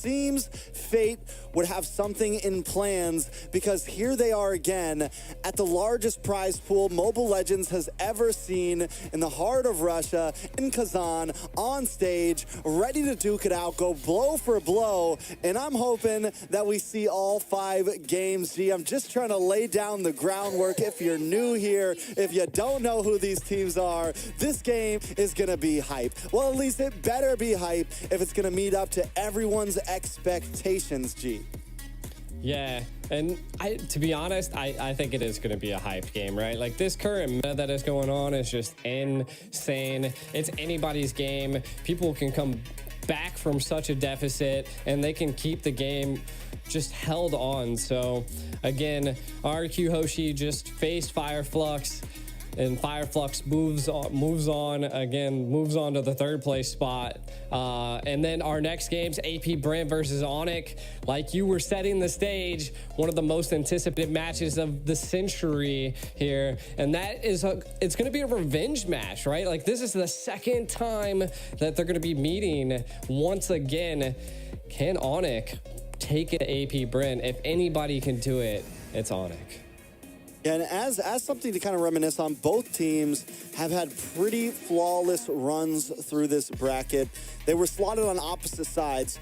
seems fate would have something in plans, because here they are again at the largest prize pool Mobile Legends has ever seen, in the heart of Russia, in Kazan, on stage, ready to duke it out, go blow for blow. And I'm hoping that we see all 5 games. Gee, I'm just trying to lay down the groundwork. If you're new here, if you don't know who these teams are, this game is going to be hype. Well, at least it better be hype if it's going to meet up to everyone's expectations, G. Yeah, and to be honest, I think it is going to be a hype game, right? Like, this current meta that is going on is just insane. It's anybody's game. People can come back from such a deficit, and they can keep the game just held on. So, again, RQ Hoshi just faced Fireflux, and Fireflux moves on to the 3rd place spot. And then our next game's AP Bren versus Onic. Like you were setting the stage, one of the most anticipated matches of the century here. And that is, it's going to be a revenge match, right? Like, this is the 2nd time that they're going to be meeting once again. Can Onic take it to AP Bren? If anybody can do it, it's Onic. And as something to kind of reminisce on, both teams have had pretty flawless runs through this bracket. They were slotted on opposite sides.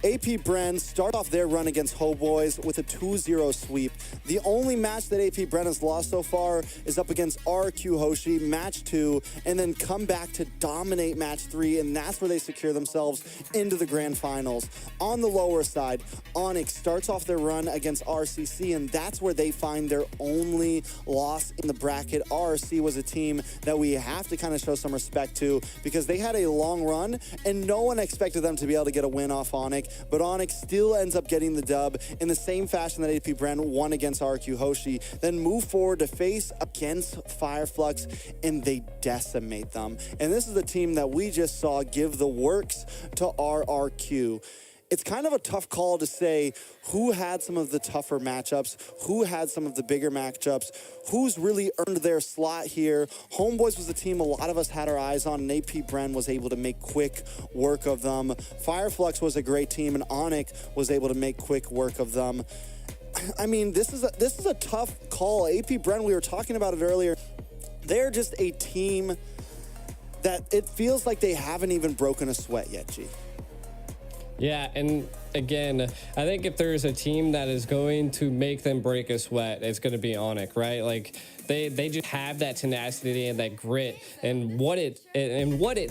AP Bren start off their run against Hoboys with a 2-0 sweep. The only match that AP Bren has lost so far is up against RQ Hoshi, match 2, and then come back to dominate match 3, and that's where they secure themselves into the grand finals. On the lower side, Onic starts off their run against RCC, and that's where they find their only loss in the bracket. RC was a team that we have to kind of show some respect to, because they had a long run, and no one expected them to be able to get a win off Onic. But Onic still ends up getting the dub in the same fashion that AP Bren won against RQ Hoshi, then move forward to face against Fireflux, and they decimate them. And this is the team that we just saw give the works to RRQ. It's kind of a tough call to say who had some of the tougher matchups, who had some of the bigger matchups, who's really earned their slot here. Homeboys was a team a lot of us had our eyes on, and AP Bren was able to make quick work of them. Fireflux was a great team, and Onic was able to make quick work of them. I mean, this is a tough call. AP Bren, we were talking about it earlier. They're just a team that it feels like they haven't even broken a sweat yet, G. Yeah, and again, I think if there's a team that is going to make them break a sweat, it's going to be Onic, right? Like, they just have that tenacity and that grit and what it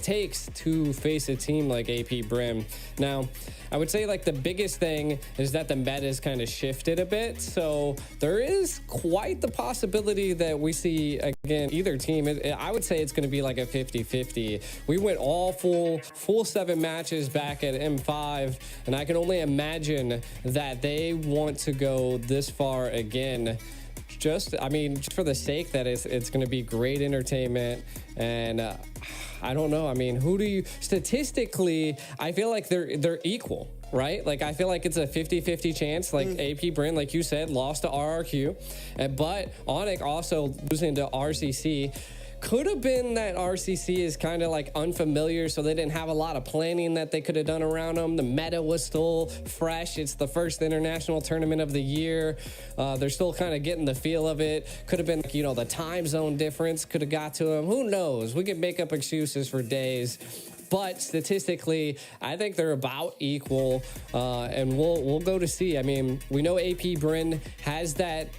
takes to face a team like AP Bren. Now, I would say, like, the biggest thing is that the meta has kind of shifted a bit, so there is quite the possibility that we see, again, either team. I would say it's going to be like a 50-50. We went all full 7 matches back at M5, and I can only imagine that they want to go this far again. Just for the sake that it's going to be great entertainment. And I don't know. I mean, who do you statistically? I feel like they're equal, right? Like, I feel like it's a 50-50 chance. Like AP Bren, like you said, lost to RRQ, but Onic also losing to RCC. Could have been that RCC is kind of like unfamiliar, so they didn't have a lot of planning that they could have done around them. The meta was still fresh. It's the first international tournament of the year. They're still kind of getting the feel of it. Could have been, you know, the time zone difference could have got to them. Who knows? We could make up excuses for days. But statistically, I think they're about equal, and we'll go to see. I mean, we know AP Bren has that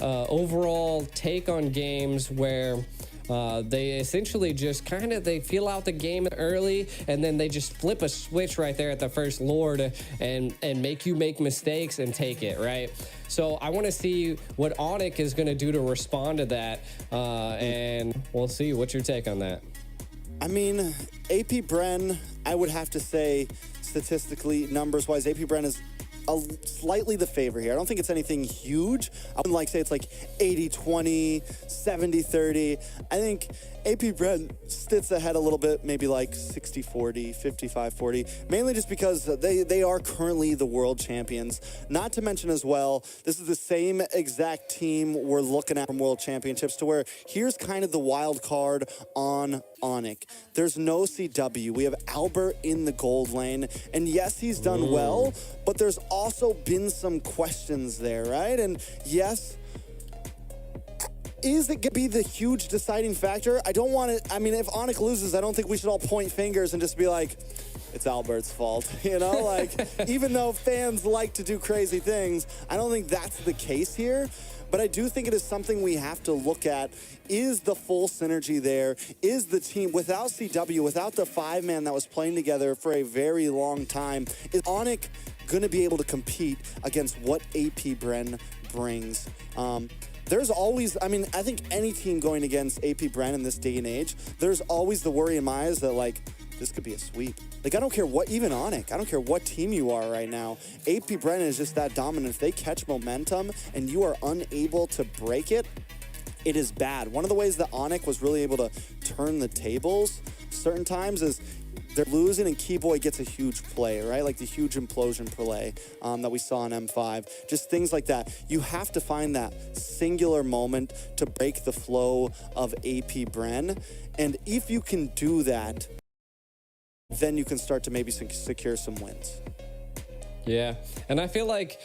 overall take on games where they essentially just they feel out the game early, and then they just flip a switch right there at the first Lord and make you make mistakes and take it, right? So I want to see what Onic is going to do to respond to that, and we'll see. What's your take on that? I mean, AP Bren, I would have to say, statistically, numbers-wise, AP Bren is slightly the favor here. I don't think it's anything huge. I wouldn't say it's like 80-20, 70-30. I think AP Bren sits ahead a little bit, maybe like 60-40, 55-40, mainly just because they are currently the world champions. Not to mention as well, this is the same exact team we're looking at from World Championships, to where here's kind of the wild card on Onic. There's no CW. We have Albert in the gold lane. And yes, he's done well, but there's also been some questions there, right? And yes, is it going to be the huge deciding factor? I don't want to, I mean, if Onic loses, I don't think we should all point fingers and just be like, it's Albert's fault, you know? Like, even though fans like to do crazy things, I don't think that's the case here. But I do think it is something we have to look at. Is the full synergy there? Is the team, without CW, without the 5-man that was playing together for a very long time, is Onic going to be able to compete against what AP Bren brings? There's always, I mean, I think any team going against AP Bren in this day and age, there's always the worry in my eyes that, like, this could be a sweep. Like, I don't care what, even Onic, I don't care what team you are right now. AP Bren is just that dominant. If they catch momentum and you are unable to break it, it is bad. One of the ways that Onic was really able to turn the tables certain times is they're losing and Keyboy gets a huge play, right? Like the huge implosion play that we saw in M5. Just things like that. You have to find that singular moment to break the flow of AP Bren. And if you can do that, then you can start to maybe secure some wins. Yeah, and I feel like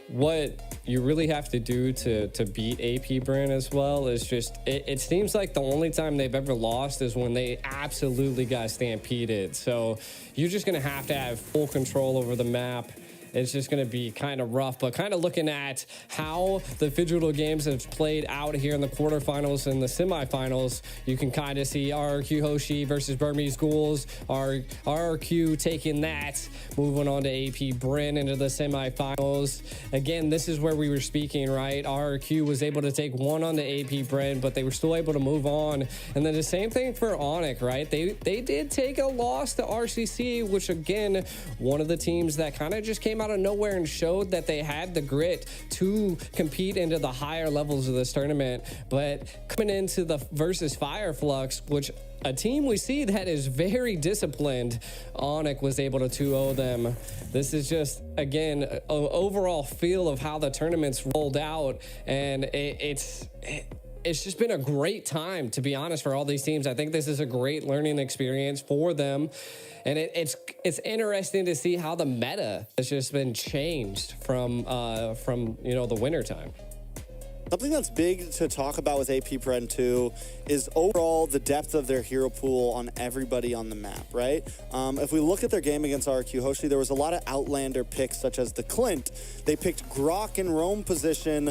what you really have to do to beat AP Bren as well is just, it seems like the only time they've ever lost is when they absolutely got stampeded. So you're just going to have full control over the map. It's just going to be kind of rough, but kind of looking at how the Digital games have played out here in the quarterfinals and the semifinals, you can kind of see RRQ Hoshi versus Burmese Ghouls, RRQ taking that, moving on to AP Bren into the semifinals. Again, this is where we were speaking, right? RRQ was able to take one on the AP Bren, but they were still able to move on. And then the same thing for Onic, right? They did take a loss to RCC, which again, one of the teams that kind of just came out of nowhere and showed that they had the grit to compete into the higher levels of this tournament. But coming into the versus Fireflux, which a team we see that is very disciplined, Onic was able to 2-0 them. This is just, again, an overall feel of how the tournament's rolled out, and it's just been a great time, to be honest, for all these teams. I think this is a great learning experience for them. And it's interesting to see how the meta has just been changed from you know, the winter time. Something that's big to talk about with AP Bren too is overall the depth of their hero pool on everybody on the map, right? If we look at their game against RQ Hoshi, there was a lot of outlander picks such as the Clint. They picked Grok in roam position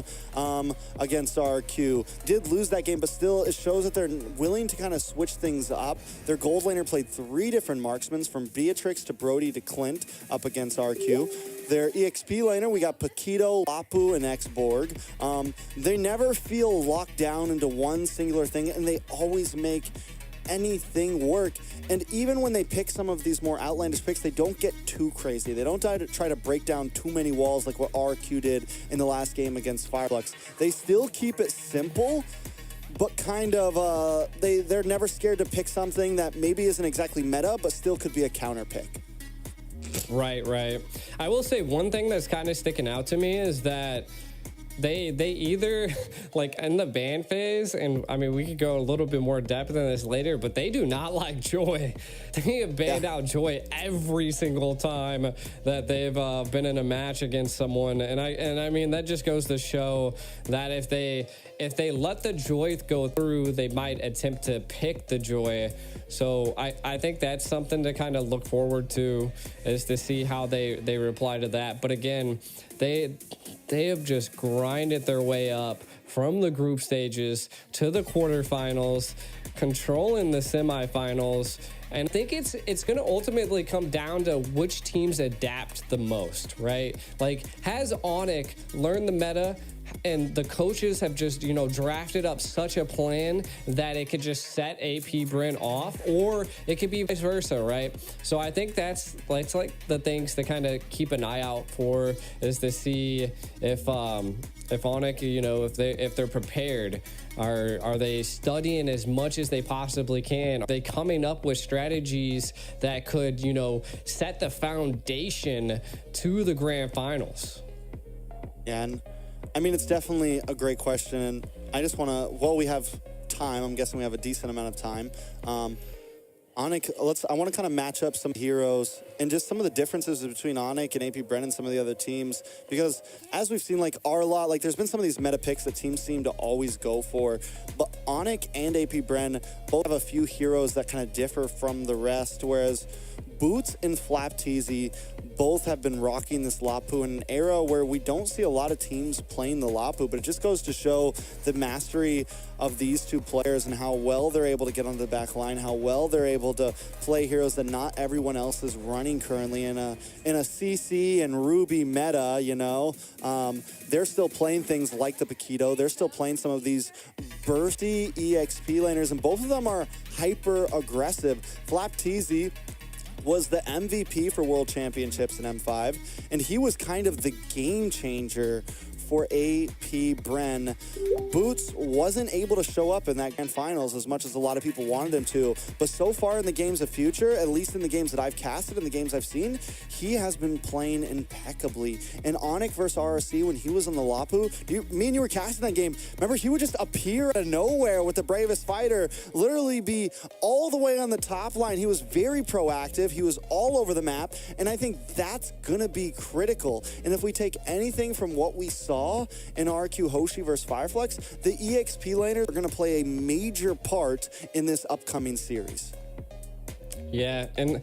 against RQ. Did lose that game, but still it shows that they're willing to kind of switch things up. Their gold laner played 3 different marksmen from Beatrix to Brody to Clint up against RQ. Their EXP laner, we got Paquito, Lapu, and Xborg. They never feel locked down into one singular thing, and they always make anything work. And even when they pick some of these more outlandish picks, they don't get too crazy. They don't try to break down too many walls like what RQ did in the last game against Fireflux. They still keep it simple, but kind of, they're never scared to pick something that maybe isn't exactly meta, but still could be a counter pick. Right. I will say one thing that's kind of sticking out to me is that they either, like in the ban phase, and I mean, we could go a little bit more depth in this later, but they do not like Joy. They have banned out Joy every single time that they've been in a match against someone. And I mean, that just goes to show that if they let the Joy go through, they might attempt to pick the Joy. So I think that's something to kind of look forward to, is to see how they reply to that. But again, they have just grinded their way up from the group stages to the quarterfinals, controlling the semifinals. And I think it's going to ultimately come down to which teams adapt the most, right? Like, has Onic learned the meta and the coaches have just, you know, drafted up such a plan that it could just set AP Bren off, or it could be vice versa, right? So I think that's like the things to kind of keep an eye out for, is to see if Onic, you know, if they're prepared. Are they studying as much as they possibly can? Are they coming up with strategies that could, you know, set the foundation to the grand finals? Yeah, and I mean, it's definitely a great question. And I just want to, well, we have time. I'm guessing we have a decent amount of time. Onic, I want to kind of match up some heroes and just some of the differences between Onic and AP Bren and some of the other teams, because as we've seen, like Arlot, like there's been some of these meta picks that teams seem to always go for, but Onic and AP Bren both have a few heroes that kind of differ from the rest, whereas Boots and Flapteasy both have been rocking this Lapu in an era where we don't see a lot of teams playing the Lapu, but it just goes to show the mastery of these two players and how well they're able to get onto the back line, how well they're able to play heroes that not everyone else is running currently in a CC and Ruby meta, you know. They're still playing things like the Paquito. They're still playing some of these bursty EXP laners, and both of them are hyper aggressive. Flapteasy was the MVP for World Championships in M5, and he was kind of the game changer for AP Bren. Boots wasn't able to show up in that grand finals as much as a lot of people wanted him to, but so far in the games of future, at least in the games that I've casted and the games I've seen, he has been playing impeccably. And Onic versus RRC, when he was on the Lapu, me and you were casting that game, remember, he would just appear out of nowhere with the bravest fighter, literally be all the way on the top line. He was very proactive, he was all over the map, and I think that's gonna be critical. And if we take anything from what we saw in RQ Hoshi versus Fireflex, the EXP laners are going to play a major part in this upcoming series. Yeah, and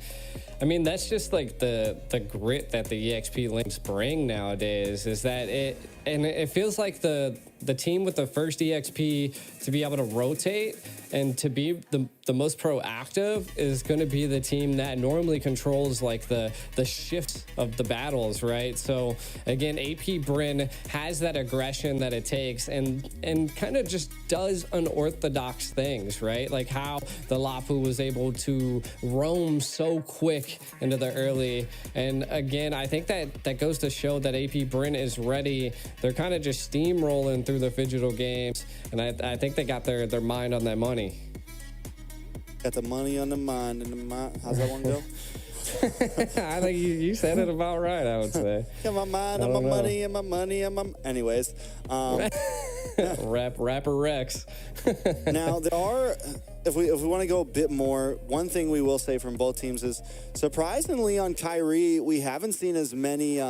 I mean, that's just like the grit that the EXP lanes bring nowadays, is that it feels like the team with the first EXP to be able to rotate and to be the most proactive is going to be the team that normally controls like the shift of the battles, right? So again, AP Bren has that aggression that it takes and kind of just does unorthodox things, right? Like how the Lapu was able to roam so quick into the early. And again, I think that goes to show that AP Bren is ready. They're kind of just steamrolling through the digital games, and I think they got their mind on that money. Got the money on the mind and the mind. How's that one go? I think you said it about right, I would say. Got my mind and my money and my money and my... Anyways. Rapper Rex. Now, there are... If we want to go a bit more, one thing we will say from both teams is, surprisingly on Kyrie, we haven't seen as many...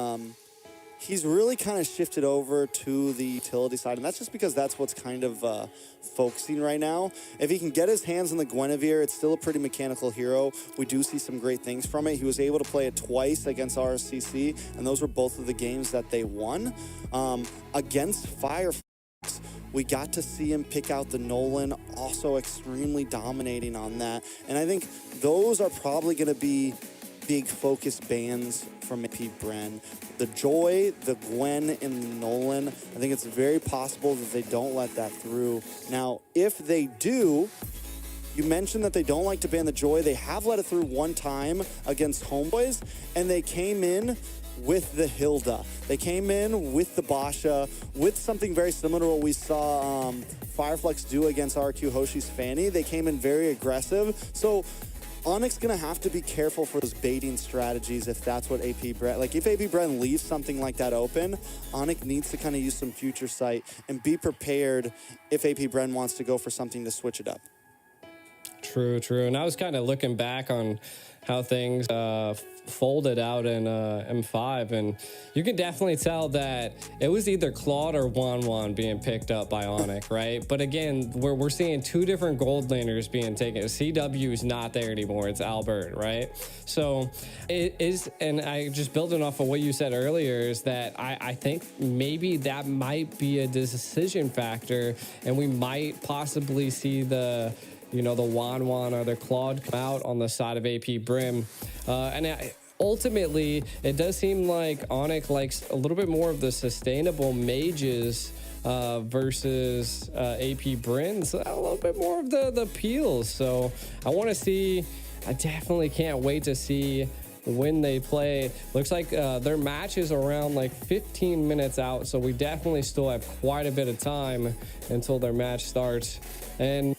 He's really kind of shifted over to the utility side, and that's just because that's what's kind of focusing right now. If he can get his hands on the Guinevere, it's still a pretty mechanical hero. We do see some great things from it. He was able to play it twice against RCC, and those were both of the games that they won. Against Fireflex, we got to see him pick out the Nolan, also extremely dominating on that. And I think those are probably going to be big focus bans from AP Bren. The Joy, the Gwen, and the Nolan, I think it's very possible that they don't let that through. Now, if they do, you mentioned that they don't like to ban the Joy. They have let it through one time against Homeboys, and they came in with the Hilda. They came in with the Basha, with something very similar to what we saw Fireflex do against RQ Hoshi's Fanny. They came in very aggressive. So Onic's gonna have to be careful for those baiting strategies if that's what AP Bren, like if AP Bren leaves something like that open, Onic needs to kind of use some future sight and be prepared if AP Bren wants to go for something to switch it up. True. And I was kind of looking back on how things folded out in M5, and you can definitely tell that it was either Claude or Wan being picked up by Onic, right? But again, we're seeing two different gold laners being taken. CW is not there anymore. It's Albert, right? So it is, and I just building off of what you said earlier, is that I think maybe that might be a decision factor, and we might possibly see the Wan or the Claude come out on the side of AP Bren. Ultimately, it does seem like Onic likes a little bit more of the sustainable mages versus AP Bren. So a little bit more of the peels. So I definitely can't wait to see when they play. Looks like their match is around like 15 minutes out. So we definitely still have quite a bit of time until their match starts. And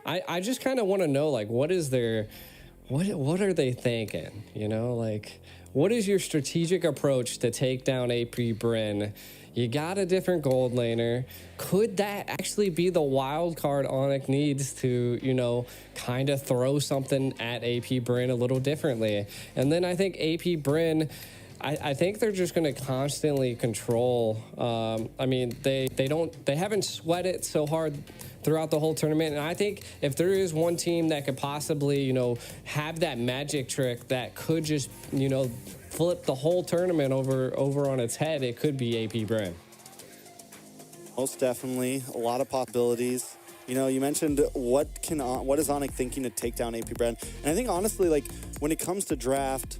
I just kind of want to know, like, what are they thinking? Like, what is your strategic approach to take down AP Bren? You got a different gold laner. Could that actually be the wild card Onic needs to, you know, kind of throw something at AP Bren a little differently? And then I think AP Bren, I think they're just going to constantly control. I mean, they haven't sweat it so hard throughout the whole tournament. And I think if there is one team that could possibly, you know, have that magic trick that could just, you know, flip the whole tournament over on its head, it could be AP Bren. Most definitely, a lot of possibilities. You know, you mentioned what is Onic thinking to take down AP Bren, and I think honestly, like when it comes to draft,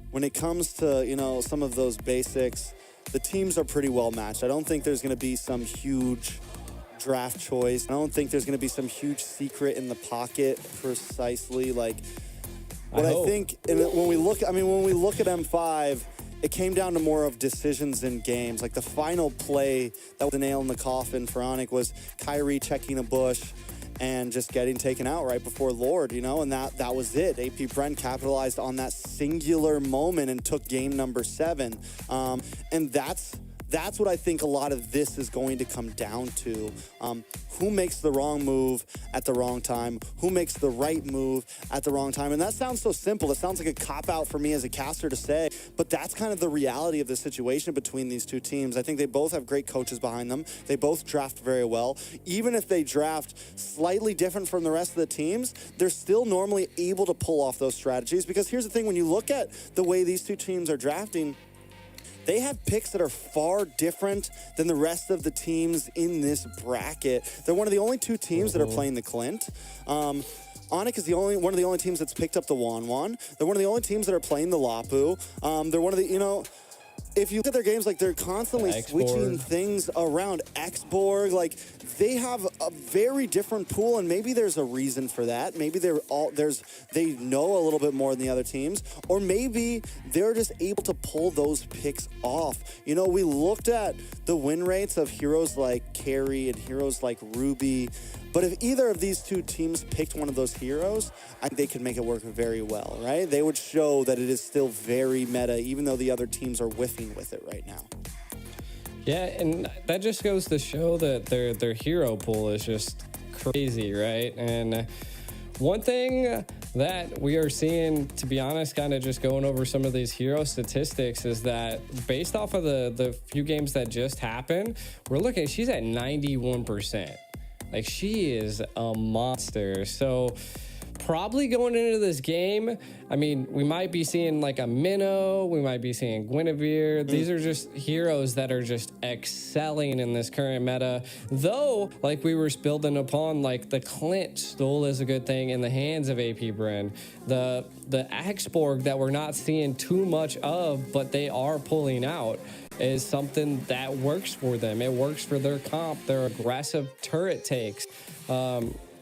when it comes to, you know, some of those basics, the teams are pretty well matched. I don't think there's going to be some huge draft choice. I don't think there's going to be some huge secret in the pocket precisely. Like, what I think, and when we look at M5, it came down to more of decisions in games. Like the final play that was the nail in the coffin for Onic was Kyrie checking a bush and just getting taken out right before Lord, you know, and that was it. AP Bren capitalized on that singular moment and took game number 7. And that's what I think a lot of this is going to come down to. Who makes the wrong move at the wrong time? Who makes the right move at the wrong time? And that sounds so simple. It sounds like a cop-out for me as a caster to say, but that's kind of the reality of the situation between these two teams. I think they both have great coaches behind them. They both draft very well. Even if they draft slightly different from the rest of the teams, they're still normally able to pull off those strategies, because here's the thing, when you look at the way these two teams are drafting, they have picks that are far different than the rest of the teams in this bracket. They're one of the only two teams that are playing the Clint. Onic is one of the only teams that's picked up the Wan. They're one of the only teams that are playing the Lapu. They're one of the, you know, if you look at their games, like they're constantly switching things around. Xborg, like they have a very different pool, and maybe there's a reason for that. Maybe they know a little bit more than the other teams, or maybe they're just able to pull those picks off. You know, we looked at the win rates of heroes like Carry and heroes like Ruby, but if either of these two teams picked one of those heroes, I think they could make it work very well, right? They would show that it is still very meta, even though the other teams are whiffing with it right now. Yeah, and that just goes to show that their hero pool is just crazy, right? And one thing that we are seeing, to be honest, kind of just going over some of these hero statistics, is that based off of the few games that just happened, we're looking, she's at 91%. Like, she is a monster. So probably going into this game, I mean, we might be seeing like a Minnow, we might be seeing Guinevere. These are just heroes that are just excelling in this current meta. Though, like we were building upon, like the Clint still is a good thing in the hands of AP Bren. The Xborg that we're not seeing too much of, but they are pulling out, is something that works for them. It works for their comp, their aggressive turret takes.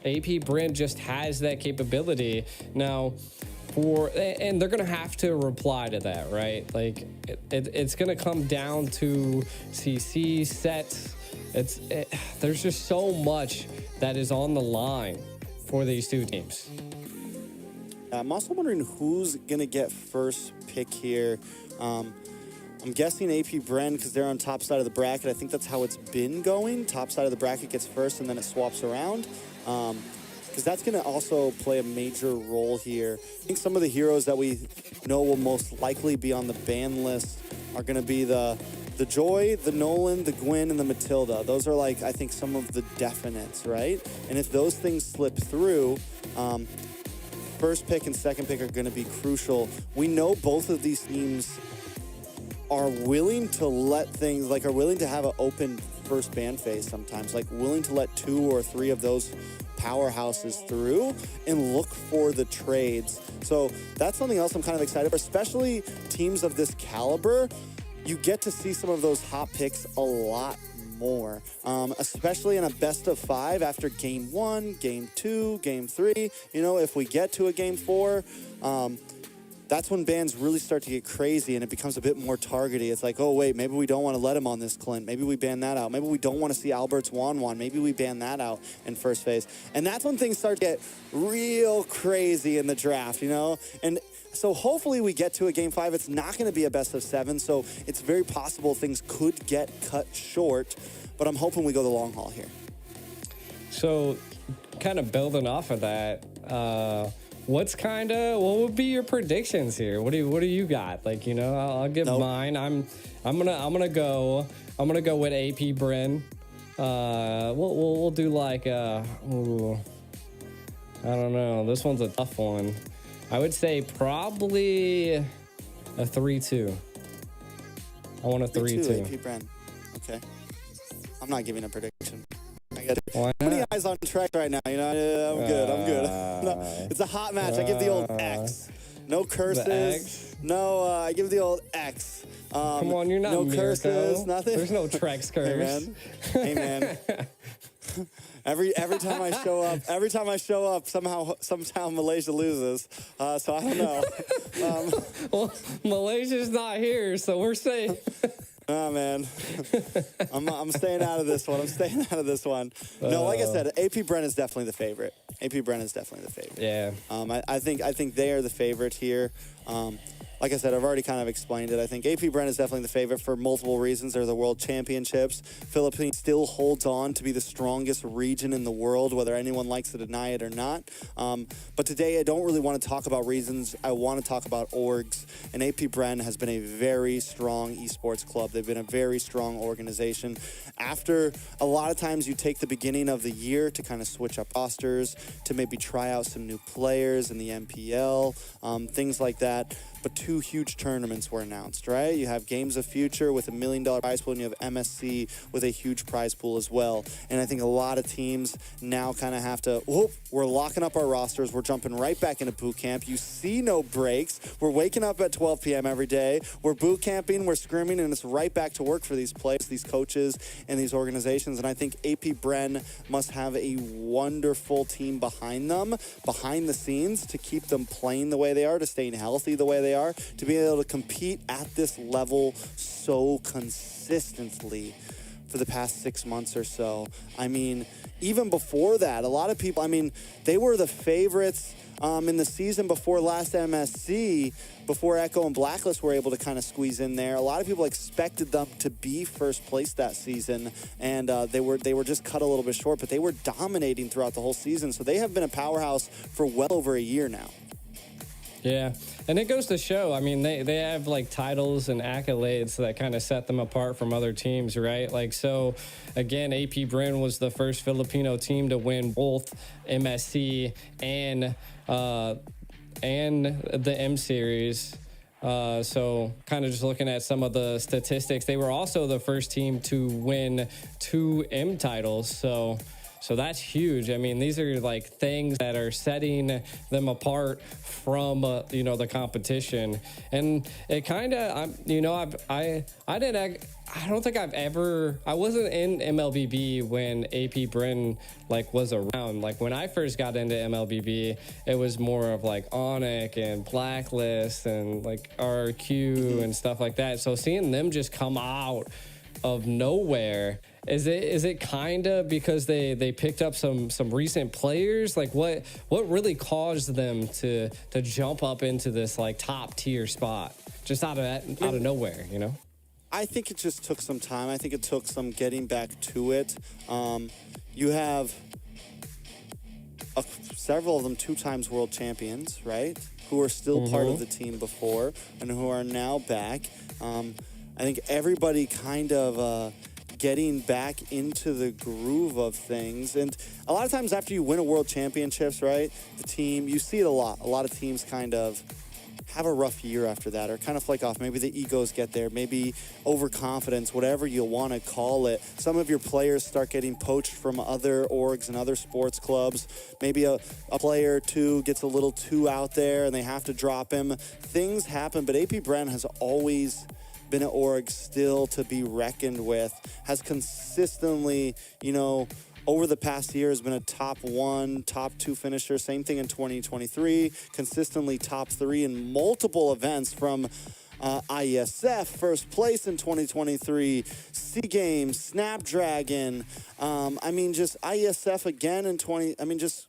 AP Bren just has that capability now, and they're gonna have to reply to that, right? Like it's gonna come down to CC sets. There's just so much that is on the line for these two teams. I'm also wondering who's gonna get first pick here. I'm guessing AP Bren, because they're on top side of the bracket. I think that's how it's been going. Top side of the bracket gets first, and then it swaps around. Because that's going to also play a major role here. I think some of the heroes that we know will most likely be on the ban list are going to be the Joy, the Nolan, the Gwen, and the Matilda. Those are, like, I think some of the definites, right? And if those things slip through, first pick and second pick are going to be crucial. We know both of these teams are willing to let things, like, are willing to have an open first ban phase sometimes, like willing to let 2 or 3 of those powerhouses through and look for the trades. So that's something else I'm kind of excited for, especially teams of this caliber. You get to see some of those hot picks a lot more, especially in a best of 5 after game 1, game 2, game 3. You know, if we get to a game 4, that's when bans really start to get crazy and it becomes a bit more targety. It's like, oh, wait, maybe we don't want to let him on this Clint. Maybe we ban that out. Maybe we don't want to see Albert's Wan. Maybe we ban that out in first phase. And that's when things start to get real crazy in the draft, you know? And So hopefully we get to a game 5. It's not going to be a best of 7, so it's very possible things could get cut short, but I'm hoping we go the long haul here. So kind of building off of that, what would be your predictions here? What do you got? Like, you know, I'll give mine. I'm gonna go with AP Bren. We'll do like I don't know. This one's a tough one. I would say probably a 3-2. I want a 3-2. AP Bren. Okay. I'm not giving a prediction. I get it. Why How many not? eyes on track right now? You know, I'm good. No, it's a hot match. I give the old X. No curses. The X? No, I give the old X. Come on, you're not no Mirko. curses, nothing. There's no Trex curse. Hey man. Every time I show up, somehow Malaysia loses. So I don't know. Well, Malaysia's not here, so we're safe. Oh man, I'm staying out of this one. No, like I said, AP Bren is definitely the favorite. Yeah. I think they are the favorite here. Like I said, I've already kind of explained it. I think AP Bren is definitely the favorite for multiple reasons. They're the World Championships. Philippines still holds on to be the strongest region in the world, whether anyone likes to deny it or not. But today, I don't really want to talk about reasons. I want to talk about orgs. And AP Bren has been a very strong esports club. They've been a very strong organization. After a lot of times you take the beginning of the year to kind of switch up rosters, to maybe try out some new players in the MPL, things like that. But 2 huge tournaments were announced, right? You have Games of Future with $1 million prize pool, and you have MSC with a huge prize pool as well. And I think a lot of teams now kind of have to, we're locking up our rosters. We're jumping right back into boot camp. You see no breaks. We're waking up at 12 p.m. every day. We're boot camping, we're scrimming, and it's right back to work for these players, these coaches, and these organizations. And I think AP Bren must have a wonderful team behind them, behind the scenes, to keep them playing the way they are, to staying healthy the way they are, to be able to compete at this level so consistently for the past 6 months or so. I mean, even before that, a lot of people, I mean, they were the favorites in the season before last MSC, before Echo and Blacklist were able to kind of squeeze in there. A lot of people expected them to be first place that season, and they were just cut a little bit short, but they were dominating throughout the whole season. So they have been a powerhouse for well over a year now. Yeah, and it goes to show, I mean, they have like titles and accolades that kind of set them apart from other teams, right? Like, so again, AP Bren was the first Filipino team to win both MSC and the M Series. So kind of just looking at some of the statistics, they were also the first team to win 2 M titles. So that's huge. I mean, these are like things that are setting them apart from, the competition. And it kind of, I don't think I wasn't in MLBB when AP Bren was around. Like when I first got into MLBB, it was more of like Onic and Blacklist and like RQ and stuff like that. So seeing them just come out of nowhere, is it kind of because they picked up some recent players? Like what really caused them to jump up into this like top tier spot just out of nowhere, you know? I think it just took some time. I think it took some getting back to it. You have several of them 2 times world champions, right? Who are still part of the team before and who are now back. I think everybody kind of getting back into the groove of things. And a lot of times after you win a world championships, right, the team, you see it a lot. A lot of teams kind of have a rough year after that or kind of flake off. Maybe the egos get there, maybe overconfidence, whatever you want to call it. Some of your players start getting poached from other orgs and other sports clubs. Maybe a player or two gets a little too out there and they have to drop him. Things happen, but AP Bren has always been an org still to be reckoned with, has consistently, over the past year has been a top 1, top 2 finisher. Same thing in 2023, consistently top 3 in multiple events from IESF, first place in 2023, SEA Games, Snapdragon. Just IESF again in just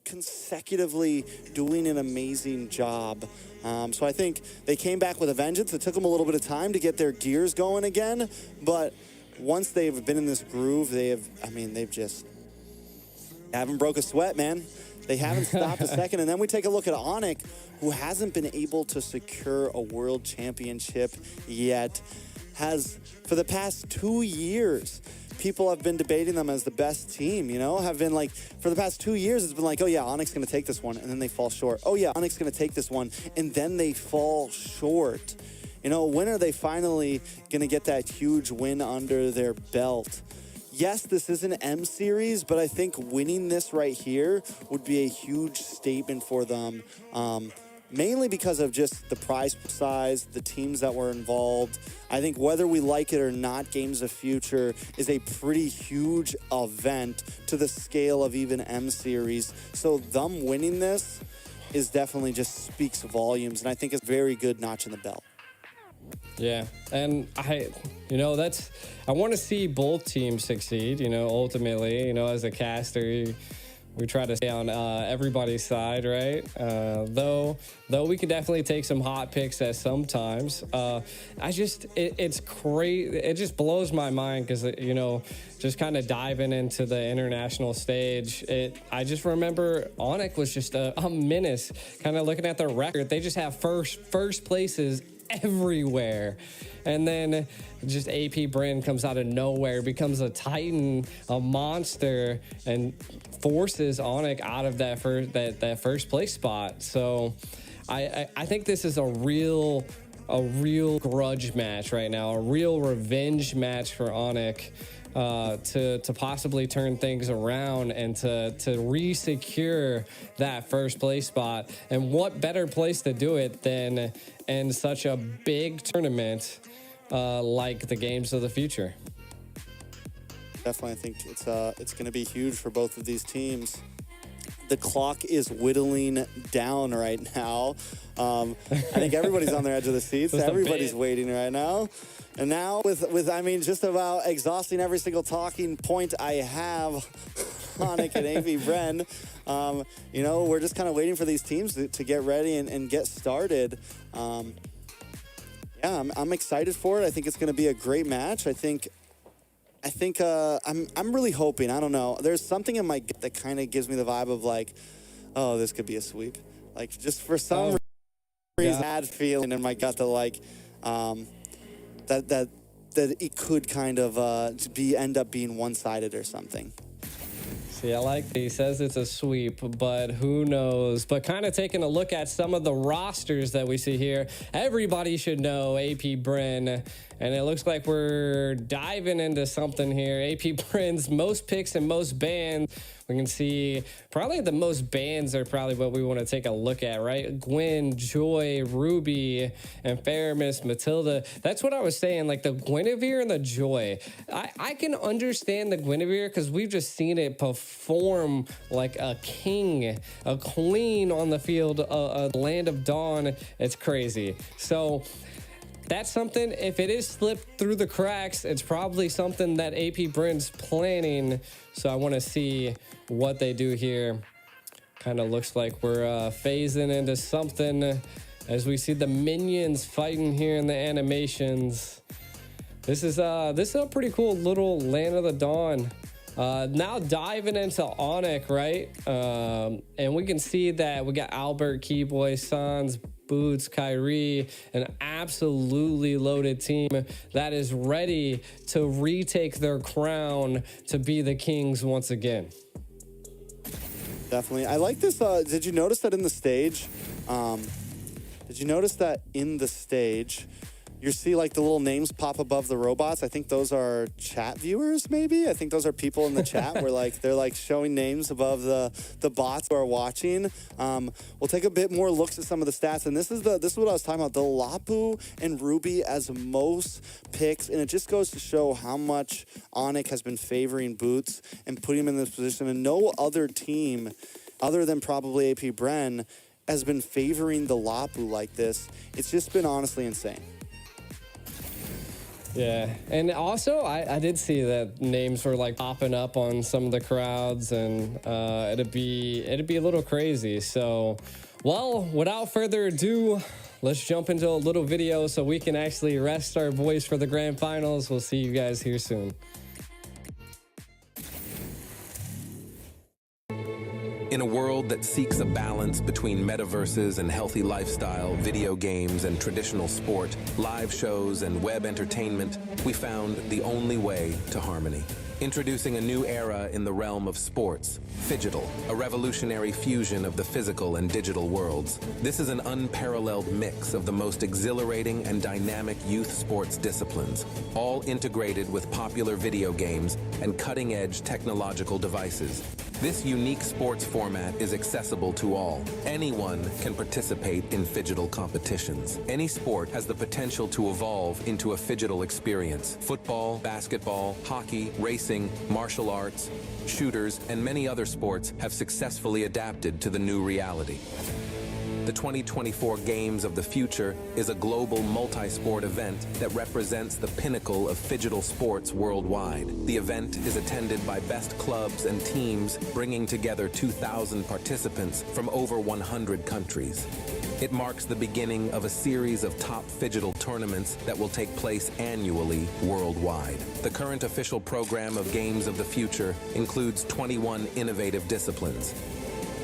consecutively doing an amazing job. So I think they came back with a vengeance. It took them a little bit of time to get their gears going again, but once they've been in this groove, they've just haven't broke a sweat, man. They haven't stopped a second. And then we take a look at Onic, who hasn't been able to secure a world championship yet, has for the past 2 years. People have been debating them as the best team, have been like, for the past 2 years, it's been like, oh yeah, Onic's going to take this one, and then they fall short. Oh yeah, Onic's going to take this one, and then they fall short. When are they finally going to get that huge win under their belt? Yes, this is an M series, but I think winning this right here would be a huge statement for them. Mainly because of just the prize size, the teams that were involved. I think whether we like it or not, Games of Future is a pretty huge event to the scale of even M Series. So them winning this is definitely just speaks volumes, and I think it's a very good notch in the belt. Yeah, and I want to see both teams succeed, ultimately, as a caster, we try to stay on everybody's side, right? Though we can definitely take some hot picks at sometimes. It's crazy. It just blows my mind because, just kind of diving into the international stage. I just remember Onic was just a menace. Kind of looking at their record, they just have first places everywhere. And then just AP Bren comes out of nowhere, becomes a titan, a monster, and forces Onic out of that first place spot. So I think this is a real grudge match right now, a real revenge match for Onic. To possibly turn things around and to re-secure that first place spot. And what better place to do it than in such a big tournament like the Games of the Future? Definitely, I think it's going to be huge for both of these teams. The clock is whittling down right now. I think everybody's on their edge of the seats. Everybody's waiting right now. And now with just about exhausting every single talking point I have, Onic and AV Bren, we're just kind of waiting for these teams to get ready and get started. I'm excited for it. I think it's going to be a great match. I'm really hoping, I don't know, there's something in my gut that kind of gives me the vibe of like, oh, this could be a sweep. Like, just for some reason, bad feeling in my gut that like, that it could kind of end up being one-sided or something. See, I like that he says it's a sweep, but who knows? But kind of taking a look at some of the rosters that we see here, everybody should know AP Bren, and it looks like we're diving into something here. AP Bren's most picks and most bans. We can see probably the most bans are probably what we want to take a look at, right? Gwen, Joy, Ruby, and Faramis, Matilda. That's what I was saying, like the Guinevere and the Joy. I can understand the Guinevere because we've just seen it perform like a king, a queen on the field, a Land of Dawn. It's crazy. So that's something, if it is slipped through the cracks, it's probably something that AP Bren's planning. So I want to see what they do here. Kind of looks like we're phasing into something as we see the minions fighting here in the animations. This is a pretty cool little Land of the Dawn. Now diving into Onic, right? And we can see that we got Albert, Keyboy, Sans, Boots, Kyrie, an absolutely loaded team that is ready to retake their crown to be the kings once again. Definitely. I like this. Did you notice that in the stage? You see like the little names pop above the robots. I think those are chat viewers, maybe. I think those are people in the chat where like they're like showing names above the bots who are watching. We'll take a bit more looks at some of the stats, and this is what I was talking about. The Lapu and Ruby as most picks, and it just goes to show how much Onic has been favoring Boots and putting him in this position, and no other team other than probably AP Bren has been favoring the Lapu like this. It's just been honestly insane. Yeah, and also I did see that names were like popping up on some of the crowds, and it'd be a little crazy. So, well, without further ado, let's jump into a little video so we can actually rest our voice for the grand finals. We'll see you guys here soon. In a world that seeks a balance between metaverses and healthy lifestyle, video games and traditional sport, live shows and web entertainment, we found the only way to harmony. Introducing a new era in the realm of sports, Phygital, a revolutionary fusion of the physical and digital worlds. This is an unparalleled mix of the most exhilarating and dynamic youth sports disciplines, all integrated with popular video games and cutting-edge technological devices. This unique sports format is accessible to all. Anyone can participate in Phygital competitions. Any sport has the potential to evolve into a Phygital experience. Football, basketball, hockey, racing, martial arts, shooters, and many other sports have successfully adapted to the new reality. The 2024 Games of the Future is a global multi-sport event that represents the pinnacle of Phygital sports worldwide. The event is attended by best clubs and teams, bringing together 2,000 participants from over 100 countries. It marks the beginning of a series of top Phygital tournaments that will take place annually worldwide. The current official program of Games of the Future includes 21 innovative disciplines.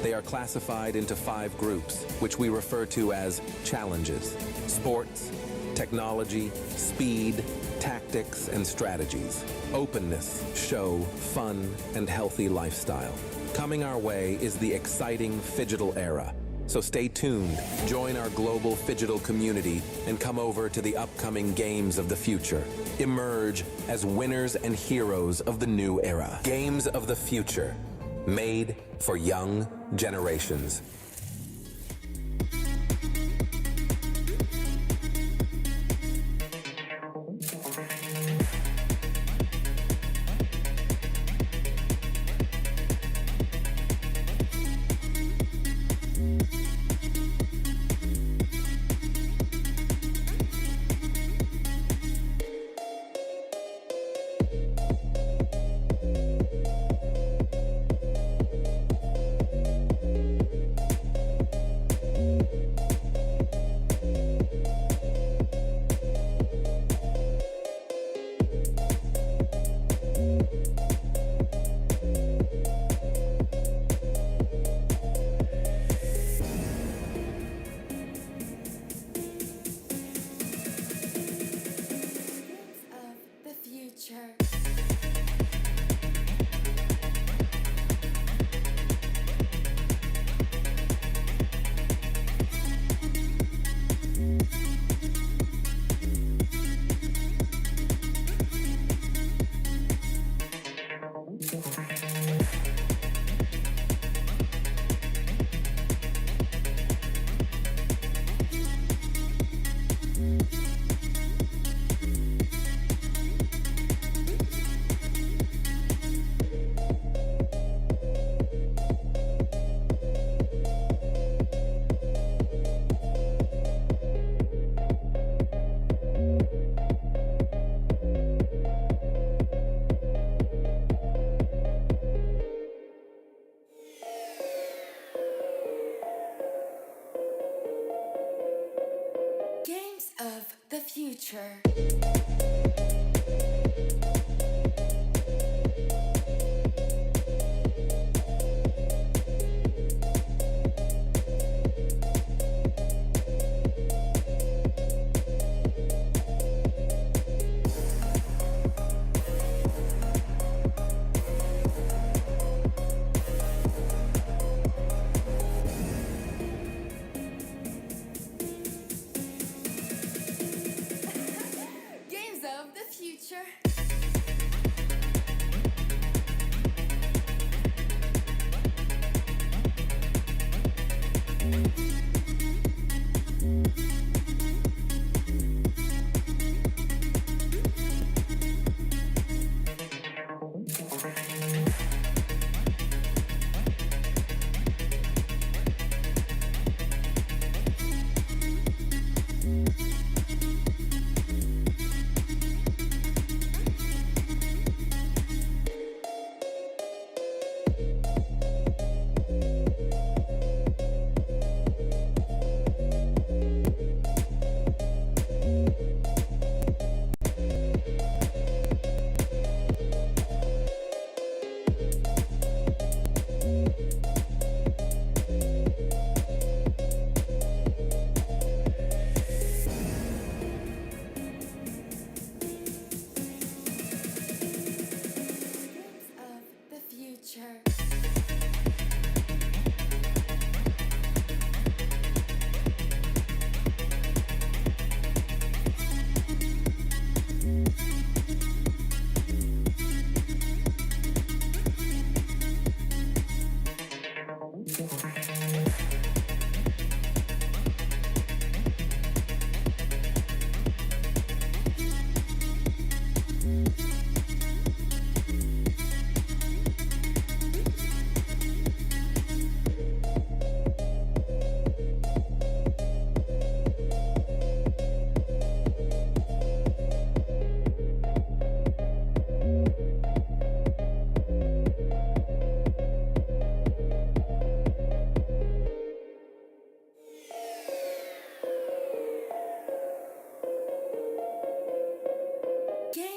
They are classified into 5 groups, which we refer to as challenges: sports, technology, speed, tactics, and strategies, openness, show, fun, and healthy lifestyle. Coming our way is the exciting Phygital era. So stay tuned, join our global Phygital community, and come over to the upcoming Games of the Future. Emerge as winners and heroes of the new era. Games of the Future, made for young generations. of the future. Games of the future.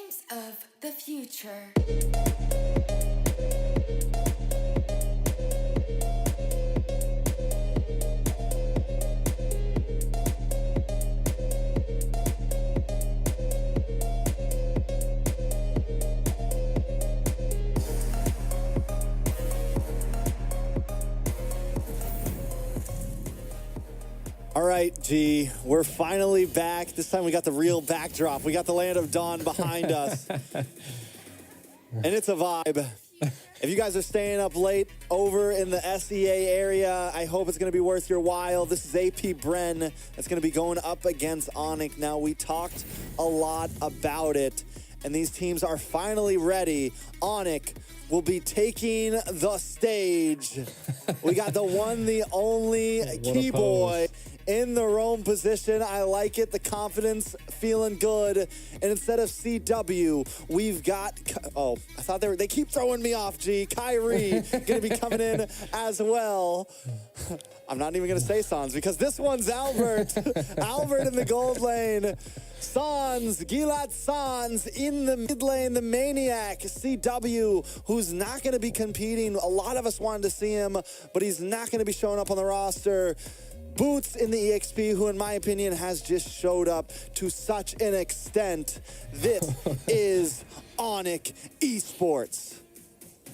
Games of the future. All right, G, we're finally back. This time we got the real backdrop. We got the land of dawn behind us. And it's a vibe. If you guys are staying up late over in the SEA area, I hope it's going to be worth your while. This is AP Bren that's going to be going up against Onic. Now, we talked a lot about it, and these teams are finally ready. Onic will be taking the stage. We got the one, the only key boy in the Rome position. I like it. The confidence feeling good. And instead of CW, we've got, oh, I thought they keep throwing me off, G. Kyrie going to be coming in as well. I'm not even going to say Sans because this one's Albert. Albert in the gold lane. Sans, Gilad Sans in the mid lane, the maniac, CW, who's not going to be competing. A lot of us wanted to see him, but he's not going to be showing up on the roster. Boots in the EXP, who in my opinion has just showed up to such an extent. This is Onic Esports.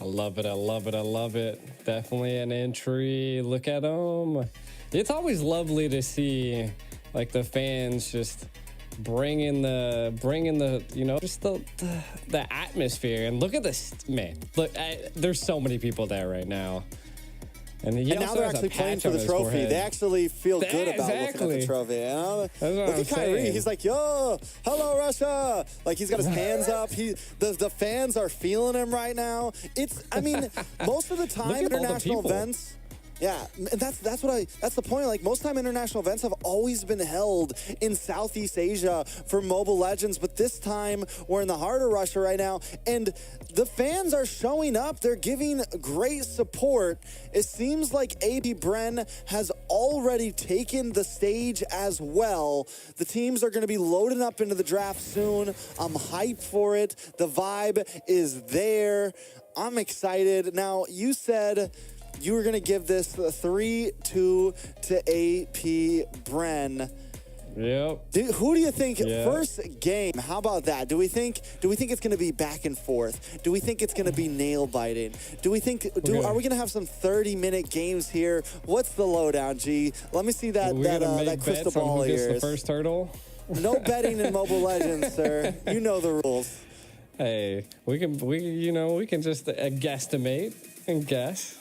I love it. I love it. I love it. Definitely an entry. Look at them. It's always lovely to see like the fans just bringing the you know, just the atmosphere. And look at this, man. Look, there's so many people there right now. And now they're actually playing for the trophy. They actually feel good about looking at the trophy. You know? Look at Kyrie. He's like, yo, hello, Russia. Like, he's got his hands up. The fans are feeling him right now. I mean, most of the time, international events. Yeah, and that's the point. Like, most time international events have always been held in Southeast Asia for Mobile Legends, but this time we're in the heart of Russia right now, and the fans are showing up. They're giving great support. It seems like AP Bren has already taken the stage as well. The teams are going to be loading up into the draft soon. I'm hyped for it. The vibe is there. I'm excited. Now, you said you were going to give this 3-2 to AP Bren. Yep. Who do you think first game? How about that? Do we think it's going to be back and forth? Do we think it's going to be nail biting? Are we going to have some 30-minute games here? What's the lowdown, G? Let me see that crystal ball of yours. The first hurdle. No betting in Mobile Legends, sir. You know the rules. Hey, we can just guesstimate and guess.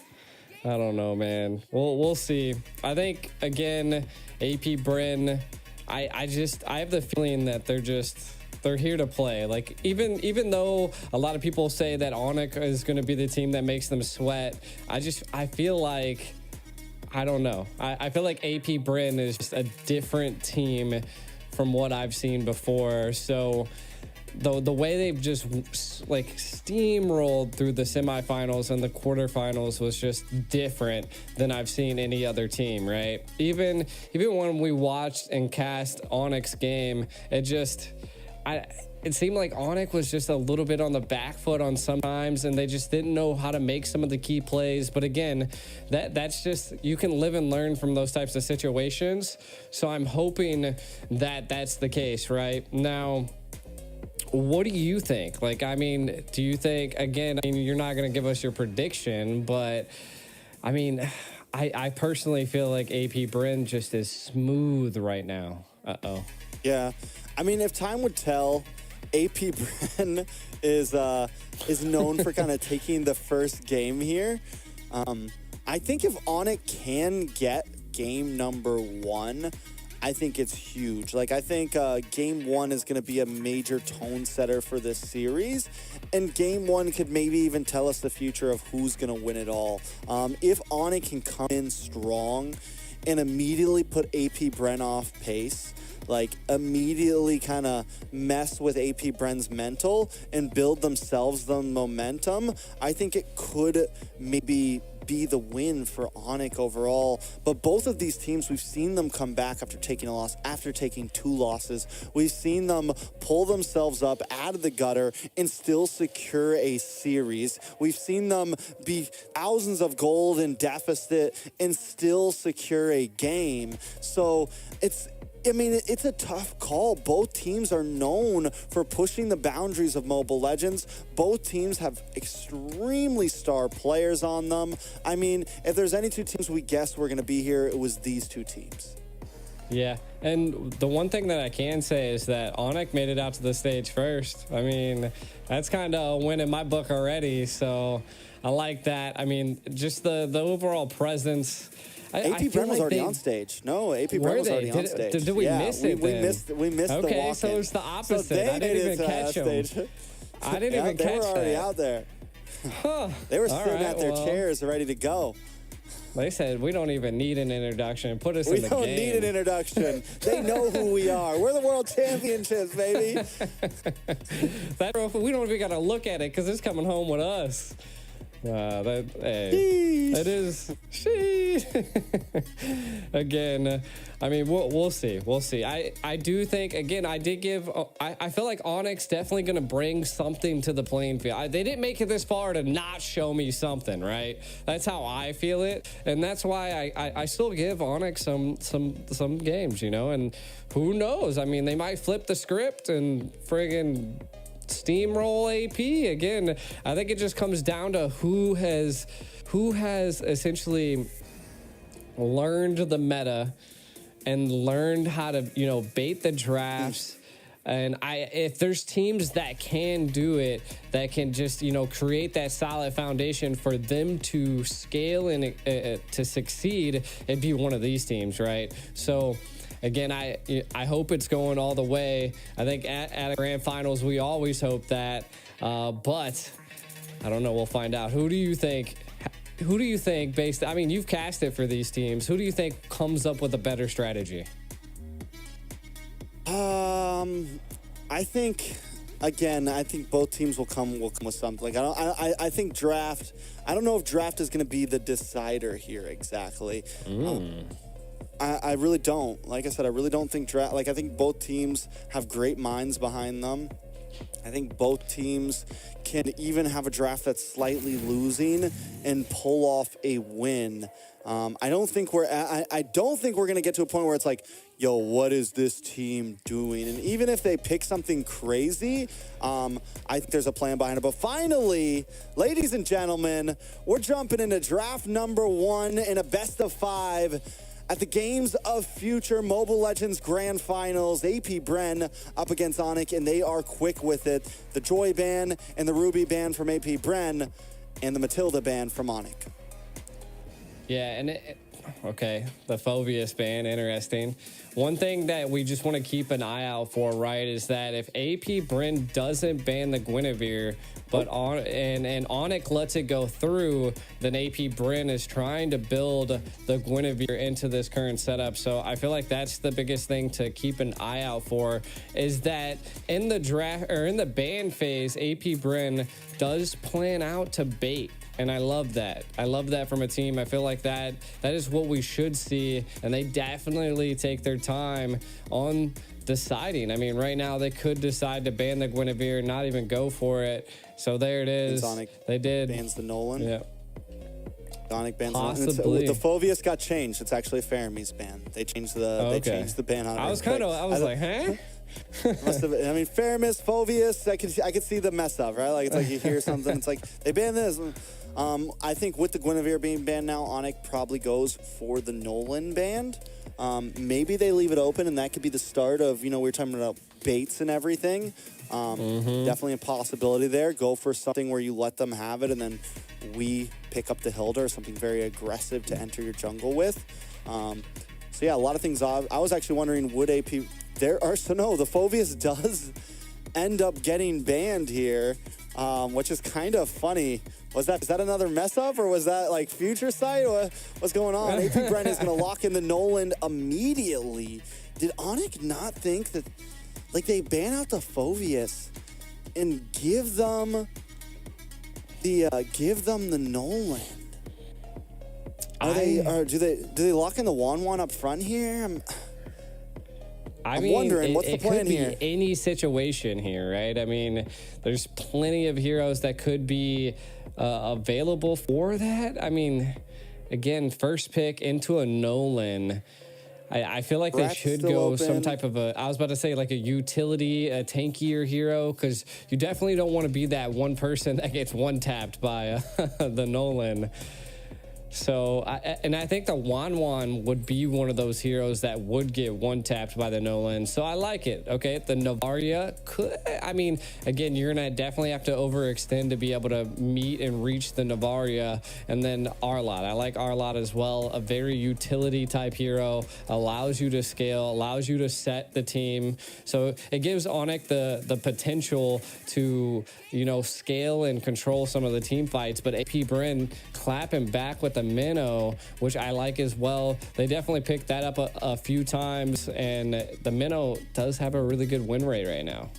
I don't know, man. We'll see. I think again, AP Bren. I have the feeling that they're here to play. Like even though a lot of people say that Onic is going to be the team that makes them sweat, I feel like, I don't know. I feel like AP Bren is just a different team from what I've seen before. So the way they've just like steamrolled through the semifinals and the quarterfinals was just different than I've seen any other team, right? Even when we watched and cast Onic's game, it seemed like Onic was just a little bit on the back foot on sometimes, and they just didn't know how to make some of the key plays. But again, that's just, you can live and learn from those types of situations. So I'm hoping that that's the case right now. What do you think? Like, I mean, do you think, again, you're not going to give us your prediction, but I mean, I personally feel like AP Bren just is smooth right now. Uh-oh. Yeah. I mean, if time would tell, AP Bren is known for kind of taking the first game here. I think if Onic can get game number 1, I think it's huge. Like, I think game 1 is going to be a major tone setter for this series. And game 1 could maybe even tell us the future of who's going to win it all. If Onic can come in strong and immediately put AP Bren off pace, like immediately kind of mess with AP Bren's mental and build themselves the momentum, I think it could maybe be the win for Onic overall. But both of these teams, we've seen them come back after taking a loss, after taking 2 losses. We've seen them pull themselves up out of the gutter and still secure a series. We've seen them be thousands of gold in deficit and still secure a game. So it's a tough call. Both teams are known for pushing the boundaries of Mobile Legends. Both teams have extremely star players on them. I mean, if there's any 2 teams we guessed were going to be here, it was these 2 teams. Yeah, and the one thing that I can say is that Onic made it out to the stage first. I mean, that's kind of a win in my book already, so I like that. I mean, just the overall presence. AP Bren was already on stage. No, AP Bren was already on stage. Did we miss it then? We missed the walk-in. Okay, so it's the opposite. So I didn't even catch them. I didn't even catch that. They were already out there. They were sitting at their chairs ready to go. They said, we don't even need an introduction. Put us in the game. We don't need an introduction. They know who we are. We're the World Championships, baby. That trophy, we don't even got to look at it because it's coming home with us. That is again. I mean, we'll see. We'll see. I do think again. I did give. I feel like Onyx definitely going to bring something to the playing field. They didn't make it this far to not show me something, right? That's how I feel it, and that's why I still give Onyx some games, you know. And who knows? I mean, they might flip the script and friggin' steamroll AP again. I think it just comes down to who has essentially learned the meta and learned how to, you know, bait the drafts. And if there's teams that can do it, that can just, you know, create that solid foundation for them to scale and to succeed, it'd be one of these teams, right? So again, I hope it's going all the way. I think at a grand finals, we always hope that. But I don't know. We'll find out. Who do you think based, I mean, you've cast it for these teams. Who do you think comes up with a better strategy? I think both teams will come with something. Like I think draft. I don't know if draft is going to be the decider here exactly. I really don't. Like I said, I really don't think draft. Like I think both teams have great minds behind them. I think both teams can even have a draft that's slightly losing and pull off a win. I don't think we're going to get to a point where it's like, yo, what is this team doing? And even if they pick something crazy, I think there's a plan behind it. But finally, ladies and gentlemen, we're jumping into draft number 1 in a best of 5 at the Games of Future Mobile Legends Grand Finals. AP Bren up against Onic, and they are quick with it. The Joy ban and the Ruby ban from AP Bren, and the Matilda ban from Onic. Yeah, and okay, the Phobius ban, interesting. One thing that we just want to keep an eye out for, right, is that if AP Bren doesn't ban the Guinevere, but and Onic lets it go through, then AP Bren is trying to build the Guinevere into this current setup. So I feel like that's the biggest thing to keep an eye out for, is that in the draft or in the ban phase, AP Bren does plan out to bait. And I love that. I love that from a team. I feel like that is what we should see. And they definitely take their time on deciding. I mean, right now they could decide to ban the Guinevere and not even go for it. So there it is. They did. Bans the Nolan. Yeah. Onic bans Possibly. the Phobius got changed. It's actually a Faramis ban. They changed the ban on it. I was like, huh? Must have, I mean, Faramis, Phobius, I could see the mess up, right? Like, it's like you hear something, it's like, they banned this. I think with the Guinevere being banned now, Onic probably goes for the Nolan band. Maybe they leave it open, and that could be the start of, you know, we were talking about baits and everything. Definitely a possibility there. Go for something where you let them have it, and then we pick up the Hilda or something very aggressive to enter your jungle with. So yeah, a lot of things. I was actually wondering, would AP... the Phobius does end up getting banned here, which is kind of funny. Is that another mess up, or was that like future sight? What's going on? AP Bren is going to lock in the Nolan immediately. Did Onic not think that, like, they ban out the Phobius and give them the Nolan? Do they lock in the Wan up front here? I'm wondering, what's the plan here? It could be any situation here, right? I mean, there's plenty of heroes that could be available for that. I mean, again, first pick into a Nolan. I feel like Brett's they should still go open. some type of I was about to say like a utility, a tankier hero, because you definitely don't want to be that one person that gets one-tapped by the Nolan. So, I think the Wan would be one of those heroes that would get one-tapped by the Nolan. So I like it. Okay, the Navaria could, I mean, again, you're going to definitely have to overextend to be able to meet and reach the Navaria. And then Arlott. I like Arlott as well. A very utility type hero. Allows you to scale, allows you to set the team. So it gives Onic the potential to, you know, scale and control some of the team fights. But AP Bren clapping back with the minnow, which I like as well. They definitely picked that up a few times, and the minnow does have a really good win rate right now.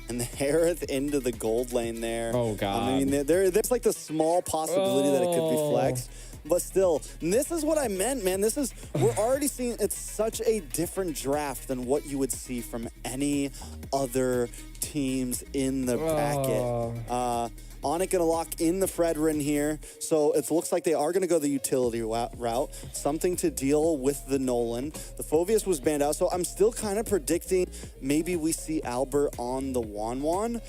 And the Harith into the gold lane there. Oh, God. I mean, there's like the small possibility that it could be flexed. But still, and this is what I meant, man. We're already seeing, it's such a different draft than what you would see from any other teams in the bracket. Onic gonna lock in the Fredrin here, so it looks like they are gonna go the utility route, something to deal with the Nolan. The Phoveus was banned out, so I'm still kind of predicting maybe we see Albert on the Wan.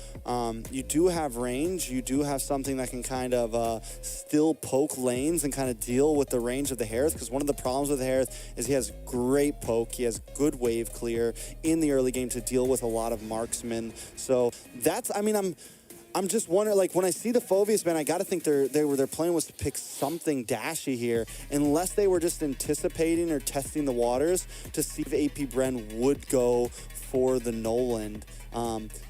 You do have range, you do have something that can kind of still poke lanes and kind of deal with the range of the Harith, because one of the problems with the Harith is he has great poke, he has good wave clear in the early game to deal with a lot of marksmen. So that's, I mean, I'm just wondering, like, when I see the Phoveus, man, I got to think their plan was to pick something dashy here, unless they were just anticipating or testing the waters to see if AP Bren would go for the Nolan.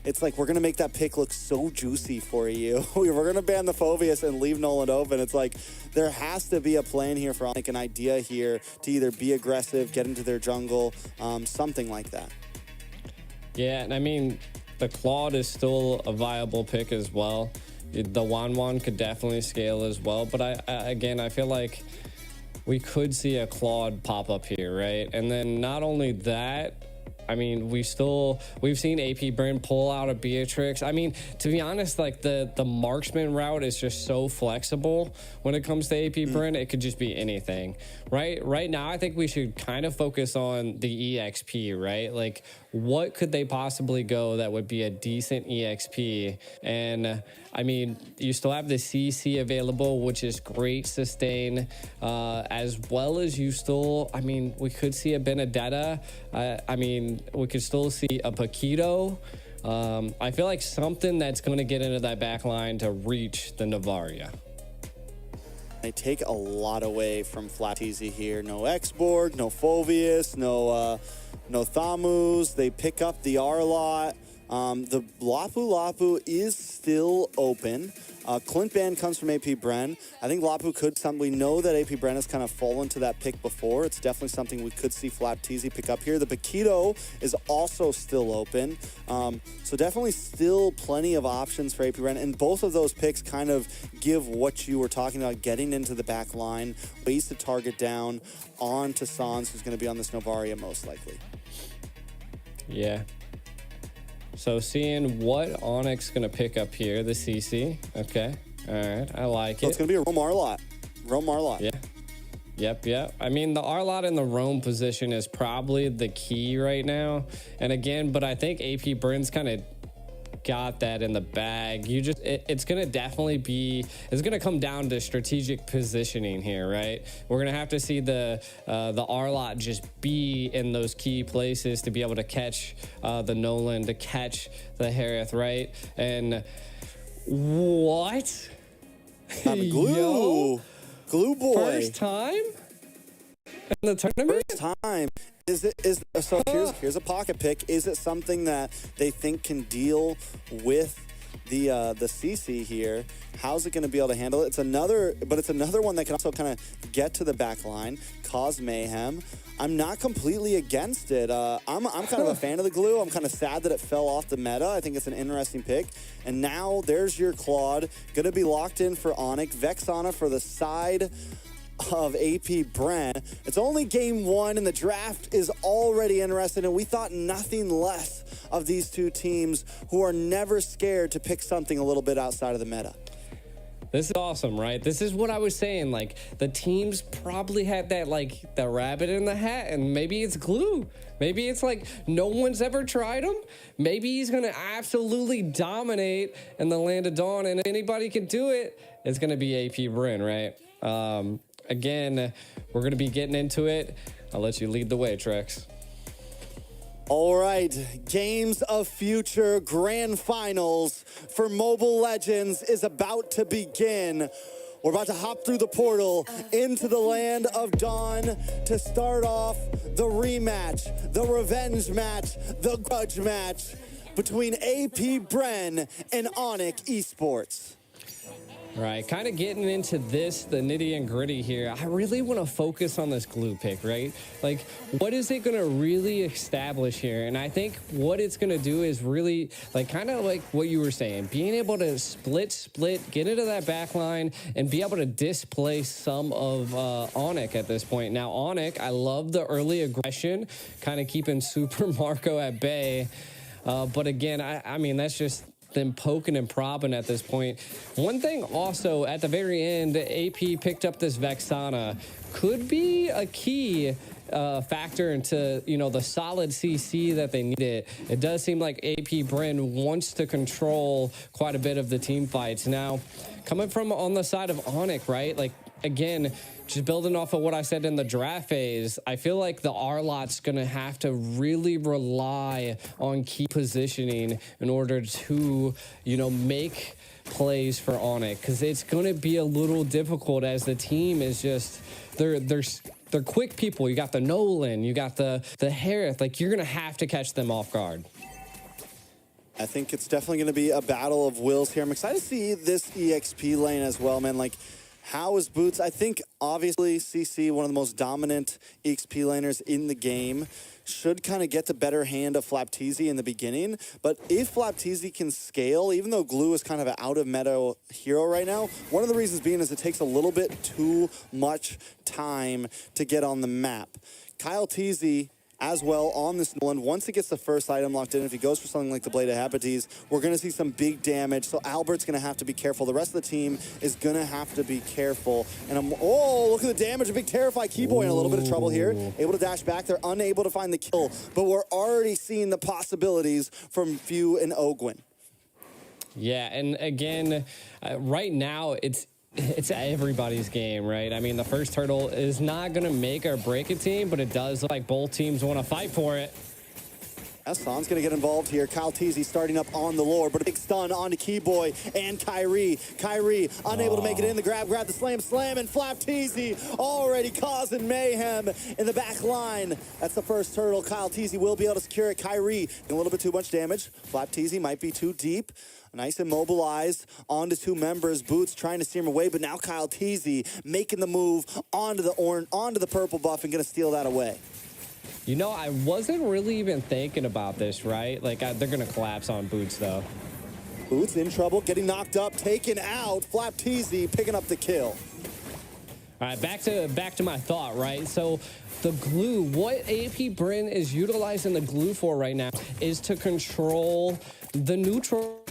It's like, we're going to make that pick look so juicy for you. We're going to ban the Phoveus and leave Nolan open. It's like, there has to be a plan here for, like, an idea here to either be aggressive, get into their jungle, something like that. Yeah, and I mean, the Claude is still a viable pick as well. The Wan could definitely scale as well. But I feel like we could see a Claude pop up here, right? And then not only that, I mean, we've seen AP Bren pull out a Beatrix. I mean, to be honest, like the marksman route is just so flexible when it comes to AP Bren. It could just be anything, right? Right now, I think we should kind of focus on the EXP, right? Like, what could they possibly go that would be a decent EXP? And I mean, you still have the CC available, which is great sustain, as well as you still, I mean, we could see a Benedetta. I mean, we could still see a Paquito. I feel like something that's going to get into that back line to reach the Navaria. They take a lot away from Flat Easy here. No Xborg, no Phoveus, no Thamus. They pick up the Arlott. The Lapu is still open. Clint Ban comes from AP Bren. I think Lapu could we know that AP Bren has kind of fallen to that pick before. It's definitely something we could see Flap Teasy pick up here. The Paquito is also still open. So definitely still plenty of options for AP Bren. And both of those picks kind of give what you were talking about, getting into the back line, ways to target down on to Sans, who's going to be on this Novaria most likely. Yeah. So seeing what Onyx going to pick up here, the CC. Okay. All right. I like So it's going to be a Rome Arlott. Yeah. Yep. I mean, the Arlott in the Rome position is probably the key right now. And again, but I think AP Bren's kind of got that in the bag. It's going to definitely be, it's going to come down to strategic positioning here, right? We're going to have to see the Arlott just be in those key places to be able to catch the Nolan, to catch the Harith, right? And what? Glue. Glue boy. First time in the tournament? First time. So here's a pocket pick. Is it something that they think can deal with the CC here? How's it going to be able to handle it? It's another one that can also kind of get to the back line, cause mayhem. I'm not completely against it. I'm kind of a fan of the glue. I'm kind of sad that it fell off the meta. I think it's an interesting pick. And now there's your Claude. Going to be locked in for Onic. Vexana for the side of AP Bren. It's only game one, and the draft is already interesting, and we thought nothing less of these two teams who are never scared to pick something a little bit outside of the meta. This is awesome, right? This is what I was saying. Like, the teams probably had that, like, the rabbit in the hat, and maybe it's glue. Maybe it's like no one's ever tried him. Maybe he's going to absolutely dominate in the land of Dawn, and if anybody can do it, it's going to be AP Bren, right? Again, we're going to be getting into it. I'll let you lead the way, Trex. All right, Games of Future Grand Finals for Mobile Legends is about to begin. We're about to hop through the portal into the land of Dawn to start off the rematch, the revenge match, the grudge match between AP Bren and Onic Esports. Right, kind of getting into this, the nitty and gritty here. I really want to focus on this glue pick, right? Like, what is it going to really establish here? And I think what it's going to do is really, like, kind of like what you were saying, being able to split, get into that back line, and be able to displace some of Onic at this point. Now, Onic, I love the early aggression, kind of keeping Super Marco at bay. But again, I mean, that's just them poking and propping at this point. One thing also, at the very end, AP picked up this Vexana. Could be a key factor into, you know, the solid CC that they needed. It does seem like AP Bren wants to control quite a bit of the team fights. Now, coming from on the side of Onic, right? Like, again, just building off of what I said in the draft phase, I feel like the R-Lot's going to have to really rely on key positioning in order to, you know, make plays for Onic, because it's going to be a little difficult as the team is just, they're quick people. You got the Nolan, you got the Harith. Like, you're going to have to catch them off guard. I think it's definitely going to be a battle of wills here. I'm excited to see this EXP lane as well, man. Like, how is Boots? I think, obviously, CC, one of the most dominant EXP laners in the game, should kind of get the better hand of Flapteezy in the beginning. But if Flapteezy can scale, even though Glue is kind of an out-of-meta hero right now, one of the reasons being is it takes a little bit too much time to get on the map. Kyle Teasy as well on this Nolan. Once it gets the first item locked in, if he goes for something like the Blade of Hepates, we're going to see some big damage. So Albert's going to have to be careful. The rest of the team is going to have to be careful. And oh, look at the damage. A big Terrify Keyboy in a little bit of trouble here. Able to dash back. They're unable to find the kill. But we're already seeing the possibilities from Few and Ogwyn. Yeah, and again, right now, it's everybody's game, right? I mean, the first turtle is not going to make or break a team, but it does look like both teams want to fight for it. Eson's going to get involved here. Kyle Teasy starting up on the lore, but a big stun onto Keyboy and Kyrie. Kyrie unable to make it in. The grab the slam, and Flapteezy already causing mayhem in the back line. That's the first turtle. Kyle Teasy will be able to secure it. Kyrie, a little bit too much damage. Flapteezy might be too deep. Nice immobilized onto two members. Boots trying to steer him away, but now Kyle Teasy making the move onto the purple buff and going to steal that away. You know, I wasn't really even thinking about this, right? Like, they're going to collapse on Boots, though. Boots in trouble, getting knocked up, taken out. Flapteezy picking up the kill. All right, back to my thought, right? So the glue, what AP Bren is utilizing the glue for right now is to control the neutral,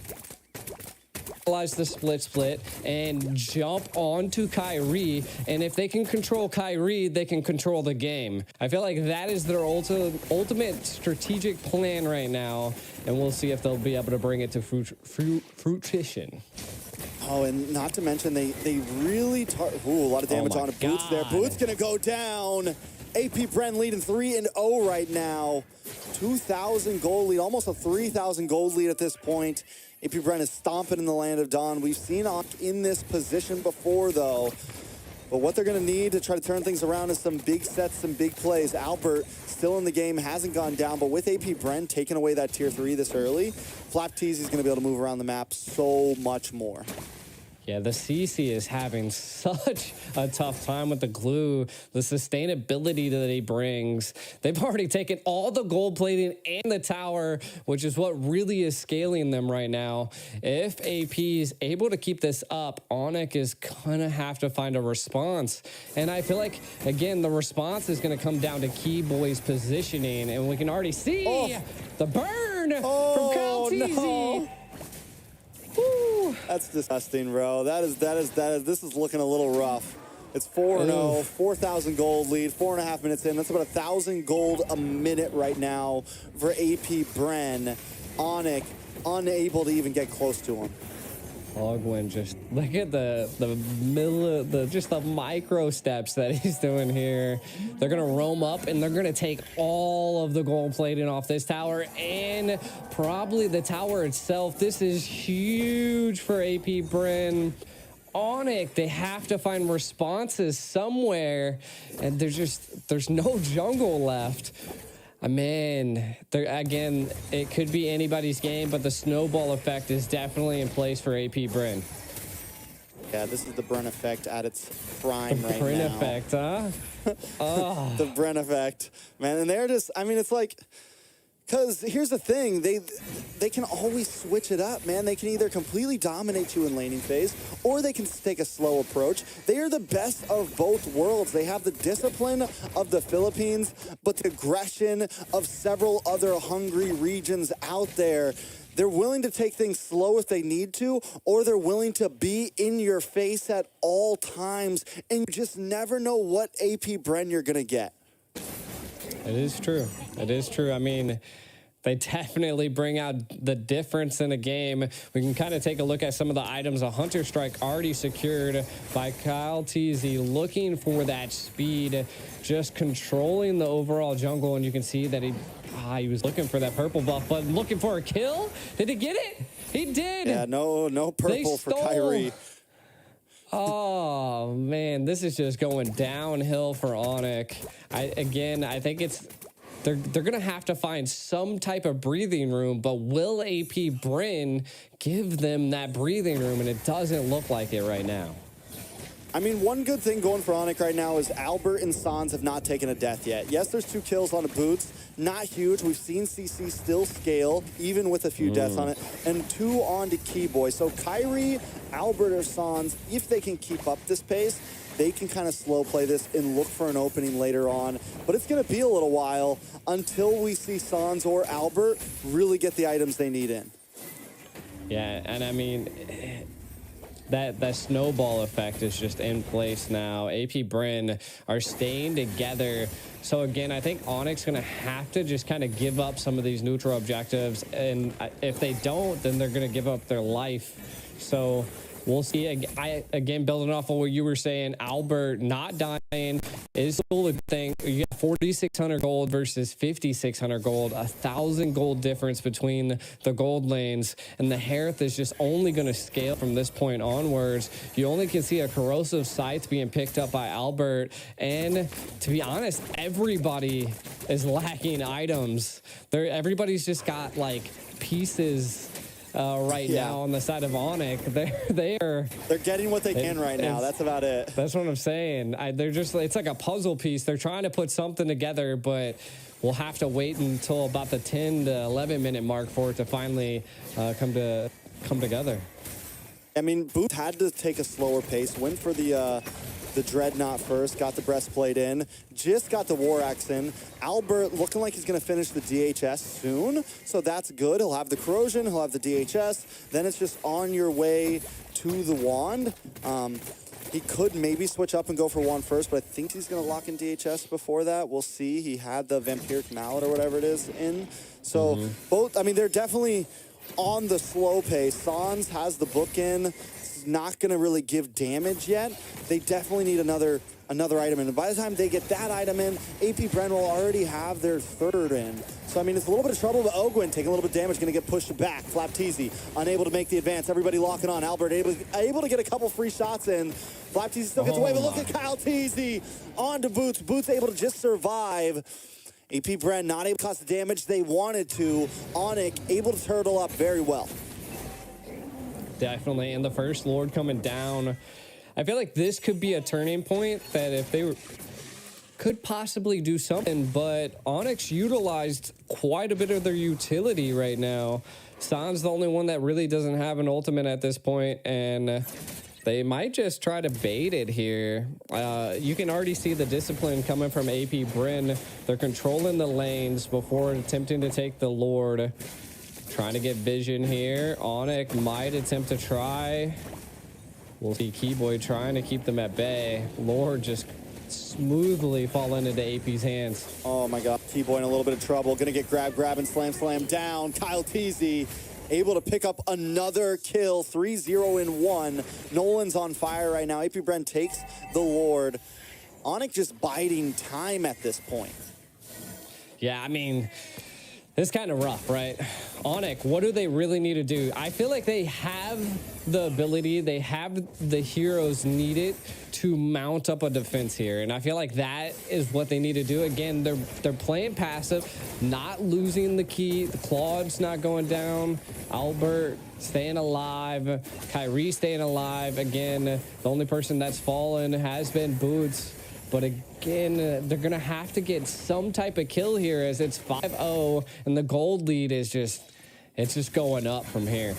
the split and jump onto Kyrie, and if they can control Kyrie, they can control the game. I feel like that is their ultimate strategic plan right now, and we'll see if they'll be able to bring it to fruition. Oh, and not to mention they really a lot of damage on Boots there. Boots gonna go down. AP Bren leading 3-0 right now. 2,000 gold lead, almost a 3,000 gold lead at this point. AP Bren is stomping in the land of Dawn. We've seen Onic in this position before, though. But what they're going to need to try to turn things around is some big sets, some big plays. Albert still in the game, hasn't gone down, but with AP Bren taking away that tier 3 this early, Flapteezy is going to be able to move around the map so much more. Yeah, the CC is having such a tough time with the glue, the sustainability that he brings. They've already taken all the gold plating and the tower, which is what really is scaling them right now. If AP is able to keep this up, Onic is going to have to find a response. And I feel like, again, the response is going to come down to Keyboy's positioning. And we can already see the burn from Kyle Teasy. No. Woo. That's disgusting, bro. This is looking a little rough. It's 4-0, 4,000 gold lead, 4.5 minutes in. That's about 1,000 gold a minute right now for AP Bren. Onic unable to even get close to him. Ogwin, just look at the micro steps that he's doing here. They're gonna roam up and they're gonna take all of the gold plating off this tower and probably the tower itself. This is huge for AP Bren. Onic, they have to find responses somewhere, and there's no jungle left. Man, again, it could be anybody's game, but the snowball effect is definitely in place for AP Bren. Yeah, this is the Bren effect at its prime right now. Bren effect, huh? The Bren effect, man. And they're just, I mean, it's like, because here's the thing, they can always switch it up, man. They can either completely dominate you in laning phase, or they can take a slow approach. They are the best of both worlds. They have the discipline of the Philippines, but the aggression of several other hungry regions out there. They're willing to take things slow if they need to, or they're willing to be in your face at all times, and you just never know what AP Bren you're going to get. It is true. It is true. I mean, they definitely bring out the difference in a game. We can kind of take a look at some of the items. A Hunter Strike already secured by Kyle Teasy, looking for that speed, just controlling the overall jungle. And you can see that he was looking for that purple buff, but looking for a kill. Did he get it? He did. Yeah, no purple for Kyrie. Oh, man, this is just going downhill for Onic. I think they're going to have to find some type of breathing room, but will AP Bren give them that breathing room? And it doesn't look like it right now. I mean, one good thing going for Onic right now is Albert and Sans have not taken a death yet. Yes, there's 2 kills on the boots. Not huge. We've seen CC still scale, even with a few deaths on it. And 2 on to Keyboy. So Kyrie, Albert, or Sans, if they can keep up this pace, they can kind of slow play this and look for an opening later on. But it's going to be a little while until we see Sans or Albert really get the items they need in. Yeah, and I mean, that snowball effect is just in place now. AP Bren are staying together. So again, I think Onic's going to have to just kind of give up some of these neutral objectives. And if they don't, then they're going to give up their life. So we'll see. Again, building off of what you were saying, Albert not dying is still a good thing. You got 4,600 gold versus 5,600 gold, 1,000 gold difference between the gold lanes, and the Hearth is just only going to scale from this point onwards. You only can see a corrosive scythe being picked up by Albert, and to be honest, everybody is lacking items. Everybody's just got like pieces now on the side of Onic. They're getting what they can right now. That's about it. That's what I'm saying. It's like a puzzle piece. They're trying to put something together, but we'll have to wait until about the 10 to 11 minute mark for it to finally come together. I mean, Booth had to take a slower pace, went for the Dreadnought first, got the breastplate in, just got the War Axe in. Albert looking like he's going to finish the DHS soon, so that's good. He'll have the Corrosion, he'll have the DHS, then it's just on your way to the Wand. He could maybe switch up and go for Wand first, but I think he's going to lock in DHS before that. We'll see. He had the Vampiric Mallet or whatever it is in. So both, I mean, they're definitely on the slow pace. Sans has the book in. Not going to really give damage yet. They definitely need another item in. And by the time they get that item in, AP Bren will already have their 3rd in. So, I mean, it's a little bit of trouble, but Ogwin taking a little bit of damage, going to get pushed back. Flap Teasy unable to make the advance. Everybody locking on. Albert able to get a couple free shots in. Flap Teasy still gets away, but look at Kyle Teasy on to Boots. Boots able to just survive. AP Bren not able to cause the damage they wanted to. Onic able to turtle up very well. Definitely. And the first Lord coming down. I feel like this could be a turning point that if they could possibly do something, but Onyx utilized quite a bit of their utility right now. San's the only one that really doesn't have an ultimate at this point, and they might just try to bait it here. You can already see the discipline coming from AP Bren. They're controlling the lanes before attempting to take the Lord. Trying to get vision here. Onic might attempt to try. We'll see Keyboy trying to keep them at bay. Lord just smoothly falling into AP's hands. Oh my God, Keyboy in a little bit of trouble. Gonna get grab, and slam down. Kyle Teasy able to pick up another kill. 3-0 in 1. Nolan's on fire right now. AP Bren takes the Lord. Onic just biding time at this point. Yeah, I mean, it's kind of rough, right? Onic, what do they really need to do? I feel like they have the ability, they have the heroes needed to mount up a defense here. And I feel like that is what they need to do. Again, they're playing passive, not losing the key. The Claude's not going down. Albert staying alive. Kyrie staying alive. Again, the only person that's fallen has been Boots. But again, they're going to have to get some type of kill here as it's 5-0 and the gold lead is just going up from here.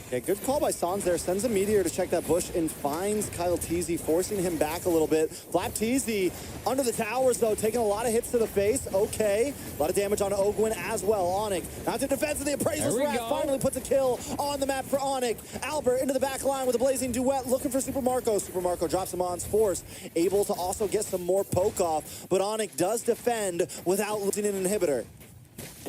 Okay, good call by Sans there. Sends a meteor to check that bush and finds Kyle Teasy, forcing him back a little bit. Flap Teasy under the towers, though, taking a lot of hits to the face. Okay, a lot of damage on Ogwin as well. Onic, not to defense of the appraisal's wrath, finally puts a kill on the map for Onic. Albert into the back line with a blazing duet, looking for Super Marco. Super Marco drops him on force, able to also get some more poke off, but Onic does defend without losing an inhibitor.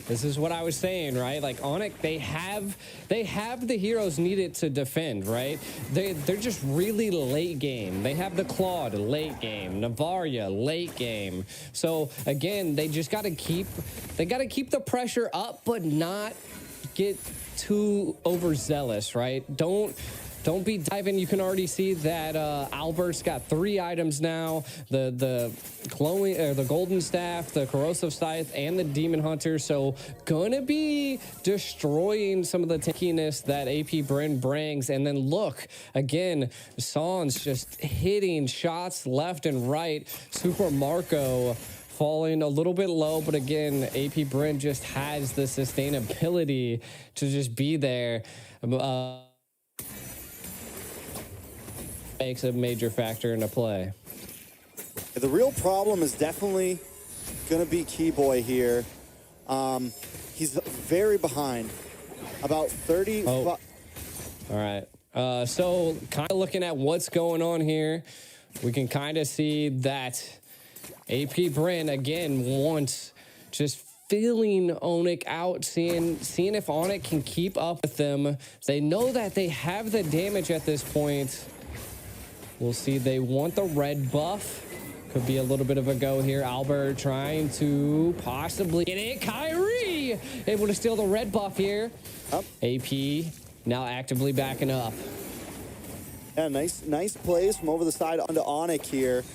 This is what I was saying, right? Like Onic, they have the heroes needed to defend, right? They're just really late game. They have the Claude late game, Navaria late game. So again, they just got to keep the pressure up, but not get too overzealous, right? Don't be diving. You can already see that Albert's got 3 items now: the glowing, the golden staff, the corrosive scythe, and the demon hunter. So gonna be destroying some of the tankiness that AP Bren brings. And then look again, Sans just hitting shots left and right. Super Marco falling a little bit low, but again, AP Bren just has the sustainability to just be there. Makes a major factor into play. The real problem is definitely going to be Keyboy here. He's very behind. About 30. Oh. All right. So kind of looking at what's going on here, we can kind of see that AP Bren again wants just feeling Onic out, seeing if Onic can keep up with them. They know that they have the damage at this point. We'll see. They want the red buff. Could be a little bit of a go here. Albert trying to possibly get it. Kyrie able to steal the red buff here. Up. AP now actively backing up. Yeah, nice plays from over the side onto Onic here.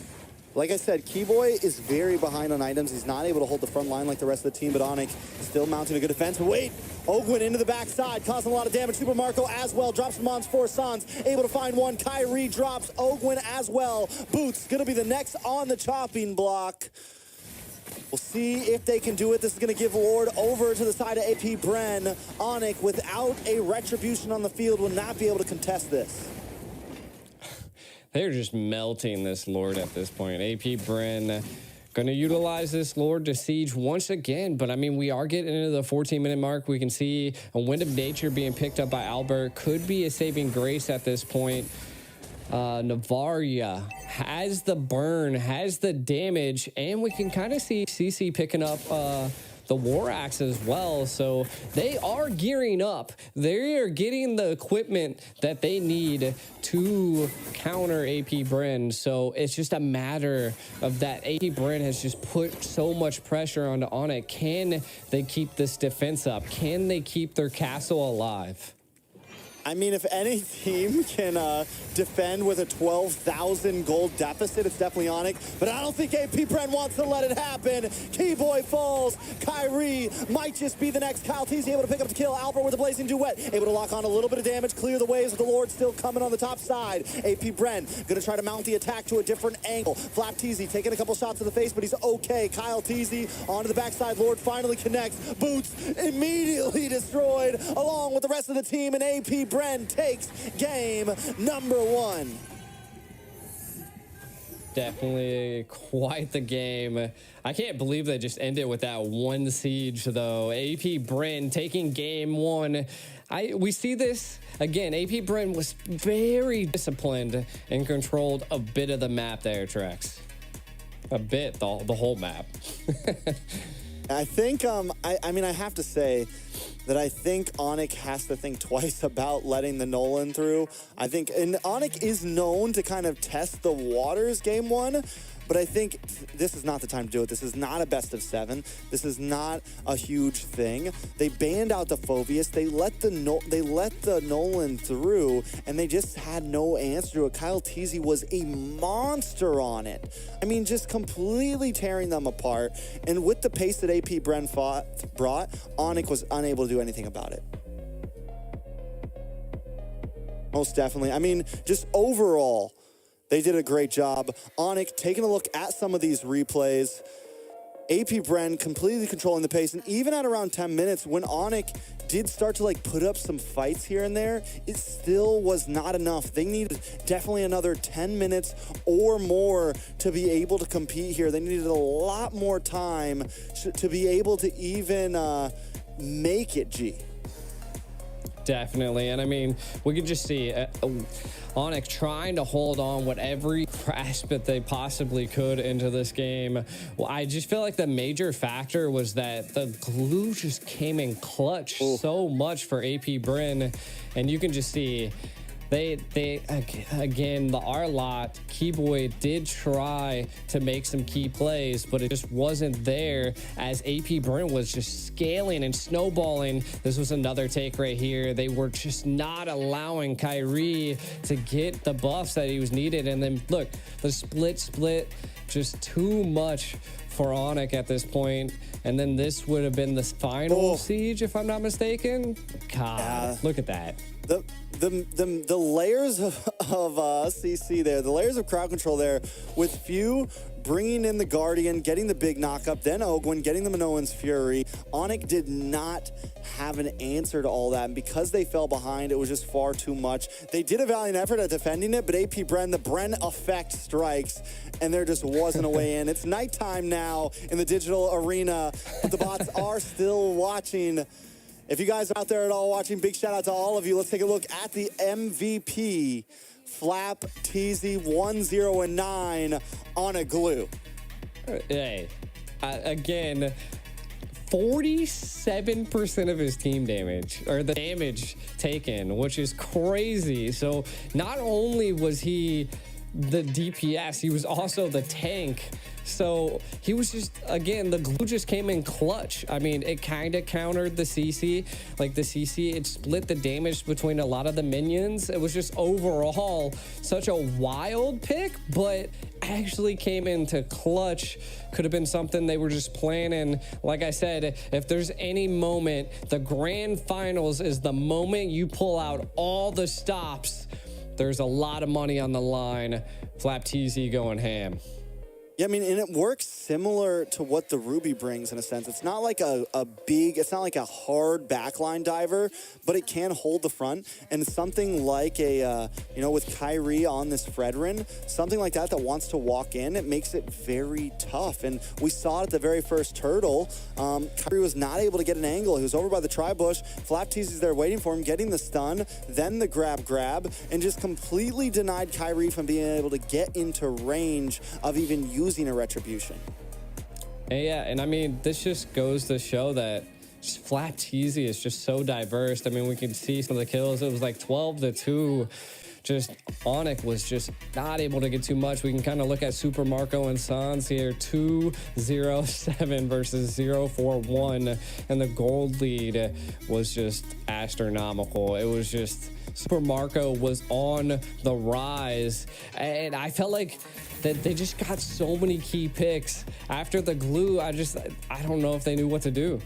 Like I said, Keyboy is very behind on items. He's not able to hold the front line like the rest of the team, but Onic still mounting a good defense. But wait, Ogwin into the backside, causing a lot of damage. Super Marco as well, drops him on for Sans, able to find one. Kyrie drops Ogwin as well. Boots gonna be the next on the chopping block. We'll see if they can do it. This is gonna give Lord over to the side of AP Bren. Onic, without a retribution on the field, will not be able to contest this. They're just melting this Lord at this point. AP Bren going to utilize this Lord to siege once again. But, I mean, we are getting into the 14-minute mark. We can see a Wind of Nature being picked up by Albert. Could be a saving grace at this point. Navaria has the burn, has the damage, and we can kind of see CC picking up the War Axe as well. So they are gearing up. They are getting the equipment that they need to counter AP Bren. So it's just a matter of that. AP Bren has just put so much pressure onto Onic. Can they keep this defense up? Can they keep their castle alive? I mean, if any team can defend with a 12,000 gold deficit, it's definitely Onic. But I don't think AP Bren wants to let it happen. Keyboy falls. Kyrie might just be the next Kyle Teasy, able to pick up the kill. Albert with a blazing duet, able to lock on a little bit of damage, clear the waves with the Lord still coming on the top side. AP Bren gonna try to mount the attack to a different angle. Flap Teasy taking a couple shots to the face, but he's okay. Kyle Teasy onto the backside. Lord finally connects. Boots immediately destroyed along with the rest of the team, and AP Bren takes game number 1. Definitely quite the game. I can't believe they just ended with that one siege, though. AP Bren taking game 1. We see this again. AP Bren was very disciplined and controlled a bit of the map there, Trex. A bit, the whole map. I think, I mean, I have to say that I think Onic has to think twice about letting the Nolan through. I think, and Onic is known to kind of test the waters game 1, but I think this is not the time to do it. This is not a best of 7. This is not a huge thing. They banned out the Phobius. They let the Nolan through, and they just had no answer to it. Kyle Teasy was a monster on it. I mean, just completely tearing them apart. And with the pace that AP Bren brought, Onic was unable to do anything about it. Most definitely. I mean, just overall, they did a great job. Onic taking a look at some of these replays. AP Bren completely controlling the pace. And even at around 10 minutes, when Onic did start to put up some fights here and there, it still was not enough. They needed definitely another 10 minutes or more to be able to compete here. They needed a lot more time to be able to even make it, G. Definitely. And I mean, we could just see Onic trying to hold on with every grasp that they possibly could into this game. Well, I just feel like the major factor was that the glue just came in clutch so much for AP Bren. And you can just see they again, the R-Lot, Keyboy did try to make some key plays, but it just wasn't there as AP Bren was just scaling and snowballing. This was another take right here. They were just not allowing Kyrie to get the buffs that he was needed. And then look, the split, just too much for Onic at this point. And then this would have been the final siege, if I'm not mistaken. God, look at that. The layers of CC there, the layers of crowd control there, with Few bringing in the Guardian, getting the big knockup, then Ogwin getting the Minoan's Fury. Onic did not have an answer to all that, and because they fell behind, it was just far too much. They did a valiant effort at defending it, but AP Bren, the Bren effect strikes, and there just wasn't a way in. It's nighttime now in the digital arena, but the bots are still watching. If you guys are out there at all watching, big shout out to all of you. Let's take a look at the MVP. Flap Teasy 1-0-9 on a glue. Hey, again, 47% of his team damage, or the damage taken, which is crazy. So not only was he the DPS, he was also the tank. So he was just, again, the glue just came in clutch. I mean, it kind of countered the CC. Like the CC, it split the damage between a lot of the minions. It was just overall such a wild pick, but actually came into clutch. Could have been something they were just planning. Like I said, if there's any moment, the grand finals is the moment you pull out all the stops. There's a lot of money on the line. Flap TZ going ham. Yeah, I mean, and it works similar to what the Ruby brings in a sense. It's not like it's not like a hard backline diver, but it can hold the front. And something like with Kyrie on this Fredrin, something like that wants to walk in, it makes it very tough. And we saw it at the very first turtle. Kyrie was not able to get an angle. He was over by the tri-bush. Flap Teasy's there waiting for him, getting the stun, then the grab, and just completely denied Kyrie from being able to get into range of even using a retribution. Yeah, and I mean, this just goes to show that just Flap Teasy is just so diverse. I mean, we can see some of the kills. It was like 12-2. just Onic was just not able to get too much. We can kind of look at Super Marco and Sans here, 2-0-7 versus 0-4-1, and the gold lead was just astronomical. It was just Super Marco was on the rise, and I felt like that they just got so many key picks after the glue. I don't know if they knew what to do.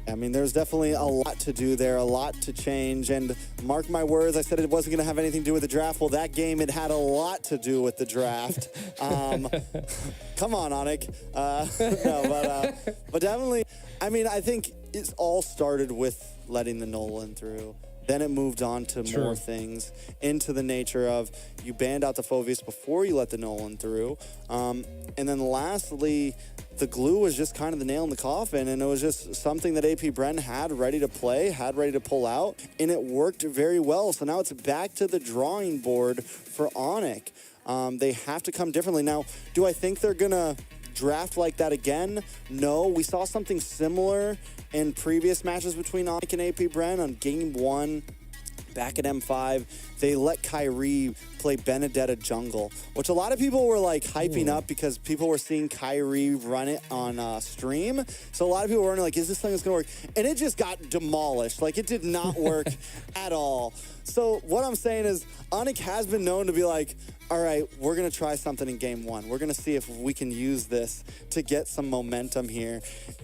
I mean, there's definitely a lot to do there, a lot to change. And mark my words, I said it wasn't going to have anything to do with the draft. Well, that game, it had a lot to do with the draft. Come on, Onic. But definitely, I mean, I think it all started with letting the Nolan through. Then it moved on to more things, into the nature of you banned out the Phoveus before you let the Nolan through. And then lastly, the glue was just kind of the nail in the coffin, and it was just something that AP Bren had ready to play, had ready to pull out, and it worked very well. So now it's back to the drawing board for Onic. They have to come differently. Now, do I think they're going to draft like that again? No. We saw something similar in previous matches between Onic and AP Bren on game 1 back at M5. They let Kyrie play Benedetta jungle, which a lot of people were like hyping up because people were seeing Kyrie run it on stream. So a lot of people were like, is this thing going to work? And it just got demolished. Like, it did not work at all. So what I'm saying is Onic has been known to be like, all right, we're going to try something in game 1. We're going to see if we can use this to get some momentum here.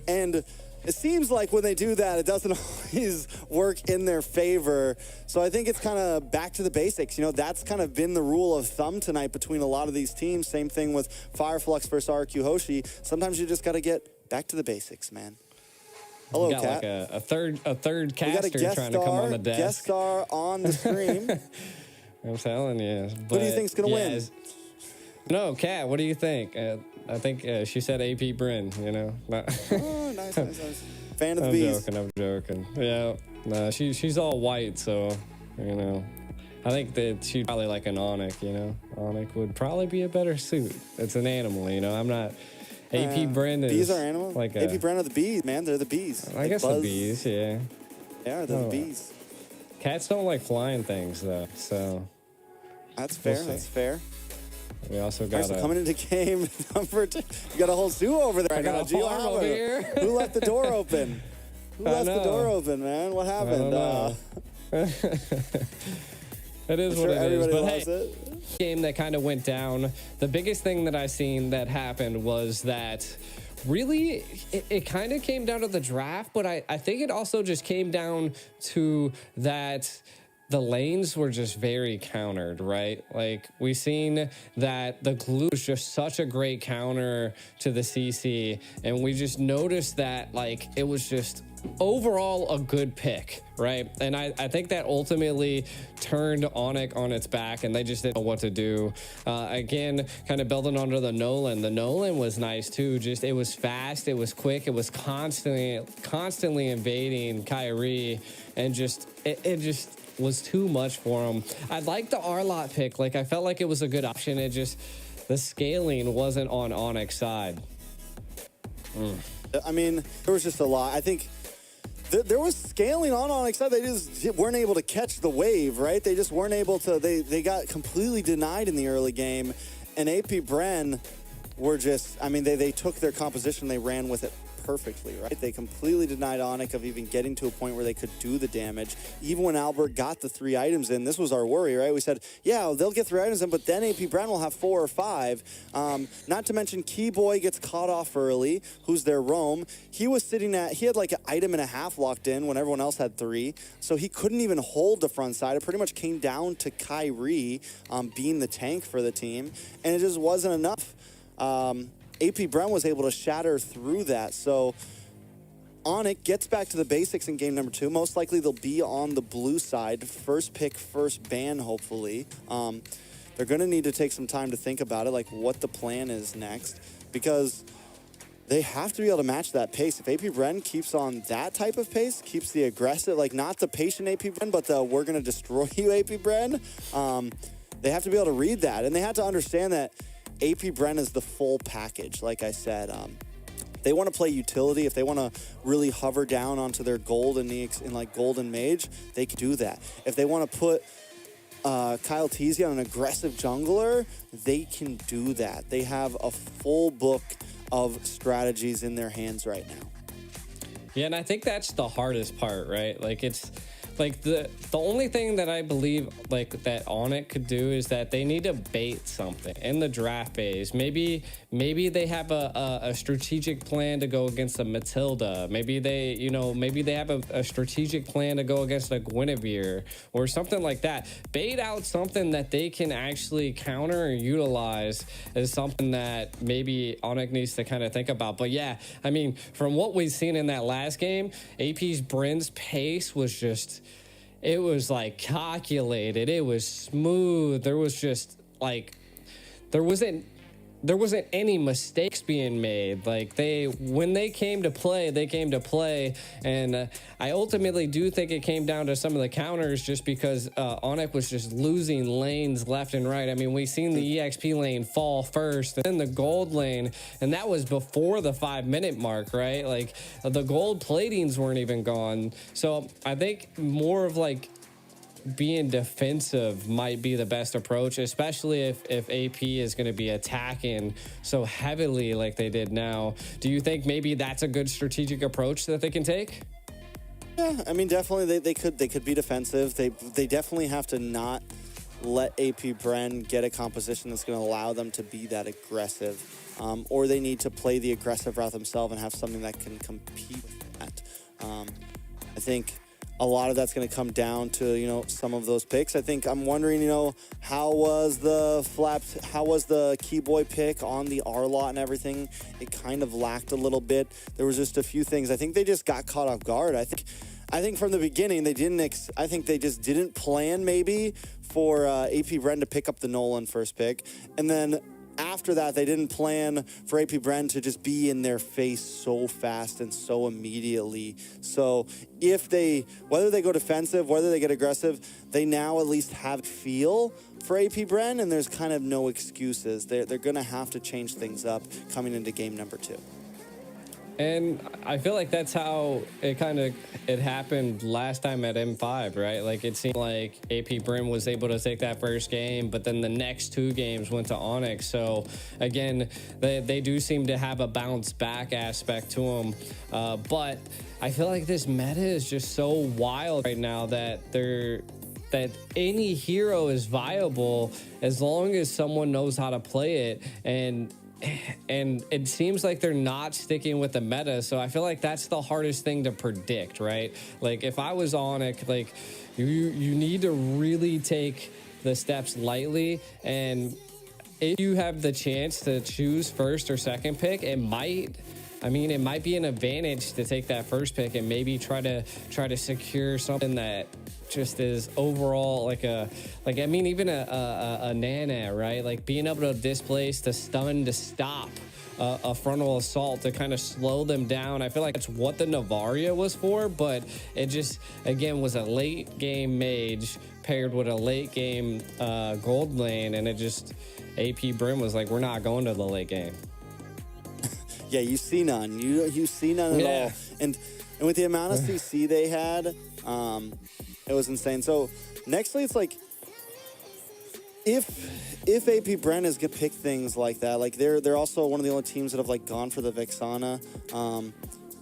And it seems like when they do that, it doesn't always work in their favor. So I think it's kind of back to the basics. You know, that's kind of been the rule of thumb tonight between a lot of these teams. Same thing with Fireflux versus RQ Hoshi. Sometimes you just got to get back to the basics, man. Hello, got Kat. Like a third caster trying to come on the desk. Guest star on the stream. I'm telling you. Who do you think's going to win? No, Kat, what do you think? I think she said AP Bren, you know. Oh, nice. Fan of the bees. I'm joking. Yeah, no, she's all white, so, you know. I think that she'd probably like an Onic, you know. Onic would probably be a better suit. It's an animal, you know. I'm not... AP Bren is... Bees are animals? Like AP Bren are the bees, man. They're the bees. I guess buzz. the bees, yeah. Yeah, they're the bees. Cats don't like flying things, though, so... That's fair, that's fair. We also got All right, so coming into game number 2. You got a whole zoo over there. I got a farm over here. Who left the door open? Who left the door open, man? What happened? It is what it is. But hey, it. Game that kind of went down. The biggest thing that I seen that happened was that really it kind of came down to the draft, but I think it also just came down to that the lanes were just very countered, right? Like, we seen that the glue was just such a great counter to the CC, and we just noticed that, like, it was just overall a good pick, right? And I think that ultimately turned Onic on its back, and they just didn't know what to do. Again, kind of building onto the Nolan. The Nolan was nice too. Just, it was fast, it was quick, it was constantly invading Kyrie, and just it just was too much for him. I like the R-Lot pick. Like, I felt like it was a good option. It just, the scaling wasn't on Onic's side. I mean, there was just a lot. I think there was scaling on Onic's side. They just weren't able to catch the wave, right? They just weren't able to. They got completely denied in the early game. And AP Bren were just, I mean, they took their composition, they ran with it perfectly, right? They completely denied Onic of even getting to a point where they could do the damage. Even when Albert got the 3 items in, this was our worry, right? We said, yeah, they'll get 3 items in, but then AP Bren will have 4 or 5. Not to mention Keyboy gets caught off early, who's their roam. He was sitting at, he had like an item and a half locked in when everyone else had 3. So he couldn't even hold the front side. It pretty much came down to Kyrie being the tank for the team, and it just wasn't enough. AP Bren was able to shatter through that. So Onic gets back to the basics in game number 2. Most likely they'll be on the blue side. First pick, first ban, hopefully. They're going to need to take some time to think about it, like what the plan is next, because they have to be able to match that pace. If AP Bren keeps on that type of pace, keeps the aggressive, like not the patient AP Bren, but the we're going to destroy you AP Bren, they have to be able to read that. And they have to understand that AP Bren is the full package, like I said. They want to play utility. If they want to really hover down onto their gold in like gold and mage, they can do that. If they want to put Kyle Teasy on an aggressive jungler, they can do that. They have a full book of strategies in their hands right now. Yeah, and I think that's the hardest part, right? Like, it's like the only thing that I believe like that Onic could do is that they need to bait something in the draft phase. Maybe they have a strategic plan to go against a Matilda. Maybe they have a strategic plan to go against a Guinevere or something like that. Bait out something that they can actually counter and utilize is something that maybe Onic needs to kind of think about. But yeah, I mean, from what we've seen in that last game, AP's Bren's pace was just, it was like calculated. It was smooth. There was just like, there wasn't any mistakes being made. Like when they came to play, and I ultimately do think it came down to some of the counters just because Onic was just losing lanes left and right. I mean, we seen the EXP lane fall first, and then the gold lane, and that was before the 5-minute mark, right? Like the gold platings weren't even gone. So I think more of like being defensive might be the best approach, especially if AP is going to be attacking so heavily like they did now. Do you think maybe that's a good strategic approach that they can take? Yeah, I mean, definitely they could be defensive. They definitely have to not let AP Bren get a composition that's going to allow them to be that aggressive, or they need to play the aggressive route themselves and have something that can compete with that. I think a lot of that's going to come down to, some of those picks. I think I'm wondering, how was the Keyboy pick on the R lot and everything? It kind of lacked a little bit. There was just a few things. I think they just got caught off guard. I think from the beginning they just didn't plan maybe for AP Bren to pick up the Nolan first pick, and then after that, they didn't plan for AP Bren to just be in their face so fast and so immediately. So whether they go defensive, whether they get aggressive, they now at least have feel for AP Bren, and there's kind of no excuses. They're going to have to change things up coming into game number 2. And I feel like that's how it happened last time at M5, right? Like it seemed like AP Bren was able to take that first game, but then the next 2 games went to Onic. So again, they do seem to have a bounce back aspect to them. But I feel like this meta is just so wild right now that any hero is viable as long as someone knows how to play it. And it seems like they're not sticking with the meta, so I feel like that's the hardest thing to predict, right? Like if I was Onic, like you need to really take the steps lightly, and if you have the chance to choose first or second pick, it might be an advantage to take that first pick and maybe try to secure something that just is overall even a Nana, right? Like being able to displace, to stun, to stop a frontal assault, to kind of slow them down. I feel like that's what the Navaria was for, but it just, again, was a late game mage paired with a late game gold lane, and it just, AP Bren was like, we're not going to the late game. Yeah, you see none. You see none at all. And with the amount of CC they had, it was insane. So nextly, it's like if AP Bren is gonna pick things like that, like they're also one of the only teams that have like gone for the Vexana.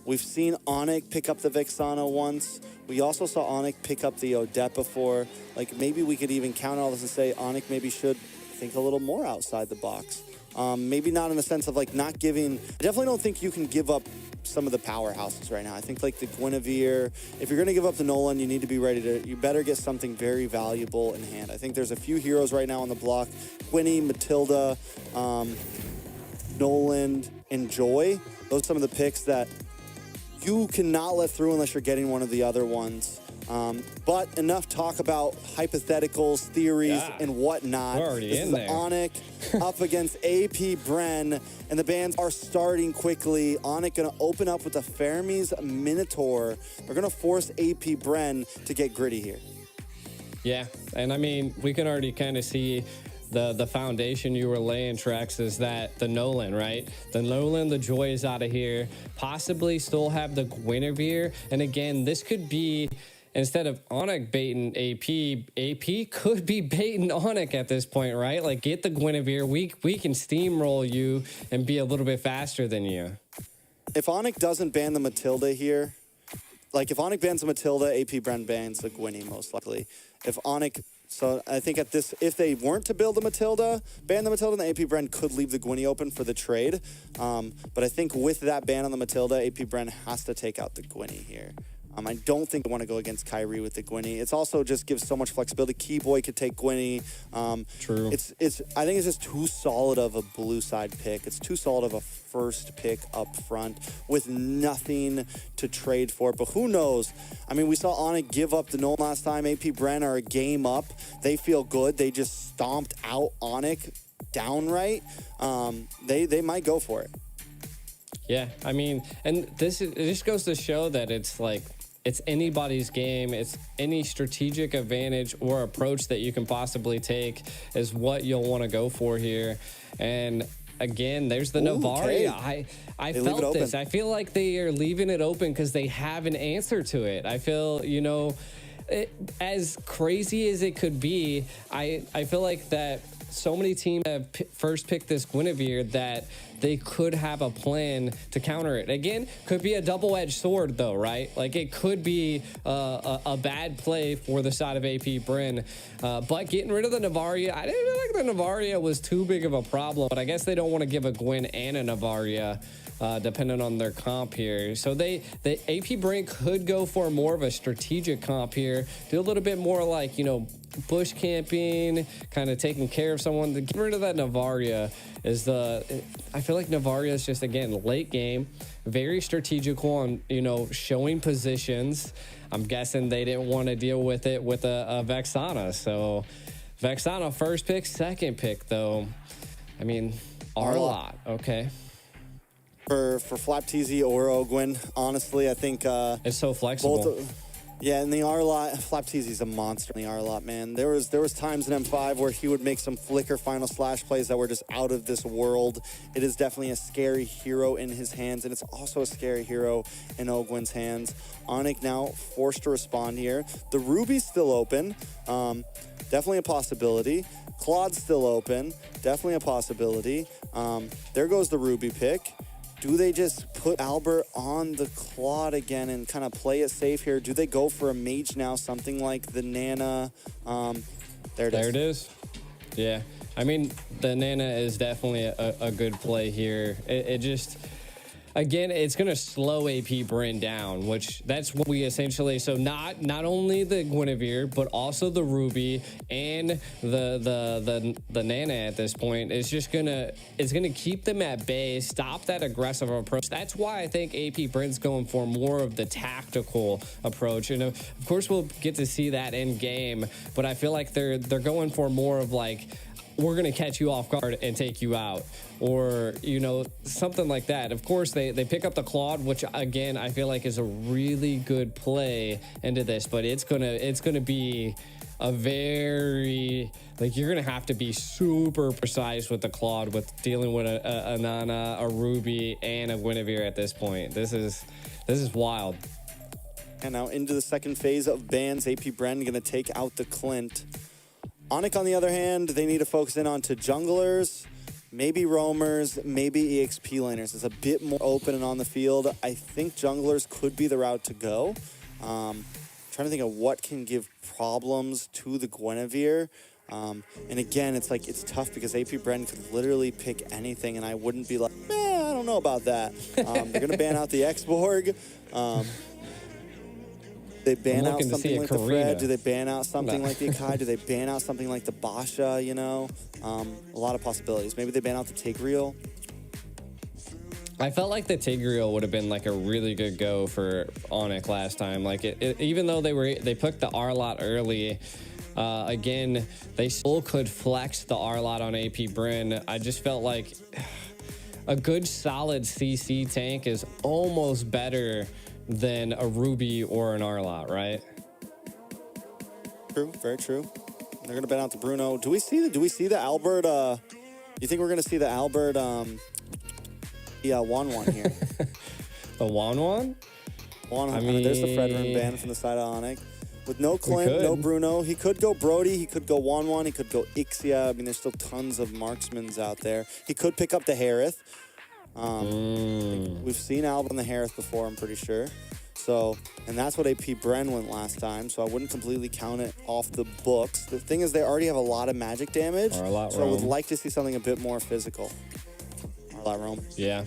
We've seen Onic pick up the Vexana once. We also saw Onic pick up the Odette before. Like maybe we could even count all this and say Onic maybe should think a little more outside the box. Maybe not in the sense of like not giving. I definitely don't think you can give up some of the powerhouses right now. I think like the Guinevere, if you're going to give up the Nolan, you need to be ready to, you better get something very valuable in hand. I think there's a few heroes right now on the block. Quinny, Matilda, Nolan, and Joy. Those are some of the picks that you cannot let through unless you're getting one of the other ones. But enough talk about hypotheticals, theories, and whatnot. We're already in there. Onic up against AP Bren, and the bans are starting quickly. Onic going to open up with the Fermi's Minotaur. They're going to force AP Bren to get gritty here. Yeah, and I mean, we can already kind of see the foundation you were laying, Trex, is that the Nolan, right? The Nolan, the Joy is out of here. Possibly still have the Guinevere. And again, this could be instead of Onic baiting AP could be baiting Onic at this point, right? Like, get the Guinevere. We can steamroll you and be a little bit faster than you. If Onic doesn't ban the Matilda here, like if Onic bans the Matilda, AP Bren bans the Gwynny most likely. If Onic, so I think at this, if they weren't to build the Matilda, ban the Matilda, then AP Bren could leave the Gwynny open for the trade. But I think with that ban on the Matilda, AP Bren has to take out the Gwynny here. I don't think I want to go against Kyrie with the Gwynny. It's also just gives so much flexibility. Keyboy could take Gwynny. True. I think it's just too solid of a blue side pick. It's too solid of a first pick up front with nothing to trade for. But who knows? I mean, we saw Onic give up the Nolan last time. AP Bren are a game up. They feel good. They just stomped out Onic downright. They might go for it. Yeah, I mean, and it just goes to show that it's like, it's anybody's game. It's any strategic advantage or approach that you can possibly take is what you'll want to go for here. And again, there's the Navaria. I felt this. I feel like they are leaving it open because they have an answer to it. I feel, as crazy as it could be, I feel like that so many teams have first picked this Guinevere that they could have a plan to counter it. Again, could be a double-edged sword, though, right? Like, it could be a bad play for the side of AP Bren. But getting rid of the Navaria, I didn't feel like the Navaria was too big of a problem. But I guess they don't want to give a Gwyn and a Navaria, depending on their comp here. So the AP Bren could go for more of a strategic comp here. Do a little bit more like, bush camping, kind of taking care of someone. To get rid of that Navaria is I feel like Navaria is just, again, late game, very strategical on, showing positions. I'm guessing they didn't want to deal with it with a Vexana. So Vexana first pick, second pick, though. I mean, Arlott, okay. For Flap TZ or Ogwyn, honestly, I think it's so flexible. Yeah, in the R-Lot, Flap TZ's a monster in the R-Lot, man. There was times in M5 where he would make some flicker final slash plays that were just out of this world. It is definitely a scary hero in his hands, and it's also a scary hero in Ogwyn's hands. Onic now forced to respond here. The Ruby's still open. Definitely a possibility. Claude's still open. Definitely a possibility. There goes the Ruby pick. Do they just put Albert on the Claude again and kind of play it safe here? Do they go for a mage now, something like the Nana? There it is. Yeah. I mean, the Nana is definitely a good play here. It just, again, it's going to slow AP Bren down, which that's what we essentially, so not only the Guinevere, but also the Ruby and the Nana at this point is just it's gonna keep them at bay, stop that aggressive approach. That's why I think AP Bren's going for more of the tactical approach. And of course we'll get to see that in game, but I feel like they're going for more of like, we're going to catch you off guard and take you out, or, something like that. Of course, they pick up the Claude, which, again, I feel like is a really good play into this, but it's going to be a very, like, you're going to have to be super precise with the Claude with dealing with a Nana, a Ruby, and a Guinevere at this point. This is wild. And now into the second phase of bans, AP Bren going to take out the Clint. Onic, on the other hand, they need to focus in on to junglers, maybe roamers, maybe EXP laners. It's a bit more open and on the field. I think junglers could be the route to go. Trying to think of what can give problems to the Guinevere. And again, it's tough because AP Bren could literally pick anything, and I wouldn't be like, I don't know about that. They're going to ban out the X-Borg. They ban out something like the Fred? Do they ban out something like the Akai? Do they ban out something like the Basha, A lot of possibilities. Maybe they ban out the Tigreal. I felt like the Tigreal would have been like a really good go for Onic last time. Like even though they picked the R-Lot early, again, they still could flex the R-Lot on AP Bren. I just felt like a good solid CC tank is almost better than a Ruby or an R-Lot, right? True, very true. They're gonna ban out the Bruno. Do we see the Albert? You think we're gonna see the Albert? Wan here. The Wan? I mean, there's the Fredrin ban from the side of Onic. With no Clint, no Bruno. He could go Brody. He could go 1-1. He could go Ixia. I mean, there's still tons of marksmans out there. He could pick up the Harith. We've seen Alvin the Harith before, I'm pretty sure. So, and that's what AP Bren went last time, so I wouldn't completely count it off the books. The thing is, they already have a lot of magic damage, or a lot so roam. I would like to see something a bit more physical. Or a lot roam. Yeah.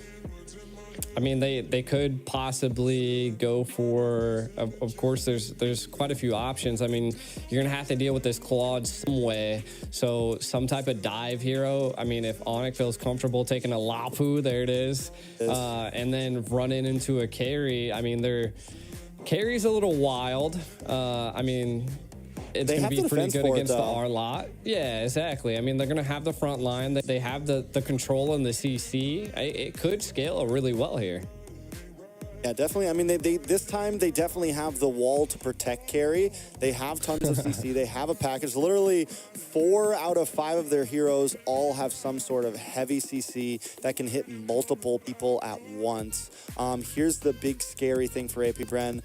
I mean, they could possibly go for, of course, there's quite a few options. I mean, you're going to have to deal with this Claude some way. So some type of dive hero. I mean, if Onic feels comfortable taking a Lapu, there it is. And then running into a carry. I mean, carry's a little wild. I mean, it's going to be pretty good against the R lot. Yeah, exactly. I mean, they're going to have the front line. They have the control and the CC. It could scale really well here. Yeah, definitely. I mean, they this time they definitely have the wall to protect carry. They have tons of CC. They have a package. Literally 4 out of 5 of their heroes all have some sort of heavy CC that can hit multiple people at once. Here's the big scary thing for AP Bren.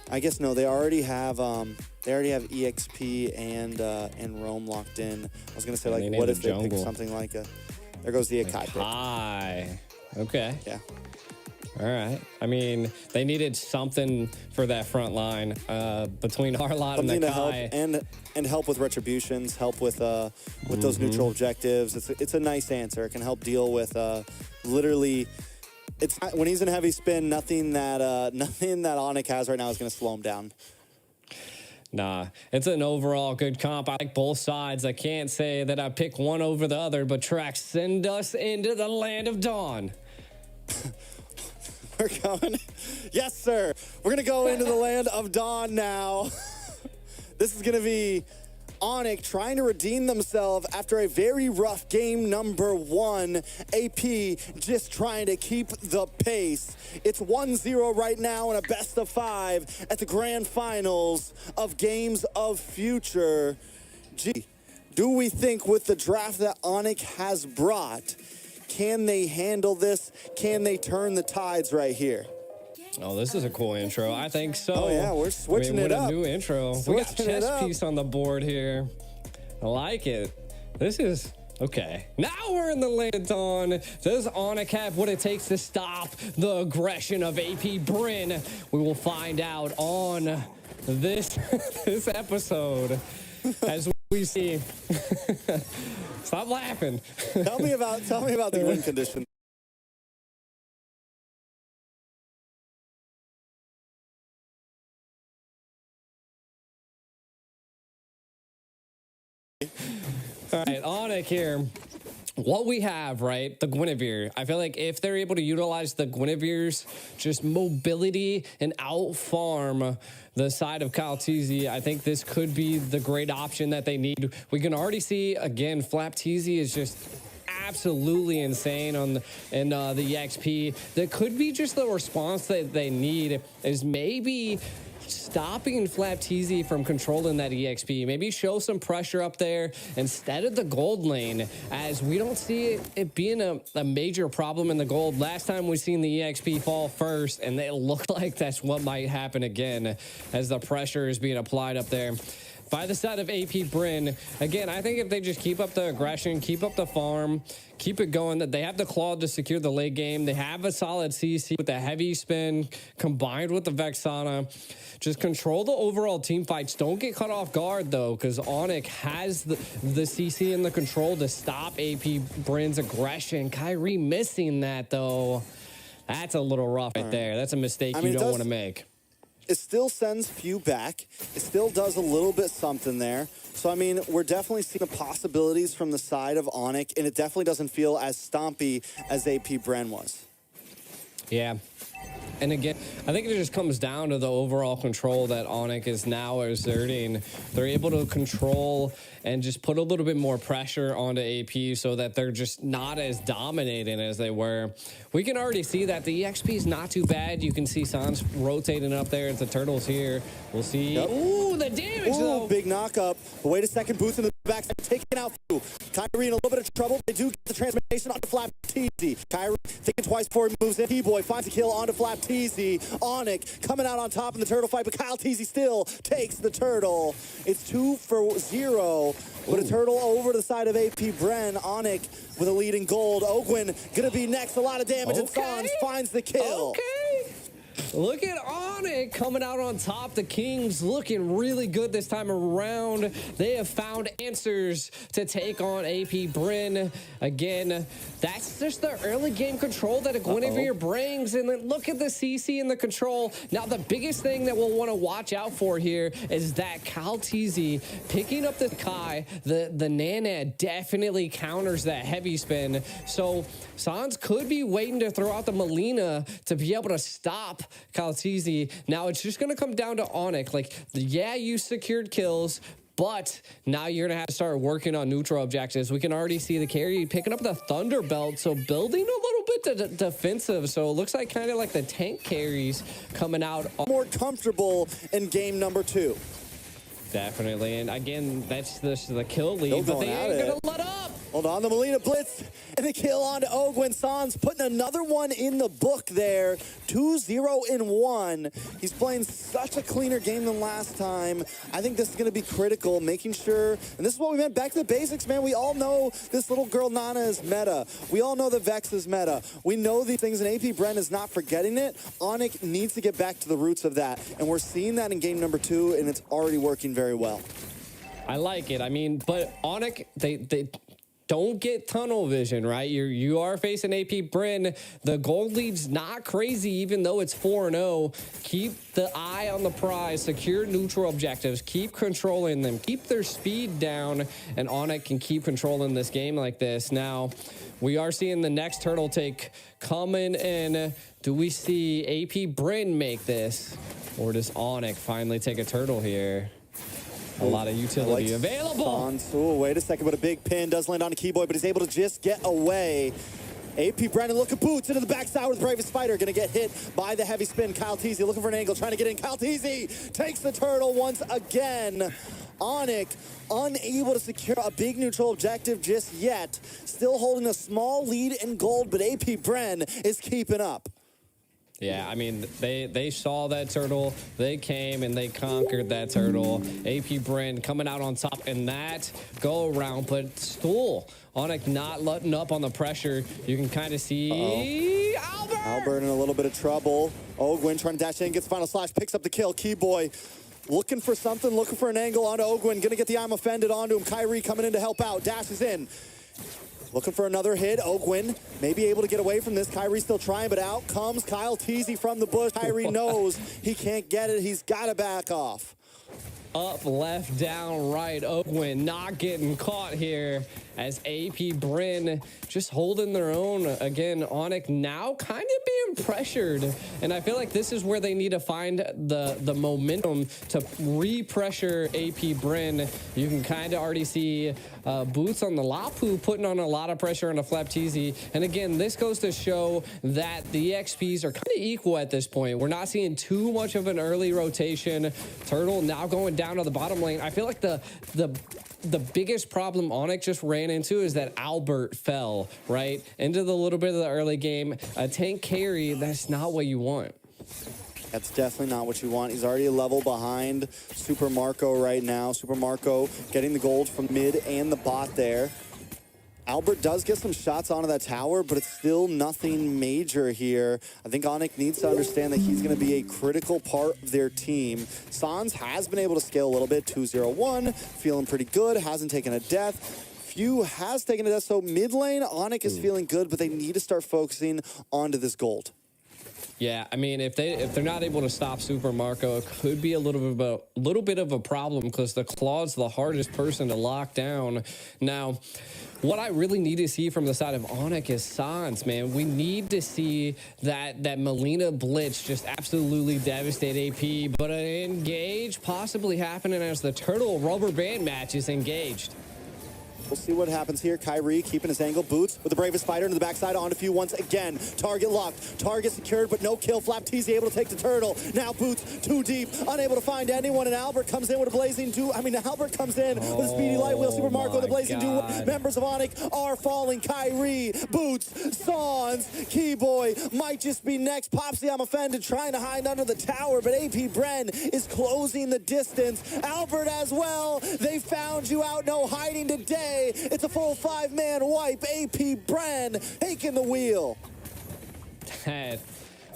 I guess no, they already have EXP and Roam locked in. I was gonna say, like, what if they pick something like a? There goes the Akai pick. High. Okay. Yeah. All right. I mean, they needed something for that front line between Arlot and Akai. Akai. And help with retributions, help with those neutral objectives. It's a nice answer. It can help deal with literally. It's not, when he's in heavy spin, nothing that Onic has right now is going to slow him down. Nah, it's an overall good comp. I like both sides. I can't say that I pick one over the other, but tracks send us into the land of dawn. We're going. Yes, sir. We're going to go into the land of dawn now. This is going to be Onic trying to redeem themselves after a very rough game number 1. AP just trying to keep the pace. It's 1-0 right now in a best of 5 at the grand finals of Games of Future. Gee, do we think with the draft that Onic has brought, can they handle this? Can they turn the tides right here? Oh, this is a cool intro. I think so. Oh, yeah, we're switching it up. What a new intro. We got chess piece on the board here. I like it. This is... Okay. Now we're in the land of dawn. Does Onic have what it takes to stop the aggression of AP Bren? We will find out on this episode as we see. Stop laughing. Tell me about the win condition. All right, Onic here. What we have, right, the Guinevere. I feel like if they're able to utilize the Guinevere's just mobility and out-farm the side of Kyle Teasy, I think this could be the great option that they need. We can already see, again, Flap Teasy is just absolutely insane on the EXP. That could be just the response that they need is maybe stopping Flap Teasy from controlling that EXP. Maybe show some pressure up there instead of the gold lane, as we don't see it being a major problem in the gold. Last time we seen the EXP fall first, and it looked like that's what might happen again as the pressure is being applied up there. By the side of AP Bren, again, I think if they just keep up the aggression, keep up the farm, keep it going, that they have the Claude to secure the late game. They have a solid CC with the heavy spin combined with the Vexana. Just control the overall team fights. Don't get caught off guard, though, because Onic has the CC and the control to stop AP Bren's aggression. Kyrie missing that, though. That's a little rough right there. That's a mistake you don't want to make. It still sends few back. It still does a little bit something there. So, I mean, we're definitely seeing the possibilities from the side of Onic, and it definitely doesn't feel as stompy as AP Bren was. Yeah. And again, I think it just comes down to the overall control that Onic is now exerting. They're able to control and just put a little bit more pressure onto AP so that they're just not as dominating as they were. We can already see that the EXP is not too bad. You can see Sans rotating up there as the Turtles here. We'll see. Yep. Ooh, the damage, though. Big knock-up. But wait a second, boots in the back, taking out Fu. Kyrie in a little bit of trouble. They do get the transformation onto Flap Teasy. Kyrie thinking twice before he moves in. T-Boy finds a kill onto Flap Teasy. Onic coming out on top in the turtle fight, but Kyle Teasy still takes the turtle. It's 2-0. But a turtle over to the side of AP Bren. Onic with a lead in gold. Ogwin gonna be next. A lot of damage, and Sans finds the kill. Okay. Look at Onic coming out on top. The Kings looking really good this time around. They have found answers to take on AP Bren. Again, that's just the early game control that Guinevere brings. And then look at the CC and the control. Now, the biggest thing that we'll want to watch out for here is that Kyle Teasy picking up the Kai. The Nana definitely counters that heavy spin. So Sans could be waiting to throw out the Melina to be able to stop Kyle Teasy. Now it's just going to come down to Onic. Like, yeah, you secured kills, but now you're going to have to start working on neutral objectives. We can already see the carry picking up the Thunder Belt, so building a little bit defensive. So it looks like kind of like the tank carries coming out. More comfortable in game number 2. Definitely. And again, that's the kill lead, but they ain't going to let up. Hold on, the Melina blitz and the kill on to Ogwin. Sans putting another one in the book there. 2-0-1. He's playing such a cleaner game than last time. I think this is going to be critical, making sure, and this is what we meant, back to the basics, man. We all know this little girl Nana is meta. We all know that Vex is meta. We know these things, and AP Bren is not forgetting it. Onic needs to get back to the roots of that, and we're seeing that in game number 2, and it's already working very well. I like it. I mean, but Onic, they don't get tunnel vision, right? You are facing AP Bren. The gold lead's not crazy, even though it's 4-0. Keep the eye on the prize. Secure neutral objectives. Keep controlling them. Keep their speed down, and Onic can keep controlling this game like this. Now, we are seeing the next turtle take coming in. Do we see AP Bren make this? Or does Onic finally take a turtle here? A lot of utility available. Oh, wait a second, but a big pin does land on a Keyboy, but he's able to just get away. AP Bren, look at Boots into the backside with Bravest Spider. Going to get hit by the heavy spin. Kyle Teasy looking for an angle, trying to get in. Kyle Teasy takes the turtle once again. Onic unable to secure a big neutral objective just yet. Still holding a small lead in gold, but AP Bren is keeping up. Yeah, I mean, they saw that turtle. They came and they conquered that turtle. AP Bren coming out on top in that go around, but still Onic not letting up on the pressure. You can kind of see Albert in a little bit of trouble. Ogwin trying to dash in, gets final slash, picks up the kill. Keyboy looking for something, looking for an angle onto Ogwin. Gonna get the I'm offended onto him. Kyrie coming in to help out. Dashes in. Looking for another hit. Ogwin may be able to get away from this. Kyrie still trying, but out comes Kyle Teasy from the bush. Kyrie knows he can't get it. He's got to back off. Up, left, down, right. Ogwin not getting caught here as AP Bren just holding their own. Again, Onic now kind of being pressured. And I feel like this is where they need to find the momentum to re-pressure AP Bren. You can kind of already see Boots on the Lapu putting on a lot of pressure on a Flap Teasy. And again, this goes to show that the XPs are kind of equal at this point. We're not seeing too much of an early rotation. Turtle now going down to the bottom lane. I feel like the biggest problem Onic just ran into is that Albert fell, right? Into the little bit of the early game. A tank carry, that's not what you want. That's definitely not what you want. He's already a level behind Super Marco right now. Super Marco getting the gold from mid and the bot there. Albert does get some shots onto that tower, but it's still nothing major here. I think Onic needs to understand that he's going to be a critical part of their team. Sans has been able to scale a little bit, 2-0-1, feeling pretty good, hasn't taken a death. Few has taken a death, so mid lane, Onic is feeling good, but they need to start focusing onto this gold. Yeah, I mean, if they're not able to stop Super Marco, it could be a little bit of a problem because the Claw's the hardest person to lock down. Now, what I really need to see from the side of Onic is Sans, man. We need to see that Melina Blitz just absolutely devastate AP, but an engage possibly happening as the Turtle rubber band match is engaged. We'll see what happens here. Kyrie keeping his angle. Boots with the bravest fighter into the backside. On to few once again. Target locked. Target secured, but no kill. Flap TZ able to take the turtle. Now Boots too deep. Unable to find anyone. And Albert comes in with a blazing Albert comes in with a speedy light wheel. Super Marco, the blazing duo. Members of Onic are falling. Kyrie, Boots, Sans, Keyboy might just be next. Popsy, I'm offended, trying to hide under the tower, but AP Bren is closing the distance. Albert as well. They found you out. No hiding today. It's a full 5-man wipe. AP Bren taking the wheel.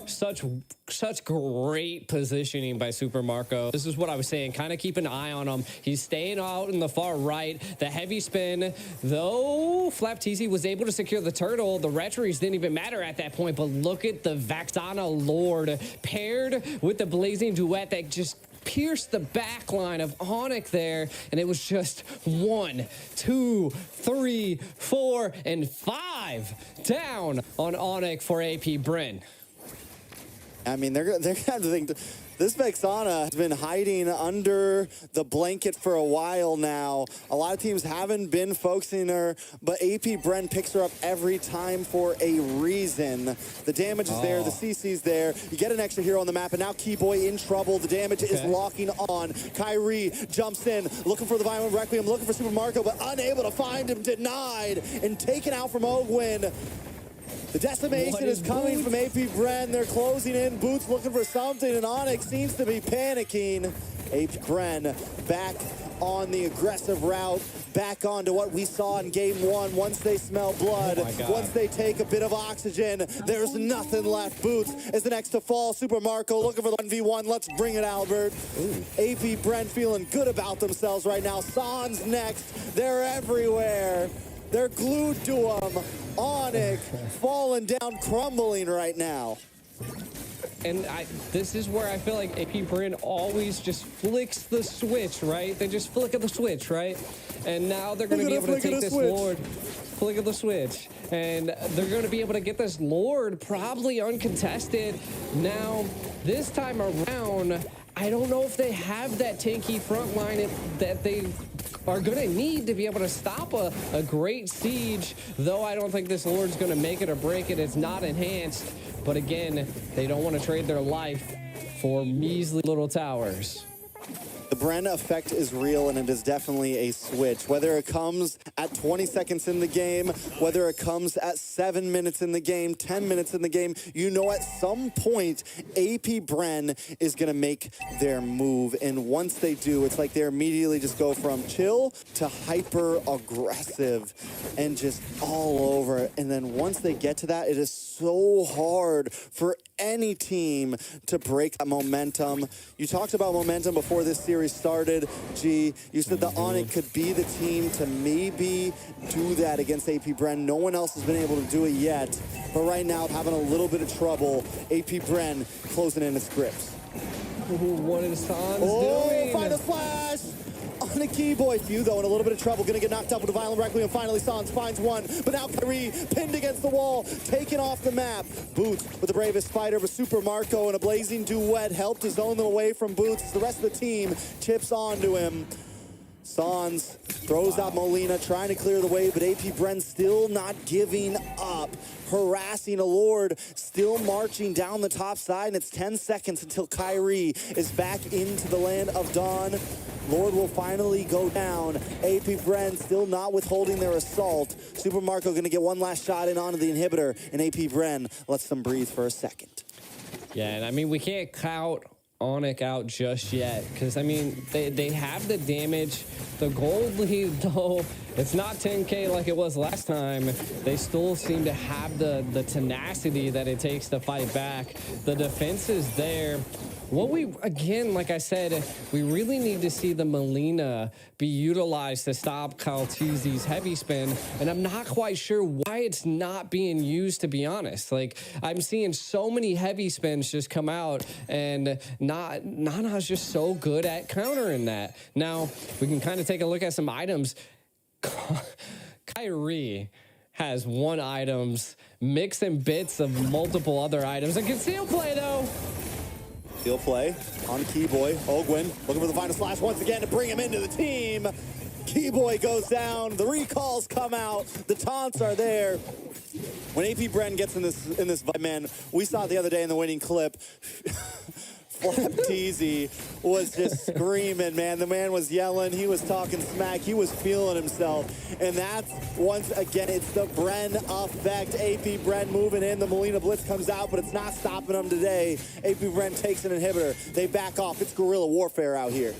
Such great positioning by Super Marco. This is what I was saying. Kind of keep an eye on him. He's staying out in the far right. The heavy spin, though Flap TZ was able to secure the turtle. The rivalries didn't even matter at that point. But look at the Vexana Lord paired with the blazing duet that just pierced the back line of Onic there, and it was just 1, 2, 3, 4, and 5 down on Onic for AP Bren. I mean, they're going to have to think. This Vexana has been hiding under the blanket for a while now. A lot of teams haven't been focusing her, but AP Bren picks her up every time for a reason. The damage is there, the CC's there. You get an extra hero on the map, and now Keyboy in trouble. The damage is locking on. Kyrie jumps in, looking for the Violent Requiem, looking for Super Marco, but unable to find him, denied, and taken out from Ogwin. The decimation is coming from AP Bren. They're closing in. Boots looking for something, and Onic seems to be panicking. AP Bren back on the aggressive route, back onto what we saw in game 1. Once they smell blood, once they take a bit of oxygen, there's nothing left. Boots is the next to fall. Super Marco looking for the 1v1. Let's bring it, Albert. AP Bren feeling good about themselves right now. Sans next. They're everywhere. They're glued to him. Onic falling down, crumbling right now. And this is where I feel like AP Bren always just flicks the switch, right? They just flick of the switch, right? And now they're going to be able to take this Lord, flick of the switch. And they're going to be able to get this Lord probably uncontested. Now, this time around, I don't know if they have that tanky front line that they are going to need to be able to stop a great siege, though I don't think this Lord's going to make it or break it. It's not enhanced, but again, they don't want to trade their life for measly little towers. The Bren effect is real, and it is definitely a switch. Whether it comes at 20 seconds in the game, whether it comes at 7 minutes in the game, 10 minutes in the game, you know at some point, AP Bren is going to make their move. And once they do, it's like they immediately just go from chill to hyper-aggressive and just all over. And then once they get to that, it is so hard for any team to break that momentum. You talked about momentum before this series started, G. You said that Onic could be the team to maybe do that against AP Bren. No one else has been able to do it yet. But right now, having a little bit of trouble. AP Bren closing in its grips. What is Sans doing? Final flash! On a Keyboy, few though in a little bit of trouble, gonna get knocked up with a Violent Requiem. Finally, Sans finds one, but now Kyrie pinned against the wall, taken off the map. Boots with the bravest fighter, but Super Marco and a blazing duet helped his own them away from Boots. The rest of the team chips onto him. Sans throws out Molina, trying to clear the way, but AP Bren still not giving up. Harassing a Lord, still marching down the top side, and it's 10 seconds until Kyrie is back into the land of Dawn. Lord will finally go down. AP Bren still not withholding their assault. Super Marco going to get one last shot in onto the inhibitor, and AP Bren lets them breathe for a second. Yeah, and I mean, we can't count Onic out just yet, because I mean they have the damage. The gold lead, though, it's not 10K like it was last time. They still seem to have the tenacity that it takes to fight back. The defense is there. What we, again, like I said, we really need to see the Molina be utilized to stop Kyle TZ's heavy spin, and I'm not quite sure why it's not being used, to be honest. Like, I'm seeing so many heavy spins just come out, and Nana's just so good at countering that. Now, we can kind of take a look at some items. Kyrie has one items, mixing bits of multiple other items. And conceal play, though. He'll play on Keyboy. Ogwin looking for the final slash once again to bring him into the team. Keyboy goes down. The recalls come out. The taunts are there. When AP Bren gets in this man, we saw it the other day in the winning clip. Flap Teasy was just screaming, man. The man was yelling. He was talking smack. He was feeling himself. And that's, once again, it's the Bren effect. AP Bren moving in. The Molina Blitz comes out, but it's not stopping them today. AP Bren takes an inhibitor. They back off. It's guerrilla warfare out here.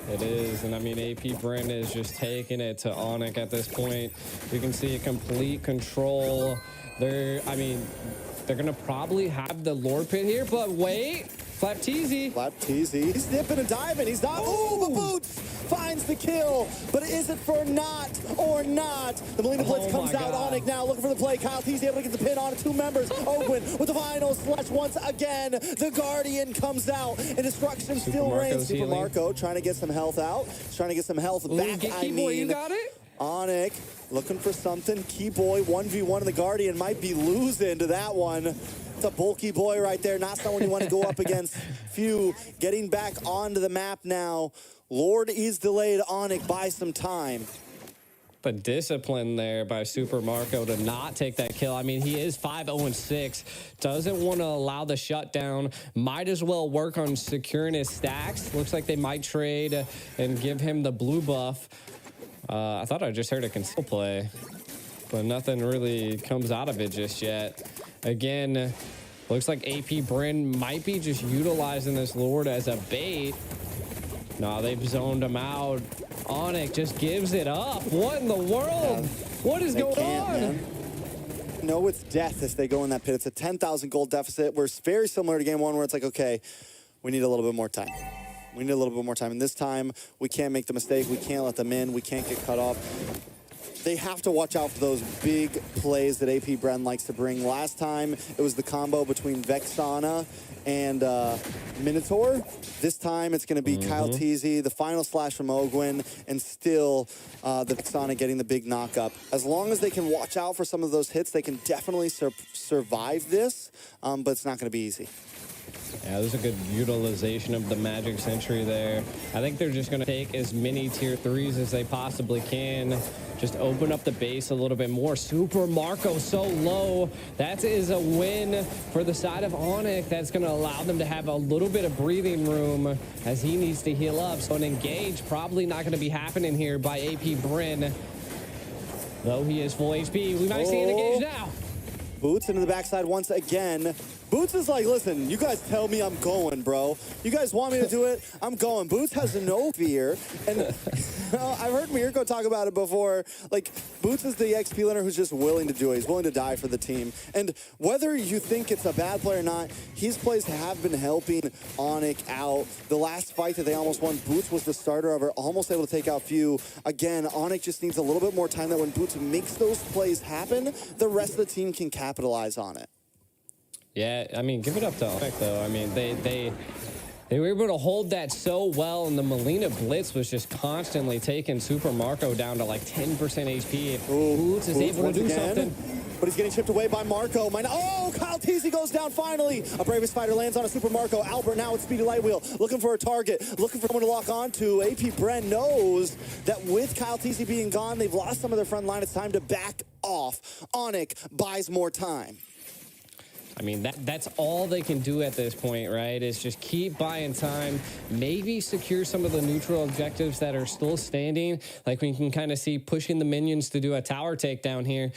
It is, and I mean, AP Bren is just taking it to Onic at this point. You can see complete control. They're gonna probably have the Lord Pit here, but wait. Flap Teasy. Flap Teasy. He's dipping and diving. He's not. Ooh, but Boots finds the kill. But is it for not or not? The Molina Blitz comes out. Onic now looking for the play. Kyle Teasy able to get the pin on two members. Ogwin with the final slash once again. The Guardian comes out. And destruction still reigns. Super Marco trying to get some health out. He's trying to get some health back. You got it? Onic looking for something. Keyboy 1v1 and the Guardian might be losing to that one. It's a bulky boy right there, not someone you want to go up against. Few getting back onto the map now. Lord is delayed Onic by some time. The discipline there by Super Marco to not take that kill. I mean, he is 5-0-6. Doesn't want to allow the shutdown. Might as well work on securing his stacks. Looks like they might trade and give him the blue buff. I thought I just heard a conceal play, but nothing really comes out of it just yet. Again, looks like AP Bren might be just utilizing this Lord as a bait. No, they've zoned him out. Onic just gives it up. What in the world? What is going on? Man. No, it's death if they go in that pit. It's a 10,000 gold deficit. We're very similar to game one where it's like, okay, we need a little bit more time. We need a little bit more time. And this time, we can't make the mistake. We can't let them in. We can't get cut off. They have to watch out for those big plays that AP Bren likes to bring. Last time, it was the combo between Vexana and Minotaur. This time, it's going to be Kyle Teasy, the final slash from Ogwin, and still the Vexana getting the big knock-up. As long as they can watch out for some of those hits, they can definitely survive this, but it's not going to be easy. Yeah, there's a good utilization of the Magic Sentry there. I think they're just going to take as many tier 3s as they possibly can. Just open up the base a little bit more. Super Marco so low. That is a win for the side of Onic. That's going to allow them to have a little bit of breathing room as he needs to heal up. So an engage probably not going to be happening here by AP Bren. Though he is full HP. We might see an engage now. Boots into the backside once again. Boots is like, listen, you guys tell me I'm going, bro. You guys want me to do it? I'm going. Boots has no fear. And I've heard Mirko talk about it before. Like, Boots is the XP learner who's just willing to do it. He's willing to die for the team. And whether you think it's a bad play or not, his plays have been helping Onic out. The last fight that they almost won, Boots was the starter of it, almost able to take out Few. Again, Onic just needs a little bit more time that when Boots makes those plays happen, the rest of the team can capitalize on it. Yeah, I mean, give it up to Onic, though. I mean, they were able to hold that so well, and the Molina Blitz was just constantly taking Super Marco down to like 10% HP. If Boots is able to do something. But he's getting chipped away by Marco. Oh, Kyle Teasy goes down finally. A Bravest Fighter lands on a Super Marco. Albert now with Speedy Lightwheel, looking for a target, looking for someone to lock onto. AP Bren knows that with Kyle Teasy being gone, they've lost some of their front line. It's time to back off. Onic buys more time. I mean, that's all they can do at this point, right? Is just keep buying time, maybe secure some of the neutral objectives that are still standing. Like we can kind of see pushing the minions to do a tower takedown here.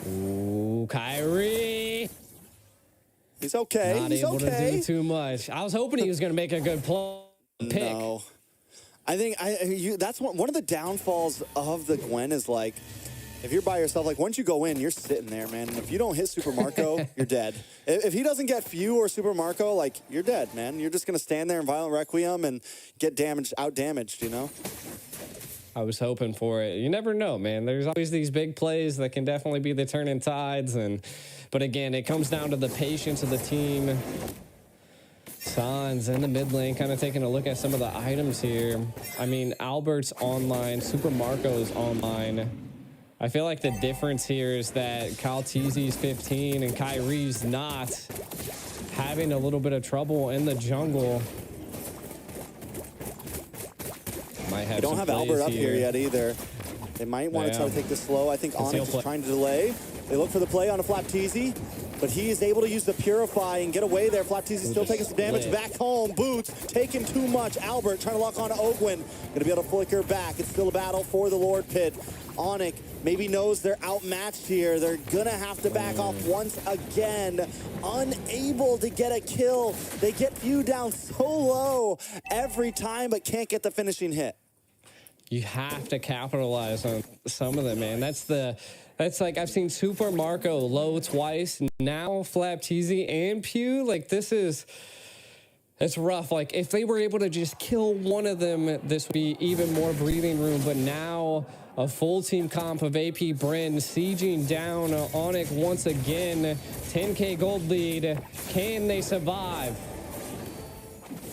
Ooh, Kyrie. He's okay. Not able to do too much. I was hoping he was going to make a good pick. No. I think that's one of the downfalls of the Gwen is like, if you're by yourself, like once you go in, you're sitting there, man. And if you don't hit Super Marco, you're dead. If he doesn't get Few or Super Marco, like you're dead, man. You're just gonna stand there in Violent Requiem and get out damaged, you know? I was hoping for it. You never know, man. There's always these big plays that can definitely be the turning tides. But again, it comes down to the patience of the team. Sans in the mid lane, kind of taking a look at some of the items here. I mean, Albert's online, Super Marco's online. I feel like the difference here is that Kyle Teasy's 15 and Kyrie's not. having a little bit of trouble in the jungle. Might have They don't have Albert up here yet either. They might want to try to take this slow. I think Onic is trying to delay. They look for the play on a Flapteezy, but he is able to use the Purify and get away there. Flapteezy still taking some damage. Back home, Boots taking too much. Albert trying to lock on to Ogwin. Going to be able to flicker back. It's still a battle for the Lord Pit. Onic maybe knows they're outmatched here. They're going to have to back off once again. Unable to get a kill. They get few down so low every time, but can't get the finishing hit. You have to capitalize on some of them, man. That's like, I've seen Super Marco low twice. Now Flapteezy and Pew. Like, it's rough. Like, if they were able to just kill one of them, this would be even more breathing room. But now a full team comp of AP Bren sieging down Onic once again. 10K gold lead. Can they survive?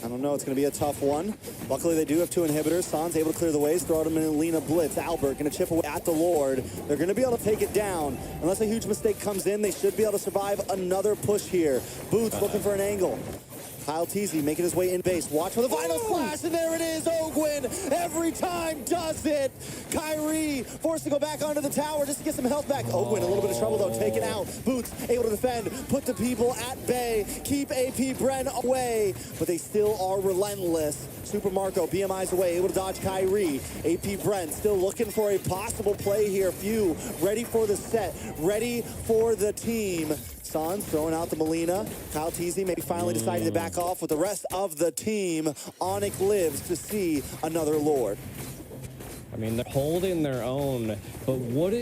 I don't know. It's going to be a tough one. Luckily, they do have two inhibitors. San's able to clear the ways, throw them in Lena Blitz. Albert going to chip away at the Lord. They're going to be able to take it down. Unless a huge mistake comes in, they should be able to survive another push here. Boots looking for an angle. Kyle Teasy making his way in base. Watch for the final slash, and there it is. Ogwin every time does it. Kyrie forced to go back onto the tower just to get some health back. Ogwin a little bit of trouble though, taken out. Boots able to defend, put the people at bay, keep AP Bren away, but they still are relentless. Super Marco, BMI's away, able to dodge Kyrie. AP Bren still looking for a possible play here. Few ready for the set, ready for the team. Sans throwing out the Molina. Kyle Teasy maybe finally deciding to back off with the rest of the team. Onic lives to see another Lord. I mean, they're holding their own, but what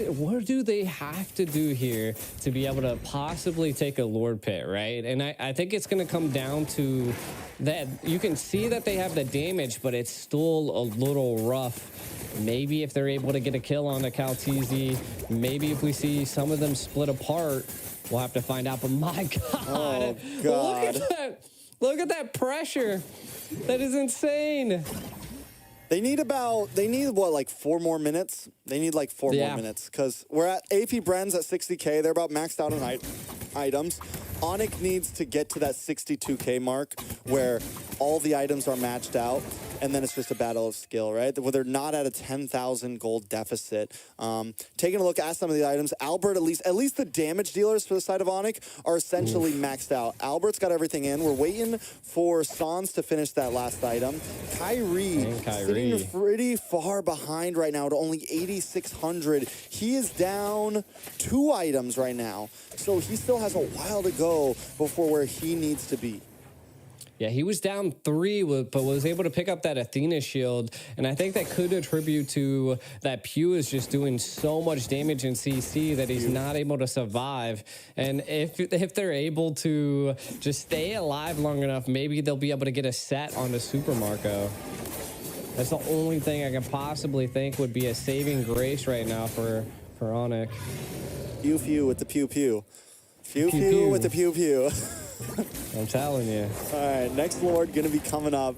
do they have to do here to be able to possibly take a Lord Pit, right? And I think it's going to come down to that. You can see that they have the damage, but it's still a little rough. Maybe if they're able to get a kill on the Calteezy, maybe if we see some of them split apart, we'll have to find out. But my God, oh, God. Look at that. Look at that pressure. That is insane. They need what, like 4 more minutes? They need like 4 more minutes because we're at AP Bren's at 60K. They're about maxed out on items. Onic needs to get to that 62K mark where all the items are matched out, and then it's just a battle of skill, right? Where they're not at a 10,000 gold deficit. Taking a look at some of the items, Albert, at least the damage dealers for the side of Onic are essentially maxed out. Albert's got everything in. We're waiting for Sans to finish that last item. Kyrie sitting pretty far behind right now at only 8,600. He is down 2 items right now, so he still has a while to go before where he needs to be. Yeah, he was down 3, but was able to pick up that Athena shield. And I think that could attribute to that Pew is just doing so much damage in CC that he's not able to survive. And if they're able to just stay alive long enough, maybe they'll be able to get a set on the Super Marco. That's the only thing I can possibly think would be a saving grace right now for Onic. Pew with the pew. Pew with the pew. I'm telling you. All right, next Lord going to be coming up.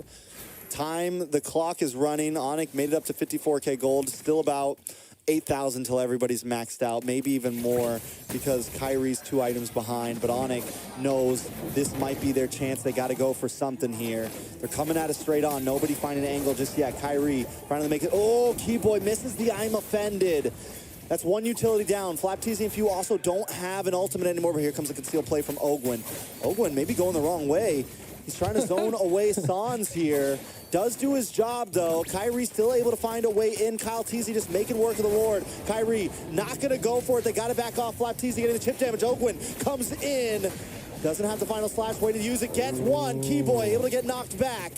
The clock is running. Onic made it up to 54K gold. Still about 8,000 till everybody's maxed out. Maybe even more because Kyrie's 2 items behind. But Onic knows this might be their chance. They got to go for something here. They're coming at it straight on. Nobody finding an angle just yet. Kyrie trying to make it. Oh, Keyboy misses the I'm offended. That's 1 utility down. Flapteezy and Few also don't have an ultimate anymore, but here comes a concealed play from Ogwin. Ogwin maybe going the wrong way. He's trying to zone away Sans here. Does do his job, though. Kyrie still able to find a way in. Kyle Teasy just making work of the Lord. Kyrie not going to go for it. They got to back off. Flapteezy getting the chip damage. Ogwin comes in. Doesn't have the final slash. Way to use it. Gets 1. Keyboy able to get knocked back.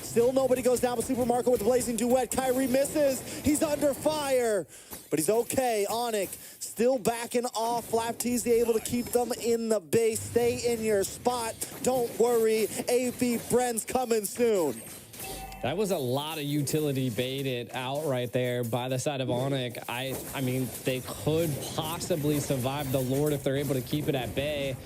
Still nobody goes down with Super Marco with the blazing duet. Kyrie misses. He's under fire, but he's okay. Onic still backing off. Flapteezy able to keep them in the base. Stay in your spot. Don't worry. AP Bren's coming soon. That was a lot of utility baited out right there by the side of Onic. I mean, they could possibly survive the Lord if they're able to keep it at bay,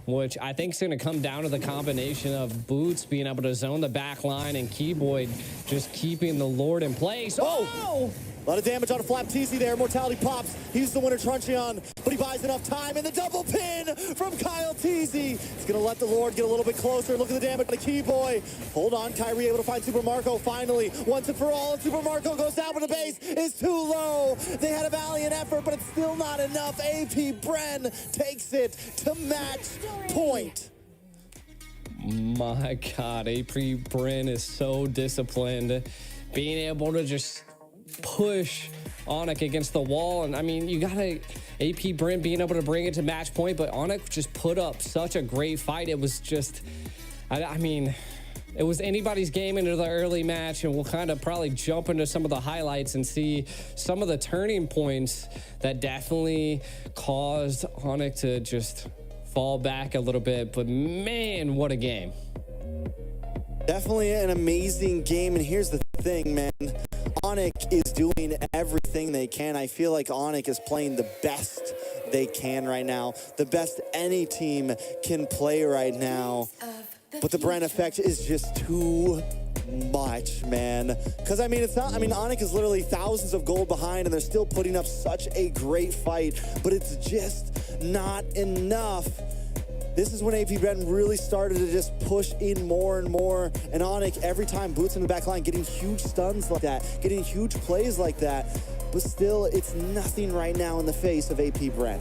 which I think is going to come down to the combination of Boots being able to zone the back line and Keyboy just keeping the Lord in place. Oh! A lot of damage on a flap TZ there. Mortality pops. He's the winner, Truncheon, but he buys enough time. And the double pin from Kyle TZ. He's going to let the Lord get a little bit closer. Look at the damage on the Keyboy. Hold on, Kyrie able to find Super Marco finally. Once and for all, and Super Marco goes down, but the base is too low. They had a valiant effort, but it's still not enough. AP Bren takes it to match point. My God, AP Bren is so disciplined. Being able to just push Onic against the wall. And I mean, you gotta AP Bren being able to bring it to match point, but Onic just put up such a great fight. It was just, I mean, it was anybody's game into the early match, and we'll kind of probably jump into some of the highlights and see some of the turning points that definitely caused Onic to just fall back a little bit. But man, what a game. Definitely an amazing game, and here's the thing, man. Onic is doing everything they can. I feel like Onic is playing the best they can right now, the best any team can play right now. But the Bren effect is just too much, man. Because, I mean, it's not, I mean, Onic is literally thousands of gold behind, and they're still putting up such a great fight, but it's just not enough. This is when AP Bren really started to just push in more and more. And Onic, every time, boots in the back line, getting huge stuns like that, getting huge plays like that. But still, it's nothing right now in the face of AP Bren.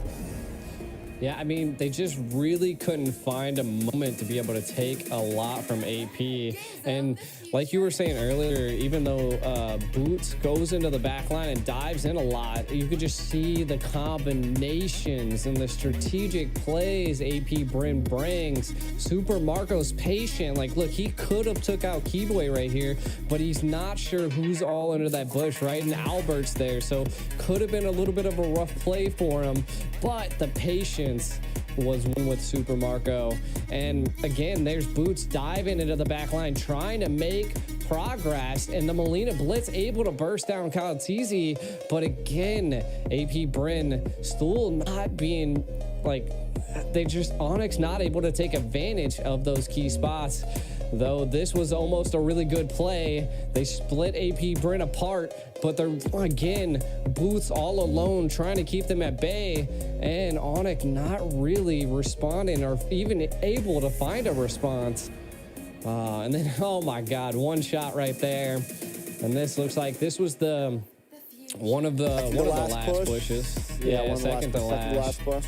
Yeah, I mean, they just really couldn't find a moment to be able to take a lot from AP. And like you were saying earlier, even though Boots goes into the back line and dives in a lot, you could just see the combinations and the strategic plays AP Bren brings. Super Marco's patient. Like, look, he could have took out Keyboy right here, but he's not sure who's all under that bush, right? And Albert's there, so could have been a little bit of a rough play for him, but the patience was one with Super Marco. And again, there's Boots diving into the back line, trying to make progress, and the Molina Blitz able to burst down Kyle TZ. But again, AP Bren still not being like, they just, Onyx not able to take advantage of those key spots. Though this was almost a really good play. They split AP Bren apart, but they're, again, Boots all alone trying to keep them at bay, and Onic not really responding or even able to find a response. And then, oh my God, one shot right there. And this looks like this was the one of the last pushes. Yeah, second to last push.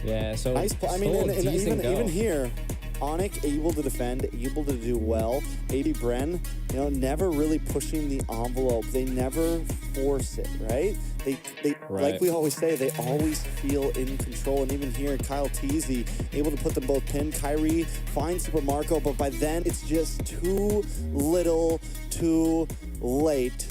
Yeah, so nice. I mean, even here, Onic able to defend, able to do well. AP Bren, you know, never really pushing the envelope. They never force it, right? They right. Like we always say, they always feel in control. And even here, Kyle TZ able to put them both pinned. Kyrie finds Super Marco, but by then it's just too little, too late.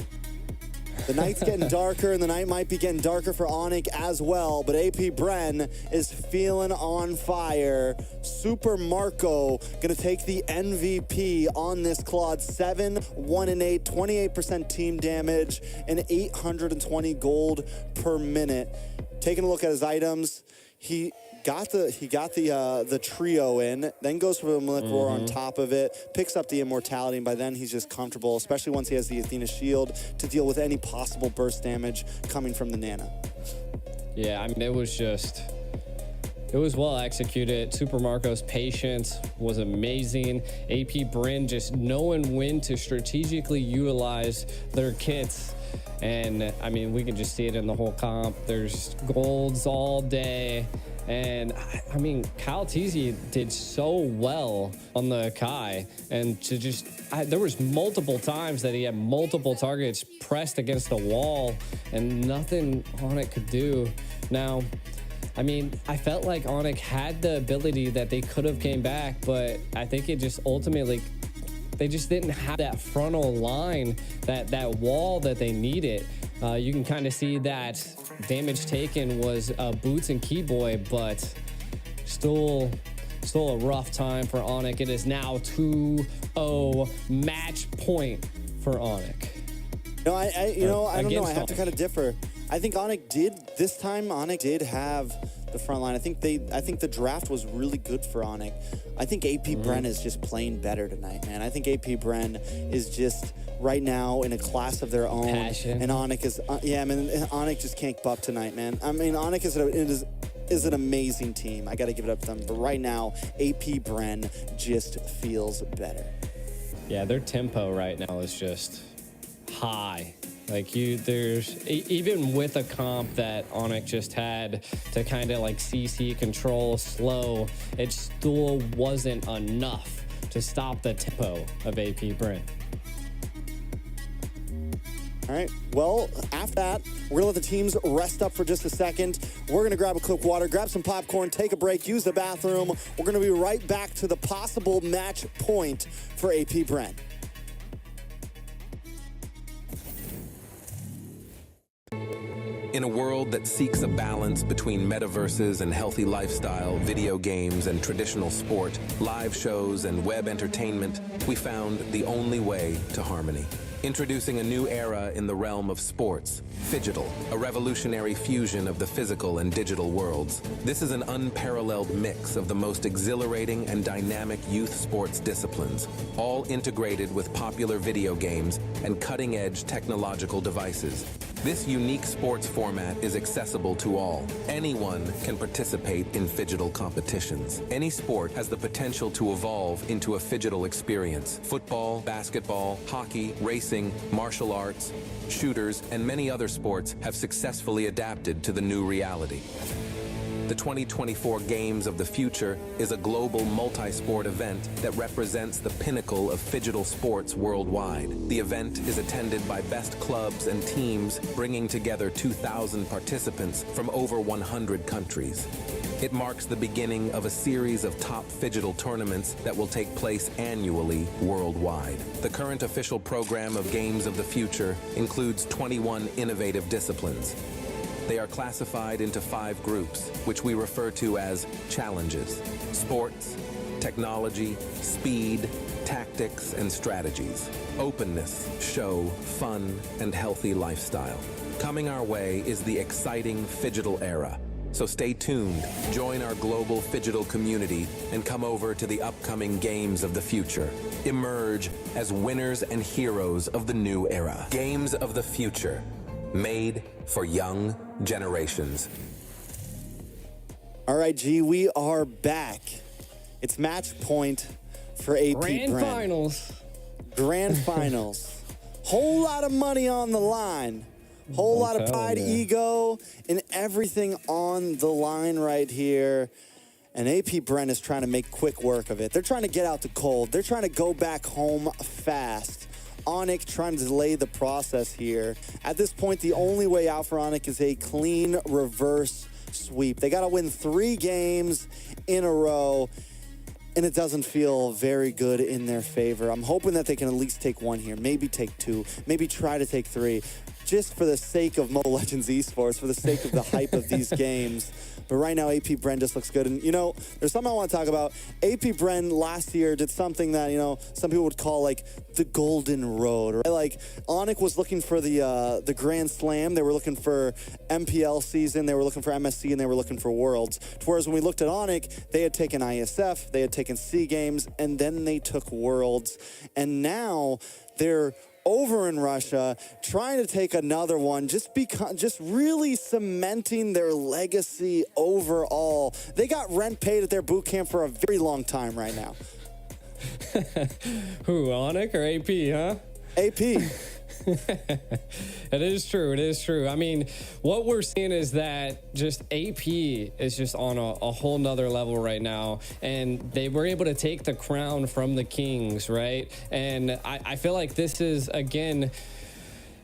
The night's getting darker, and the night might be getting darker for Onic as well, but AP Bren is feeling on fire. Super Marco gonna take the MVP on this Claude. 7, 1 and 8, 28% team damage, and 820 gold per minute. Taking a look at his items, he got the trio in, then goes for the Malik Roar on top of it, picks up the immortality, and by then he's just comfortable, especially once he has the Athena shield to deal with any possible burst damage coming from the Nana. Yeah, I mean, it was well executed. Super Marco's patience was amazing. AP Bren just knowing when to strategically utilize their kits. And I mean, we can just see it in the whole comp. There's golds all day. And I mean, Kyle TZ did so well on the Kai, and to just, there was multiple times that he had multiple targets pressed against the wall and nothing Onic could do. Now, I mean, I felt like Onic had the ability that they could have came back, but I think it just ultimately, they just didn't have that frontal line, that wall that they needed. You can kind of see that damage taken was Boots and Keyboy, but still a rough time for Onic. It is now 2-0 match point for Onic. No, I don't know. I have to kind of differ. I think Onic did have the front line. I think the draft was really good for Onic. I think AP Bren is just playing better tonight, man. I think AP Bren is just right now in a class of their own. Passion. And Onic is, Onic just can't keep up tonight, man. I mean, Onic is an amazing team. I got to give it up to them. But right now, AP Bren just feels better. Yeah, their tempo right now is just high. Like there's even with a comp that Onic just had to kind of like CC control slow, it still wasn't enough to stop the tempo of AP Bren. All right, well, after that, we're gonna let the teams rest up for just a second. We're gonna grab a quick water, grab some popcorn, take a break, use the bathroom. We're gonna be right back to the possible match point for AP Bren. In a world that seeks a balance between metaverses and healthy lifestyle, video games and traditional sport, live shows and web entertainment, we found the only way to harmony. Introducing a new era in the realm of sports, Phygital, a revolutionary fusion of the physical and digital worlds. This is an unparalleled mix of the most exhilarating and dynamic youth sports disciplines, all integrated with popular video games and cutting-edge technological devices. This unique sports format is accessible to all. Anyone can participate in Phygital competitions. Any sport has the potential to evolve into a Phygital experience. Football, basketball, hockey, racing, martial arts, shooters, and many other sports have successfully adapted to the new reality. The 2024 Games of the Future is a global multi-sport event that represents the pinnacle of Phygital sports worldwide. The event is attended by best clubs and teams, bringing together 2,000 participants from over 100 countries. It marks the beginning of a series of top Phygital tournaments that will take place annually worldwide. The current official program of Games of the Future includes 21 innovative disciplines. They are classified into 5 groups, which we refer to as challenges: sports, technology, speed, tactics, and strategies, openness, show, fun, and healthy lifestyle. Coming our way is the exciting Phygital era. So stay tuned, join our global Phygital community, and come over to the upcoming Games of the Future. Emerge as winners and heroes of the new era. Games of the Future, made for young generations. All right, G, we are back. It's match point for AP Grand Bren. Finals. Grand Finals. Whole lot of money on the line. Whole lot of pride, ego, and everything on the line right here. And AP Bren is trying to make quick work of it. They're trying to get out the cold. They're trying to go back home fast. Onic trying to delay the process here. At this point, the only way out for Onic is a clean reverse sweep. They got to win 3 games in a row, and it doesn't feel very good in their favor. I'm hoping that they can at least take 1 here, maybe take 2, maybe try to take 3, just for the sake of Mobile Legends Esports, for the sake of the hype of these games. But right now, AP Bren just looks good. And, you know, there's something I want to talk about. AP Bren last year did something that, you know, some people would call, like, the golden road. Right? Like, Onic was looking for the Grand Slam. They were looking for MPL season. They were looking for MSC, and they were looking for Worlds. Whereas when we looked at Onic, they had taken ISF, they had taken SEA Games, and then they took Worlds. And now they're over in Russia, trying to take another one, just really cementing their legacy overall. They got rent paid at their boot camp for a very long time right now. Who, Onic or AP, huh? AP. It is true. It is true. I mean, what we're seeing is that just AP is just on a whole nother level right now. And they were able to take the crown from the Kings, right? And I feel like this is, again,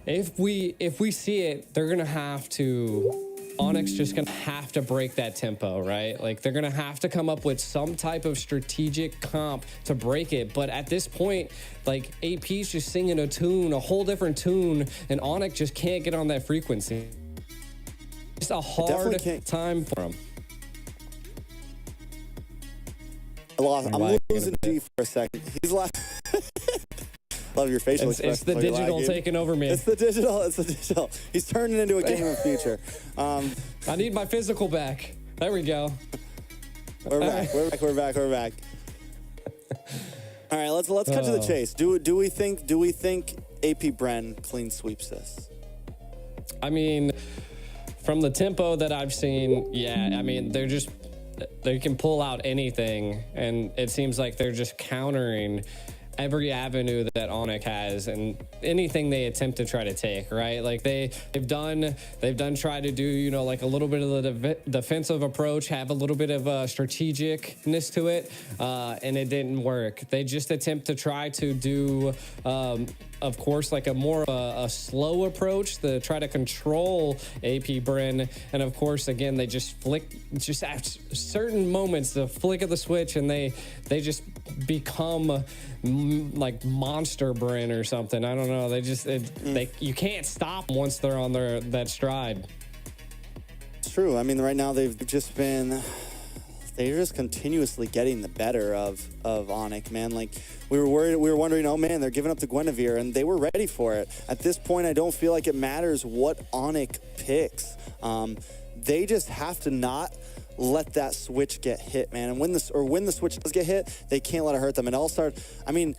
if we see it, they're going to have to... Onic's just going to have to break that tempo, right? Like, they're going to have to come up with some type of strategic comp to break it. But at this point, like, AP's just singing a tune, a whole different tune, and Onic just can't get on that frequency. It's a hard time for him. I'm losing G for a second. He's like... Love your facial expression. It's the digital taking over me. It's the digital. He's turning into a game of future. I need my physical back. There we go. We're back. We're back. All right, let's cut to the chase. Do we think AP Bren clean sweeps this? I mean, from the tempo that I've seen, yeah. I mean, they can pull out anything, and it seems like they're just countering every avenue that Onic has and anything they attempt to try to take, right? Like they've done try to do, you know, like a little bit of the defensive approach, have a little bit of strategicness to it, and it didn't work. They just attempt to try to do, of course, like a more a slow approach to try to control AP Bren. And of course, again, they just at certain moments, the flick of the switch, and they just become like monster Bren or something. I don't know. You can't stop them once they're on that stride. It's true. I mean, right now they're just continuously getting the better of Onic, man. Like we were wondering, oh man, they're giving up the Guinevere, and they were ready for it. At this point, I don't feel like it matters what Onic picks. They just have to not let that switch get hit, man. And when the switch does get hit, they can't let it hurt them. And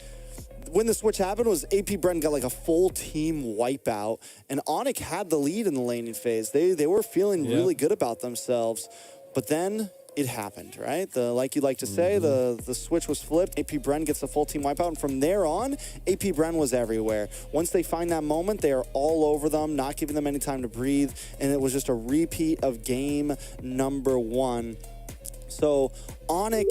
when the switch happened was AP Bren got like a full team wipeout, and Onic had the lead in the laning phase. They were feeling really good about themselves, but then it happened, right? Like you like to say, the switch was flipped. AP Bren gets a full team wipeout, and from there on, AP Bren was everywhere. Once they find that moment, they are all over them, not giving them any time to breathe, and it was just a repeat of game number 1. So Onic,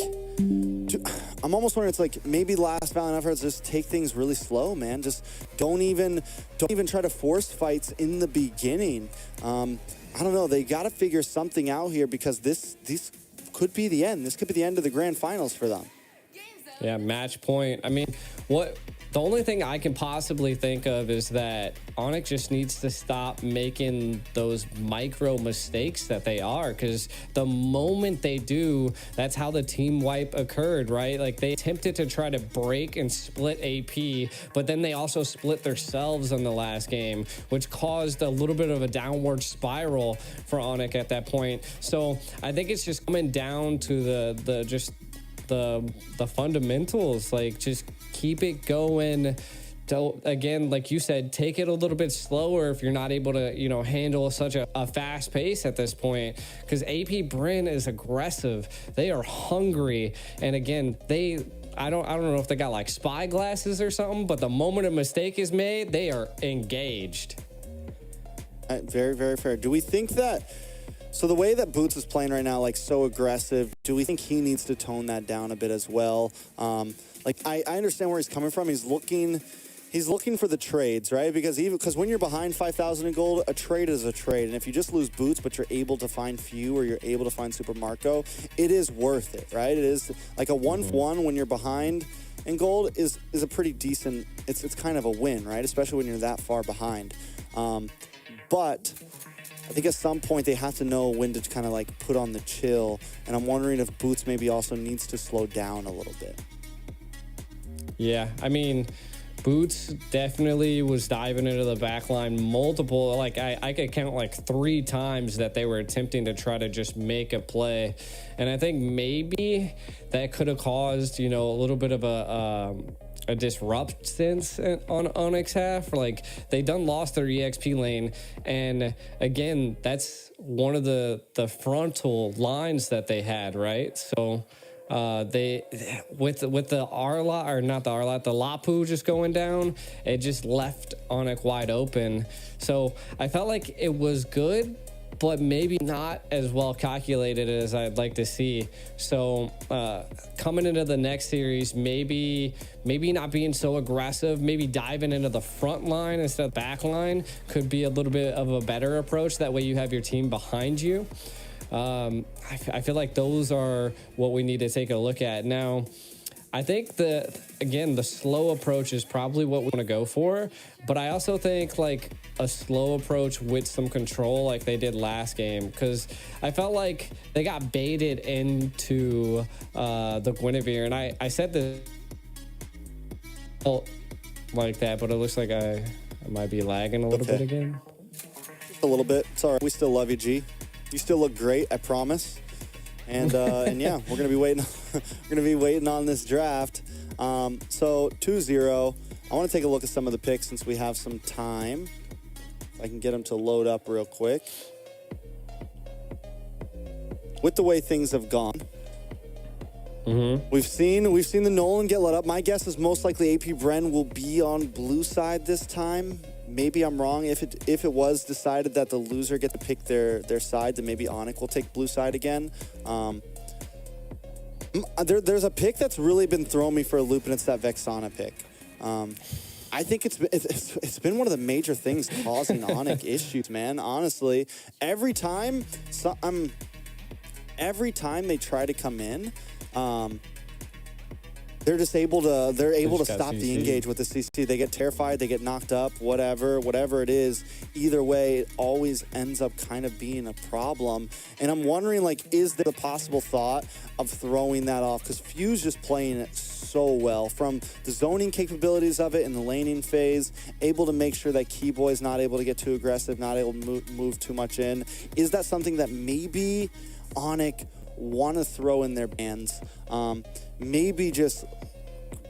I'm almost wondering, it's like maybe last Valiant efforts just take things really slow, man. Just don't even try to force fights in the beginning. I don't know. They got to figure something out here, because this could be the end. This could be the end of the grand finals for them. Yeah, match point. I mean, the only thing I can possibly think of is that Onic just needs to stop making those micro mistakes that they are, because the moment they do, that's how the team wipe occurred, right? Like they attempted to try to break and split AP, but then they also split themselves in the last game, which caused a little bit of a downward spiral for Onic at that point. So I think it's just coming down to the fundamentals. Like just keep it going. Again, like you said, take it a little bit slower if you're not able to, you know, handle such a fast pace at this point, because AP Bren is aggressive. They are hungry, and again, I don't know if they got like spy glasses or something, but the moment a mistake is made, they are engaged. Very, very fair. Do we think that? So the way that Boots is playing right now, like so aggressive, do we think he needs to tone that down a bit as well? I understand where he's coming from. He's looking for the trades, right? Because when you're behind 5,000 in gold, a trade is a trade. And if you just lose Boots, but you're able to find Few or you're able to find Super Marco, it is worth it, right? It is like a 1-for-1 when you're behind in gold is a pretty decent, it's kind of a win, right? Especially when you're that far behind. But I think at some point they have to know when to kind of like put on the chill. And I'm wondering if Boots maybe also needs to slow down a little bit. Yeah, I mean, Boots definitely was diving into the back line multiple, like I could count like 3 times that they were attempting to try to just make a play. And I think maybe that could have caused, you know, a little bit of a disruptance on Onic's half. Like they done lost their EXP lane, and again, that's one of the frontal lines that they had, right? So they with the Arla, or not the Arla, the Lapu just going down, it just left Onic wide open. So I felt like it was good, but maybe not as well calculated as I'd like to see. So coming into the next series, maybe not being so aggressive, maybe diving into the front line instead of back line could be a little bit of a better approach. That way you have your team behind you. I feel like those are what we need to take a look at. Now, I think the slow approach is probably what we want to go for, but I also think like a slow approach with some control like they did last game, because I felt like they got baited into the Guinevere, and I said this like that, but it looks like I might be lagging a little bit again. A little bit. It's all right. We still love you, G. You still look great, I promise. And yeah, we're gonna be waiting. We're gonna be waiting on this draft. So 2-0. I want to take a look at some of the picks since we have some time. If I can get them to load up real quick. With the way things have gone, we've seen the Nolan get let up. My guess is most likely AP Bren will be on blue side this time. Maybe I'm wrong. If it was decided that the loser get to pick their side, then maybe Onic will take blue side again. There's a pick that's really been throwing me for a loop, and it's that Vexana pick. I think it's been one of the major things causing Onic issues, man. Honestly, every time they try to come in, they're just able to stop the engage with the CC. They get terrified, they get knocked up, whatever it is. Either way, it always ends up kind of being a problem. And I'm wondering, like, is there a possible thought of throwing that off? Because Fuse just playing it so well from the zoning capabilities of it in the laning phase, able to make sure that Keyboy's not able to get too aggressive, not able to move too much in. Is that something that maybe Onic want to throw in their bans? Maybe just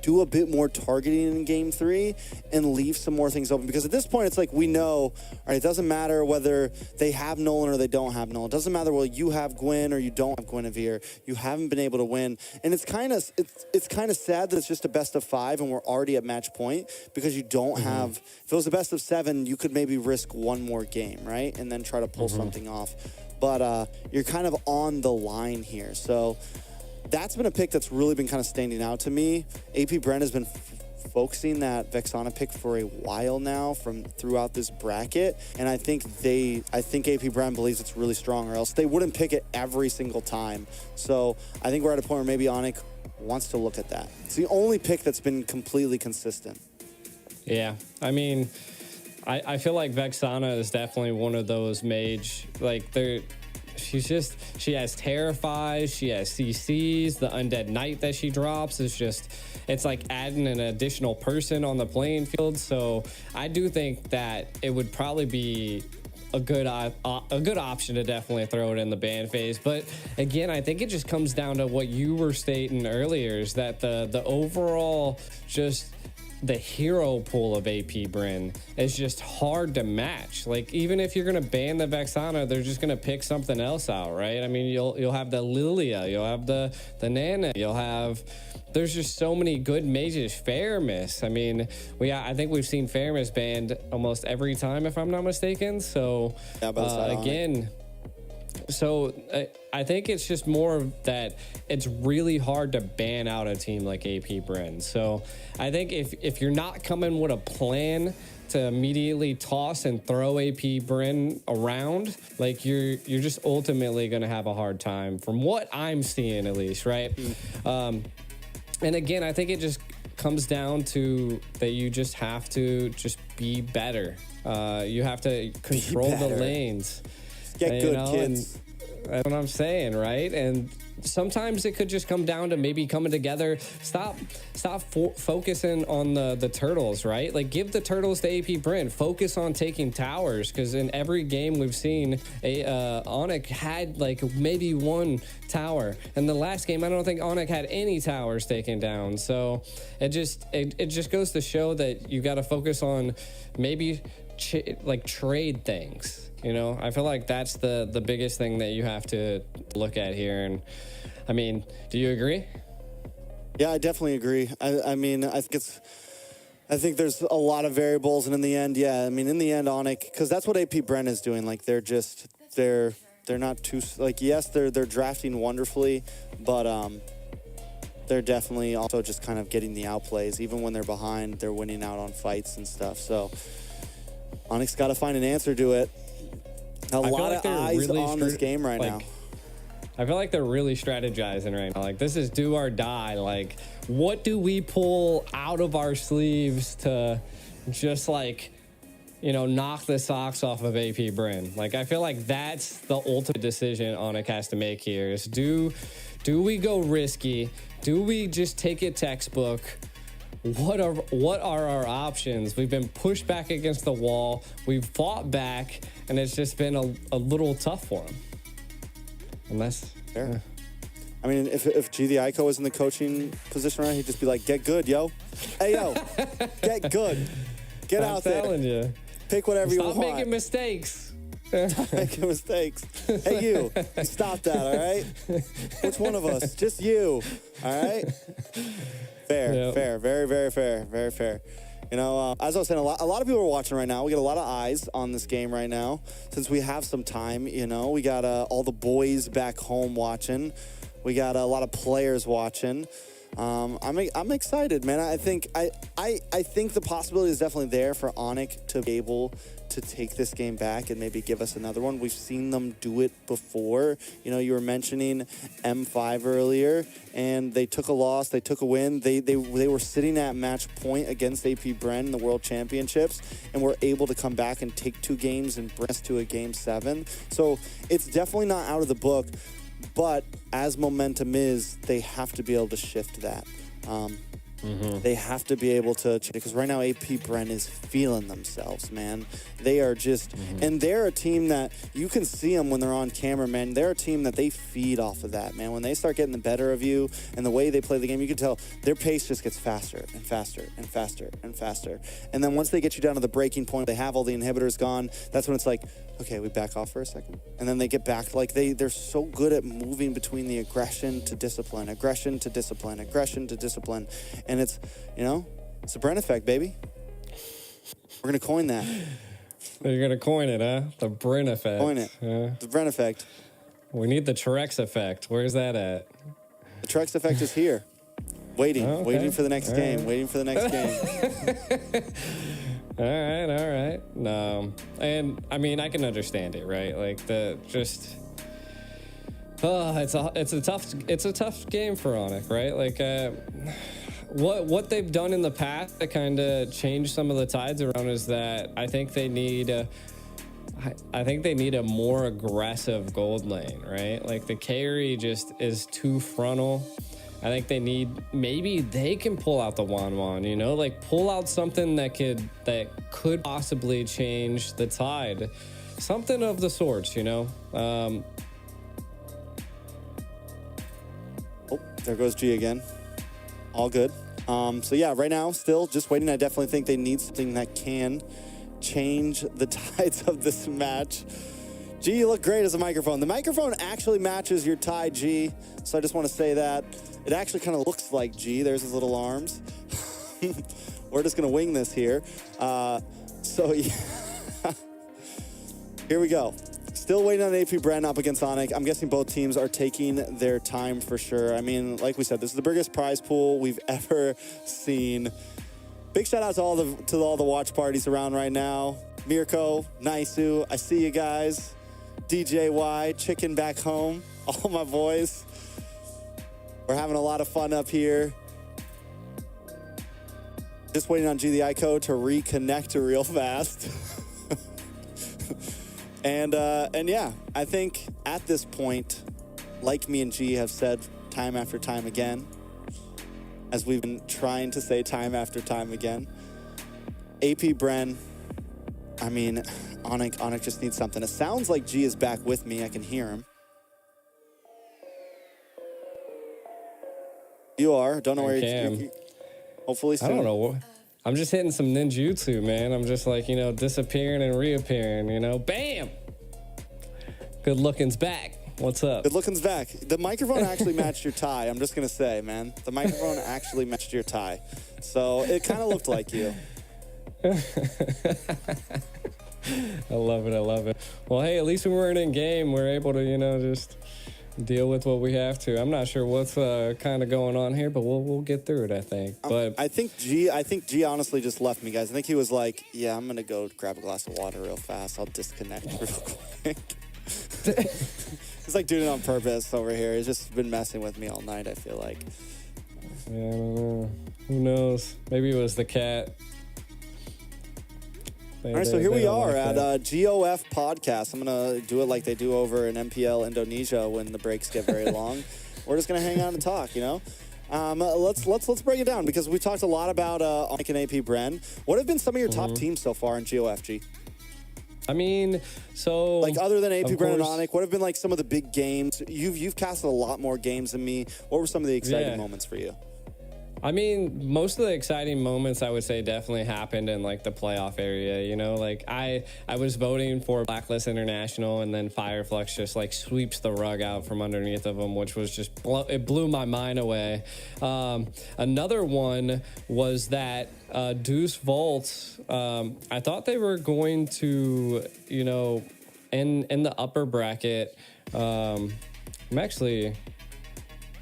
do a bit more targeting in game 3 and leave some more things open, because at this point it's like we know, all right, it doesn't matter whether they have Nolan or they don't have Nolan. It doesn't matter whether you have Gwen or you don't have Guinevere. You haven't been able to win, and it's kind of sad that it's just a best of 5 and we're already at match point, because you don't have. If it was a best of 7, you could maybe risk one more game, right, and then try to pull something off. But you're kind of on the line here, so. That's been a pick that's really been kind of standing out to me. AP Bren has been focusing that Vexana pick for a while now from throughout this bracket, and I think AP Bren believes it's really strong, or else they wouldn't pick it every single time. So I think we're at a point where maybe Onic wants to look at that. It's the only pick that's been completely consistent. Yeah, I mean, I feel like Vexana is definitely one of those mage, like they're. She has Terrifies, she has CCs, the Undead Knight that she drops is just, it's like adding an additional person on the playing field. So I do think that it would probably be a good option to definitely throw it in the ban phase. But again, I think it just comes down to what you were stating earlier, is that the overall just the hero pool of AP Bren is just hard to match. Like, even if you're gonna ban the Vexana, they're just gonna pick something else out, right? I mean, you'll have the Lilia, you'll have the Nana, there's just so many good mages. Fairmiss, I mean, I think we've seen Fairmiss banned almost every time, if I'm not mistaken. So again, so I think it's just more that it's really hard to ban out a team like AP Bren. So I think if you're not coming with a plan to immediately toss and throw AP Bren around, like you're just ultimately going to have a hard time, from what I'm seeing at least, right? And again, I think it just comes down to that you just have to just be better. You have to control the lanes. Get good, kids. That's what I'm saying, right? And sometimes it could just come down to maybe coming together. Stop focusing on the turtles, right? Like, give the turtles to AP Bren. Focus on taking towers, because in every game we've seen, Onic had like maybe one tower. In the last game, I don't think Onic had any towers taken down. So it just goes to show that you got to focus on maybe trade things. You know, I feel like that's the biggest thing that you have to look at here. And I mean, do you agree? Yeah, I definitely agree. I mean, I think there's a lot of variables, and in the end, Onic, because that's what AP Bren is doing. Like, they're not too, like, yes, they're drafting wonderfully, but they're definitely also just kind of getting the outplays. Even when they're behind, they're winning out on fights and stuff. So Onic's got to find an answer to it. A lot of eyes really on this game right now. I feel like they're really strategizing right now. Like, this is do or die. Like, what do we pull out of our sleeves to just, like, you know, knock the socks off of AP Bren? Like, I feel like that's the ultimate decision Onic has to make here, is do we go risky? Do we just take it textbook? What are our options? We've been pushed back against the wall. We've fought back, and it's just been a little tough for them. Unless, fair. I mean, if G the Ico was in the coaching position, right, he'd just be like, get good, yo. Hey, yo, get good. Get out there. I'm telling you. Pick whatever you want. Stop making mistakes. Stop making mistakes. Hey, you stop that, all right? Which one of us? Just you, all right? Fair, Yep. fair, very, very fair, very fair. You know, as I was saying, a lot of people are watching right now. We got a lot of eyes on this game right now. Since we have some time, you know, we got all the boys back home watching. We got a lot of players watching. I'm excited, man. I think the possibility is definitely there for Onic to be able to take this game back and maybe give us another one. We've seen them do it before. You know, you were mentioning M5 earlier, and they took a loss, they took a win. They were sitting at match point against AP Bren in the World Championships, and were able to come back and take 2 games and bring us to a Game 7. So it's definitely not out of the book, but as momentum is, they have to be able to shift that. They have to be able to, because right now AP Bren is feeling themselves, man. They are just, and they're a team that you can see them when they're on camera, man. They're a team that they feed off of that, man. When they start getting the better of you and the way they play the game, you can tell their pace just gets faster and faster and faster and faster. And then once they get you down to the breaking point, they have all the inhibitors gone. That's when it's like, okay, we back off for a second. And then they get back, like they're so good at moving between the aggression to discipline, aggression to discipline, aggression to discipline. And it's, you know, it's the Bren effect, baby. We're going to coin that. You're going to coin it, huh? The Bren effect. Coin it. The Bren effect. We need the Trex effect. Where's that at? The Trex effect is here. Waiting. Oh, okay. Waiting for the next game. Right. Waiting for the next game. All right. No, and I mean, I can understand it, right? Like it's a tough game for Onic, right? Like, what they've done in the past to kind of change some of the tides around is that I think they need a more aggressive gold lane, right? Like the carry just is too frontal. I think maybe they can pull out the Wan, you know, like pull out something that could possibly change the tide, something of the sorts, you know. Oh, there goes G again. All good. So yeah, right now still just waiting. I definitely think they need something that can change the tides of this match. G, you look great as a microphone. The microphone actually matches your tie, G. So I just want to say that. It actually kind of looks like G. There's his little arms. We're just going to wing this here. So yeah. Here we go. Still waiting on AP Bren up against Onic. I'm guessing both teams are taking their time for sure. I mean, like we said, this is the biggest prize pool we've ever seen. Big shout out to all the watch parties around right now. Mirko, Naisu, I see you guys. DJY, Chicken back home, all my boys. We're having a lot of fun up here. Just waiting on G the Ico to reconnect real fast. and yeah, I think at this point, like me and G have said time after time again, as we've been trying to say time after time again, AP Bren, I mean, Onic just needs something. It sounds like G is back with me. I can hear him. You are. Don't know where you're. Hopefully soon. I don't know. I'm just hitting some ninjutsu, man. I'm just like, you know, disappearing and reappearing, you know. Bam! Good looking's back. What's up? Good looking's back. The microphone actually matched your tie. I'm just going to say, man. The microphone actually matched your tie. So it kind of looked like you. I love it. I love it. Well, hey, at least we weren't in game. We're able to, you know, just deal with what we have to. I'm not sure what's kind of going on here, but we'll get through it, I think. But I think G honestly just left me, guys. I think he was like, yeah, I'm going to go grab a glass of water real fast. I'll disconnect real quick. He's like doing it on purpose over here. He's just been messing with me all night, I feel like. Yeah, I don't know. Who knows? Maybe it was the cat. All right, so here we are at GOF Podcast. I'm going to do it like they do over in MPL Indonesia when the breaks get very long. We're just going to hang out and talk, you know? Let's break it down because we talked a lot about Onic and AP Bren. What have been some of your top teams so far in GOFG? I mean, so like other than AP, of Bren, and course- Onic, what have been like some of the big games? You've casted a lot more games than me. What were some of the exciting Yeah. moments for you? I mean, most of the exciting moments I would say definitely happened in like the playoff area. You know, like I was voting for Blacklist International, and then Fireflux just like sweeps the rug out from underneath of them, which was just it blew my mind away. Another one was that Deuce Vault. I thought they were going to, you know, in the upper bracket. I'm actually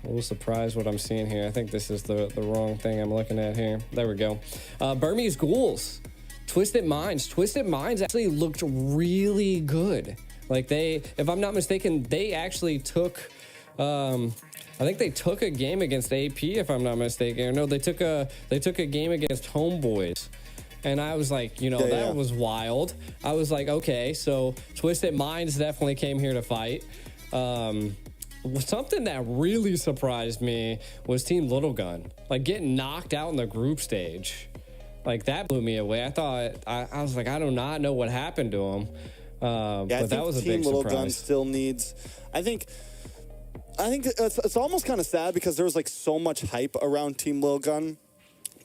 a little surprised what I'm seeing here. I think this is the wrong thing I'm looking at here. There we go. Burmese Ghouls, Twisted Minds. Twisted Minds actually looked really good. Like they, if I'm not mistaken, they actually took, I think they took a game against AP, if I'm not mistaken. Or no, they took a game against Homeboys. And I was like, you know, that was wild. I was like, okay, so Twisted Minds definitely came here to fight. Something that really surprised me was Team Little Gun, like getting knocked out in the group stage. Like that blew me away. I thought, I was like, I do not know what happened to him. But that was a big Team Little Gun surprise. still needs, I think it's almost kind of sad because there was like so much hype around Team Little Gun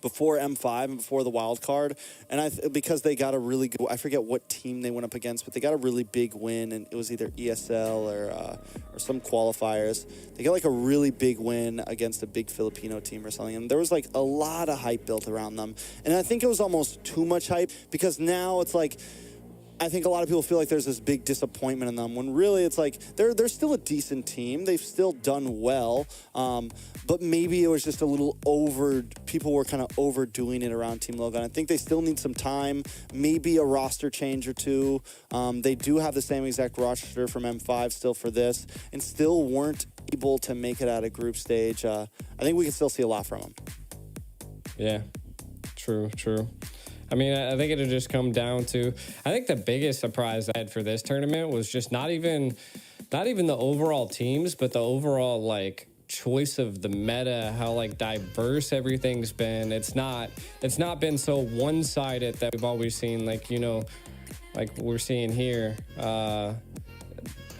before M5 and before the wild card, and because they got a really good, I forget what team they went up against, but they got a really big win, and it was either ESL or some qualifiers. They got like a really big win against a big Filipino team or something, and there was like a lot of hype built around them, and I think it was almost too much hype because now it's like, I think a lot of people feel like there's this big disappointment in them when really it's like they're still a decent team. They've still done well, but maybe it was just a little people were kind of overdoing it around Team Logan. I think they still need some time, maybe a roster change or two. They do have the same exact roster from M5 still for this, and still weren't able to make it out of group stage. I think we can still see a lot from them. Yeah, true. I mean, I think it'll just come down to, I think the biggest surprise I had for this tournament was just not even the overall teams, but the overall like choice of the meta, how like diverse everything's been. It's not been so one-sided that we've always seen, like, you know, like we're seeing here.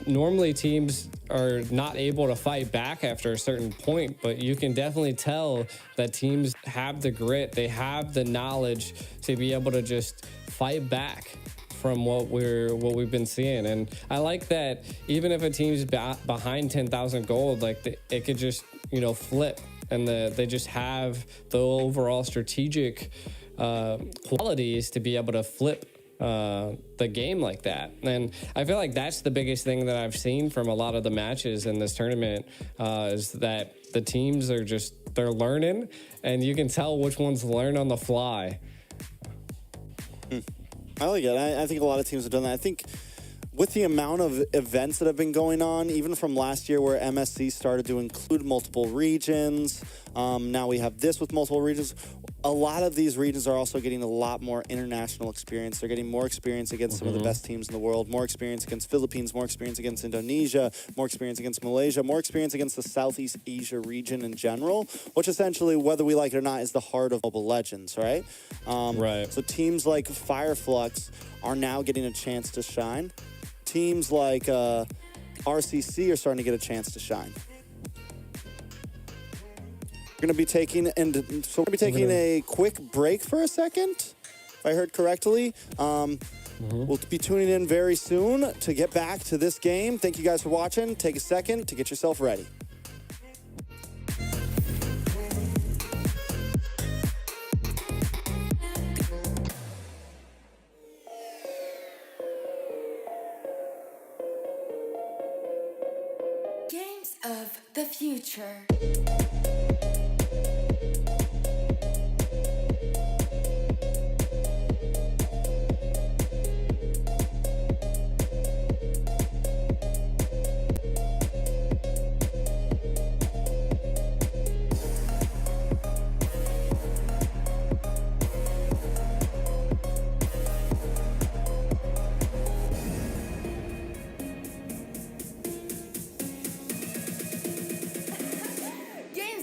Normally teams are not able to fight back after a certain point, but you can definitely tell that teams have the grit, they have the knowledge to be able to just fight back from what we've been seeing. And I like that even if a team's behind 10,000 gold, like it could just, you know, flip, and they just have the overall strategic qualities to be able to flip the game like that. And I feel like that's the biggest thing that I've seen from a lot of the matches in this tournament, is that the teams are they're learning, and you can tell which ones learn on the fly. I like it. I think a lot of teams have done that. I think with the amount of events that have been going on, even from last year where MSC started to include multiple regions, now we have this with multiple regions. A lot of these regions are also getting a lot more international experience. They're getting more experience against some of the best teams in the world, more experience against Philippines, more experience against Indonesia, more experience against Malaysia, more experience against the Southeast Asia region in general, which essentially, whether we like it or not, is the heart of Mobile Legends, right? Right. So teams like Fireflux are now getting a chance to shine. Teams like RCC are starting to get a chance to shine. We're going to be taking a quick break for a second, if I heard correctly. We'll be tuning in very soon to get back to this game. Thank you guys for watching. Take a second to get yourself ready. Games of the future. Games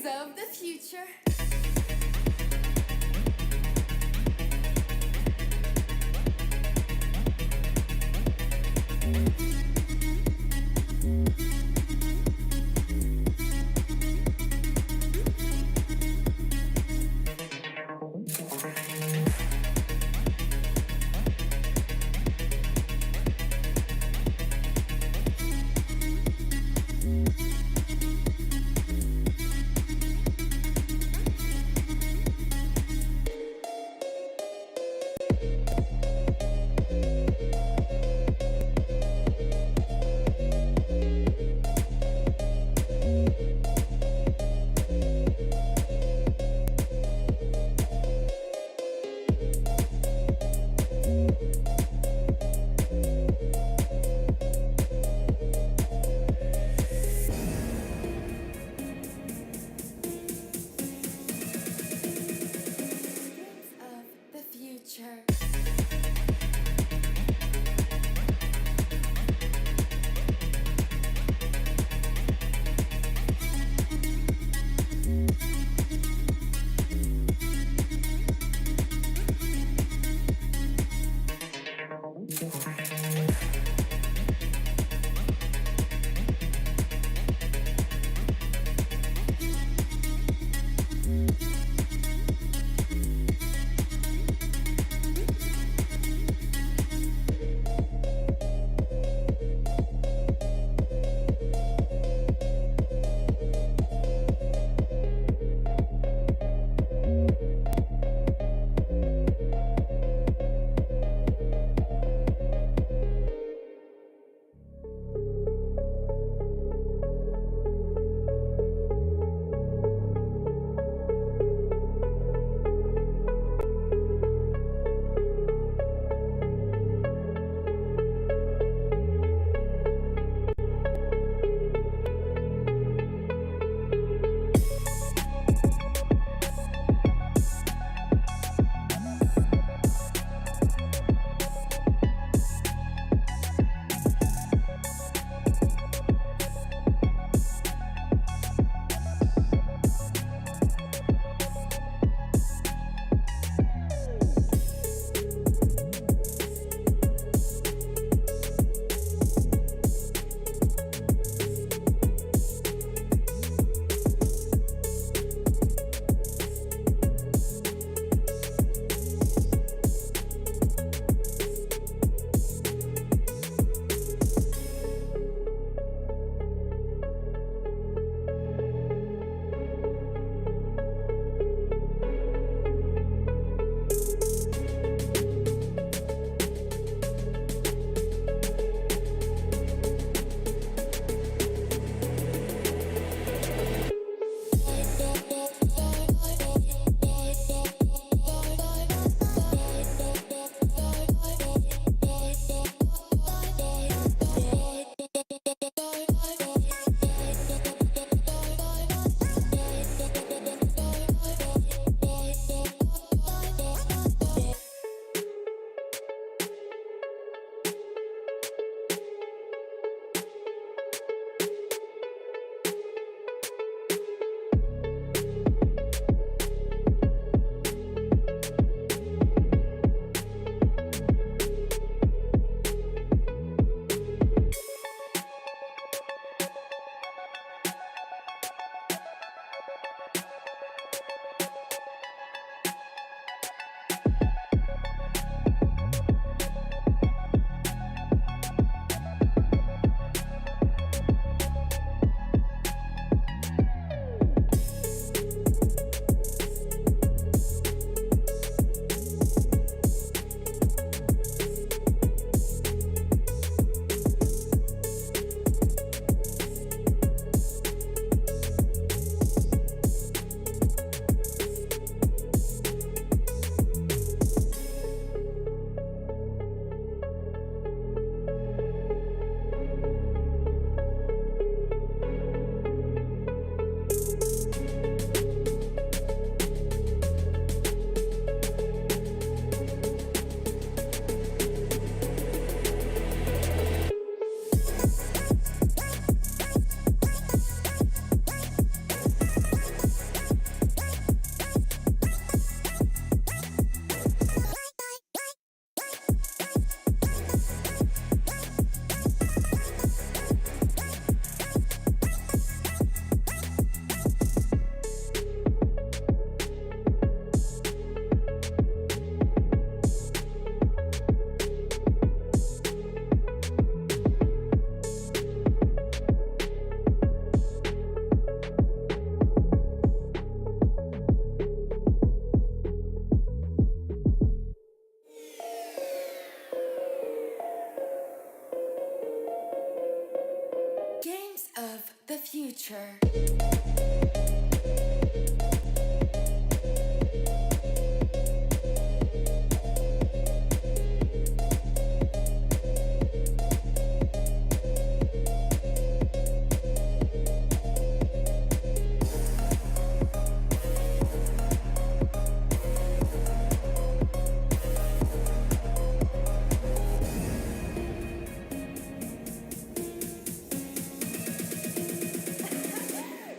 future.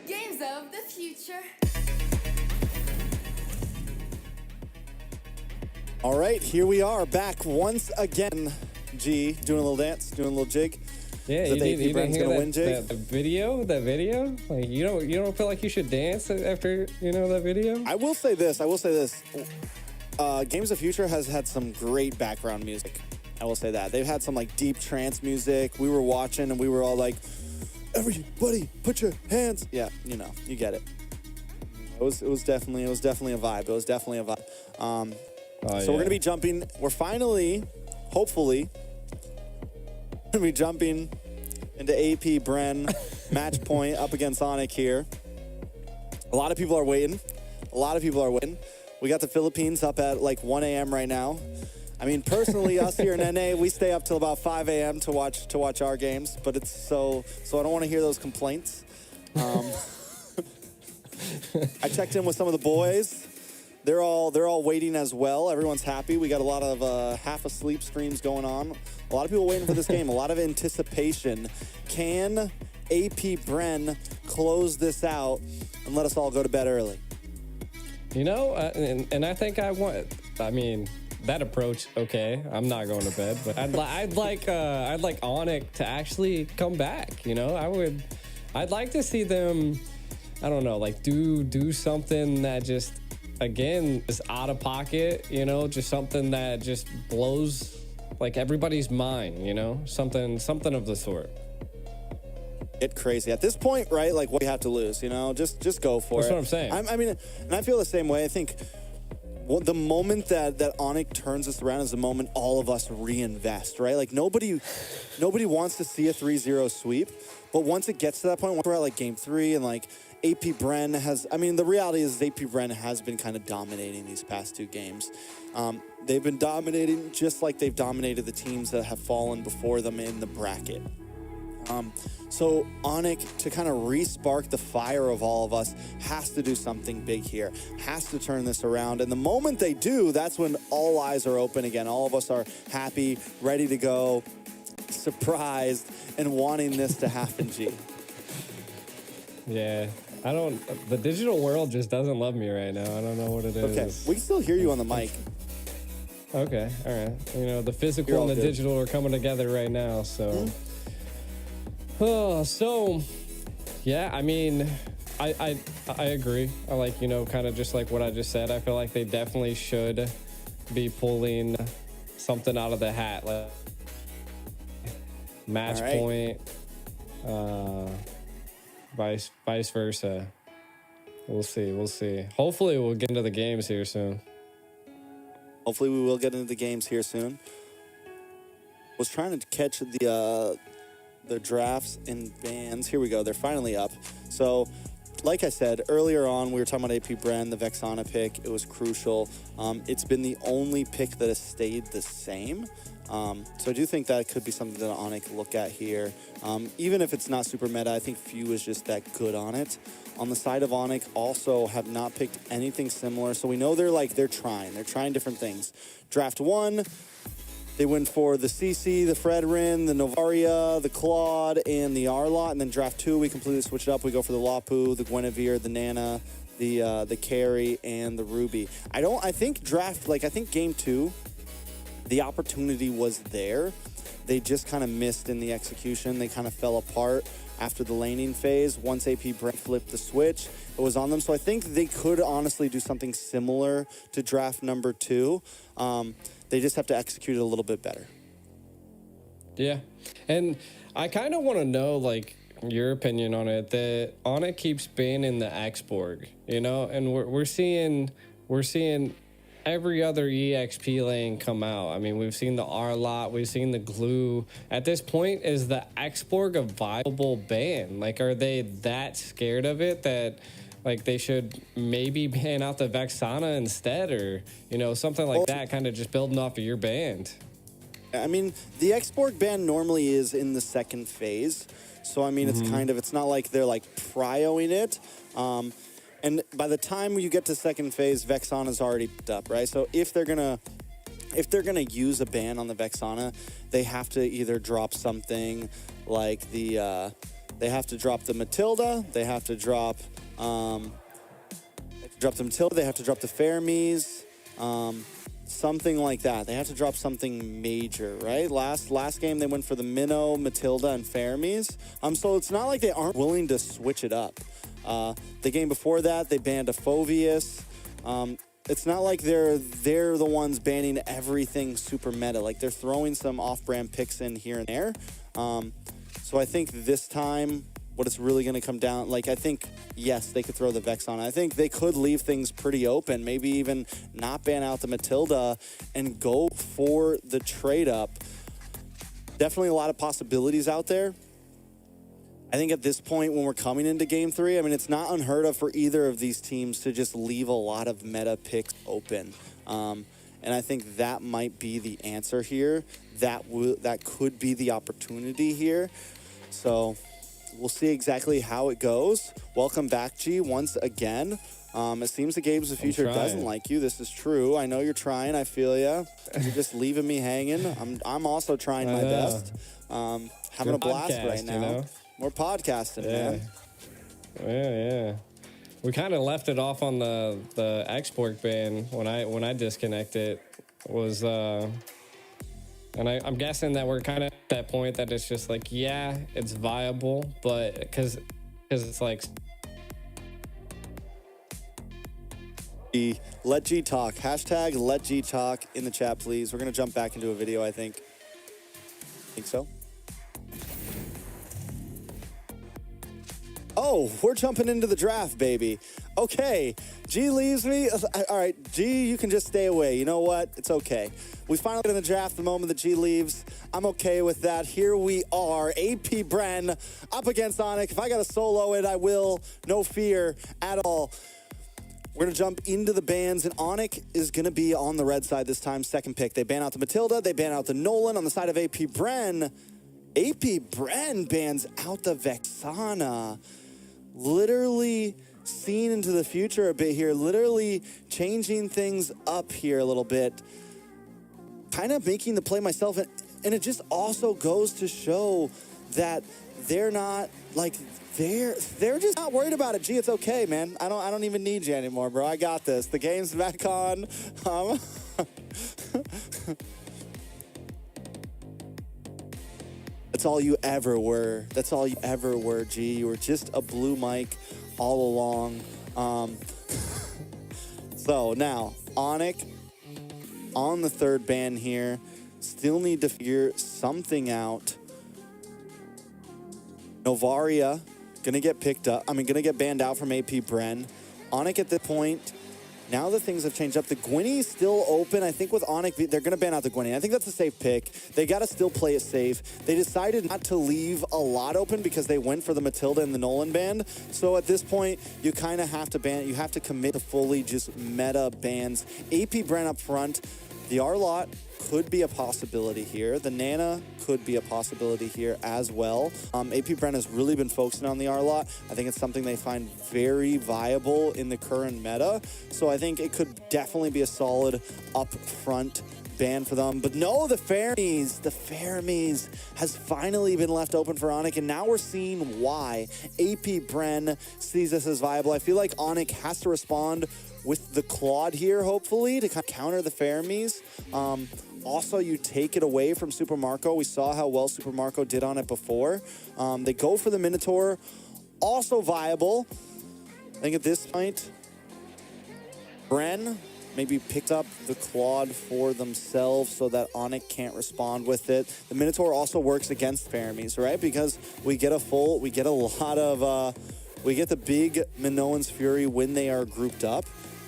Games of the future. All right, here we are back once again. G, doing a little dance, doing a little jig. Yeah, Is you that the didn't AP Bren's hear gonna that, win, Jake? that video? Like you don't feel like you should dance after that video? I will say this. Games of Future has had some great background music. I will say that. They've had some like deep trance music. We were watching and we were all like, everybody put your hands. Yeah, you get it. It was definitely a vibe. It was definitely a vibe. So we're gonna be jumping. We're finally, hopefully, gonna be jumping into AP Bren match point up against Onic here. A lot of people are waiting. We got the Philippines up at like 1 a.m. right now. I mean, personally, us here in NA, we stay up till about 5 a.m. to watch our games. But it's so I don't want to hear those complaints. I checked in with some of the boys. They're all waiting as well. Everyone's happy. We got a lot of half asleep streams going on. A lot of people waiting for this game. A lot of anticipation. Can AP Bren close this out and let us all go to bed early? And I think I mean, that approach, okay. I'm not going to bed, but I'd like Onic to actually come back. I'd like to see them. I don't know, like do something that just, again, is out of pocket. Just something that just blows like everybody's mind. Something of the sort. It crazy at this point, right? Like, what do you have to lose? Just go for it. That's what I'm saying. I mean, and I feel the same way. I think the moment that Onic turns this around is the moment all of us reinvest, right? Like nobody wants to see a 3-0 sweep, but once it gets to that point, we're at like game 3 and like AP Bren has. I mean, the reality is AP Bren has been kind of dominating these past 2 games. They've been dominating just like they've dominated the teams that have fallen before them in the bracket. So Onic, to kind of re-spark the fire of all of us, has to do something big here, has to turn this around. And the moment they do, that's when all eyes are open again. All of us are happy, ready to go, surprised, and wanting this to happen, G. Yeah, the digital world just doesn't love me right now. I don't know what it is. Okay, we can still hear you on the mic. Okay, all right. The physical and the digital are coming together right now, so... Mm-hmm. Yeah, I mean, I agree. I like, kind of just like what I just said. I feel like they definitely should be pulling something out of the hat, like match point, vice versa. We'll see. Hopefully we'll get into the games here soon. Hopefully we will get into the games here soon. Was trying to catch the drafts and bans. Here we go. They're finally up. So, like I said, earlier on, we were talking about AP Bren, the Vexana pick. It was crucial. It's been the only pick that has stayed the same. So I do think that could be something that Onic look at here. Even if it's not super meta, I think few is just that good on it. On the side of Onic, also have not picked anything similar. So we know they're trying. They're trying different things. Draft 1, they went for the CC, the Fredrin, the Novaria, the Claude, and the Arlot. And then draft 2, we completely switch it up. We go for the Lapu, the Guinevere, the Nana, the Carry, and the Ruby. I think game 2, the opportunity was there. They just kind of missed in the execution. They kind of fell apart after the laning phase. Once AP Bren flipped the switch, it was on them. So I think they could honestly do something similar to draft number 2. They just have to execute it a little bit better. Yeah. And I kind of want to know, like, your opinion on it. That Onic keeps being in the Xborg, and we're seeing every other EXP lane come out. I mean, we've seen the R lot, we've seen the glue. At this point, is the Exborg a viable ban? Like, are they that scared of it that like they should maybe ban out the Vexana instead, or you know, something like that, kind of just building off of your band? I mean, the Exborg ban normally is in the second phase. So, I mean, it's kind of, it's not like they're like prioing it. And by the time you get to second phase, Vexana's already picked up, right? So if they're gonna use a ban on the Vexana, they have to either drop something like the, they have to drop the Matilda, they have to drop, the Matilda, they have to drop the Fermies, something like that. They have to drop something major, right? Last game they went for the Minnow, Matilda, and Fermies. So it's not like they aren't willing to switch it up. The game before that, they banned a Phoveus. It's not like they're the ones banning everything super meta. Like, they're throwing some off-brand picks in here and there. So I think this time, what it's really going to come down, like, I think, yes, they could throw the Vex on. I think they could leave things pretty open, maybe even not ban out the Matilda and go for the trade-up. Definitely a lot of possibilities out there. I think at this point, when we're coming into Game 3, I mean, it's not unheard of for either of these teams to just leave a lot of meta picks open. And I think that might be the answer here. That could be the opportunity here. So we'll see exactly how it goes. Welcome back, G, once again. It seems the Games of the Future doesn't like you. This is true. I know you're trying. I feel ya. You're just leaving me hanging. I'm also trying my best. Having a blast right now. You know? More podcasting, man. Yeah. We kind of left it off on the Exborg ban when I disconnected. Was and I'm guessing that we're kind of at that point that it's just like, yeah, it's viable, but because it's like. Let G talk. Hashtag let G talk in the chat, please. We're gonna jump back into a video, I think. Think so? Oh, we're jumping into the draft, baby. Okay, G leaves me. All right, G, you can just stay away. You know what? It's okay. We finally get in the draft the moment that G leaves. I'm okay with that. Here we are, AP Bren up against Onic. If I got to solo it, I will. No fear at all. We're going to jump into the bans, and Onic is going to be on the red side this time, second pick. They ban out the Matilda. They ban out the Nolan on the side of AP Bren. AP Bren bans out the Vexana. Literally seeing into the future a bit here, literally changing things up here a little bit, kind of making the play myself. And it just also goes to show that they're not like, they're just not worried about it. Gee, it's okay, man. I don't even need you anymore, bro. I got this. The game's back on. That's all you ever were. That's all you ever were, G. You were just a blue mic all along. So now, Onic on the third ban here. Still need to figure something out. Novaria gonna get picked up. Gonna get banned out from AP Bren. Onic at this point. Now that things have changed up, the Gwynny's still open. I think with Onic, they're going to ban out the Gwynny. I think that's a safe pick. They got to still play it safe. They decided not to leave a lot open because they went for the Matilda and the Nolan band. So at this point, you kind of have to ban. You have to commit to fully just meta bans. AP Bren up front. The R-Lot could be a possibility here. The Nana could be a possibility here as well. AP Bren has really been focusing on the R-Lot. I think it's something they find very viable in the current meta. So I think it could definitely be a solid up front ban for them. But no, the Fermies has finally been left open for Onic, and now we're seeing why AP Bren sees this as viable. I feel like Onic has to respond with the Claude here, hopefully, to kind of counter the Fermies. Also, you take it away from Super Marco. We saw how well Super Marco did on it before. They go for the Minotaur. Also viable. I think at this point, Bren maybe picked up the Claude for themselves so that Onic can't respond with it. The Minotaur also works against Fermies, right? Because we get we get the big Minoan's Fury when they are grouped up.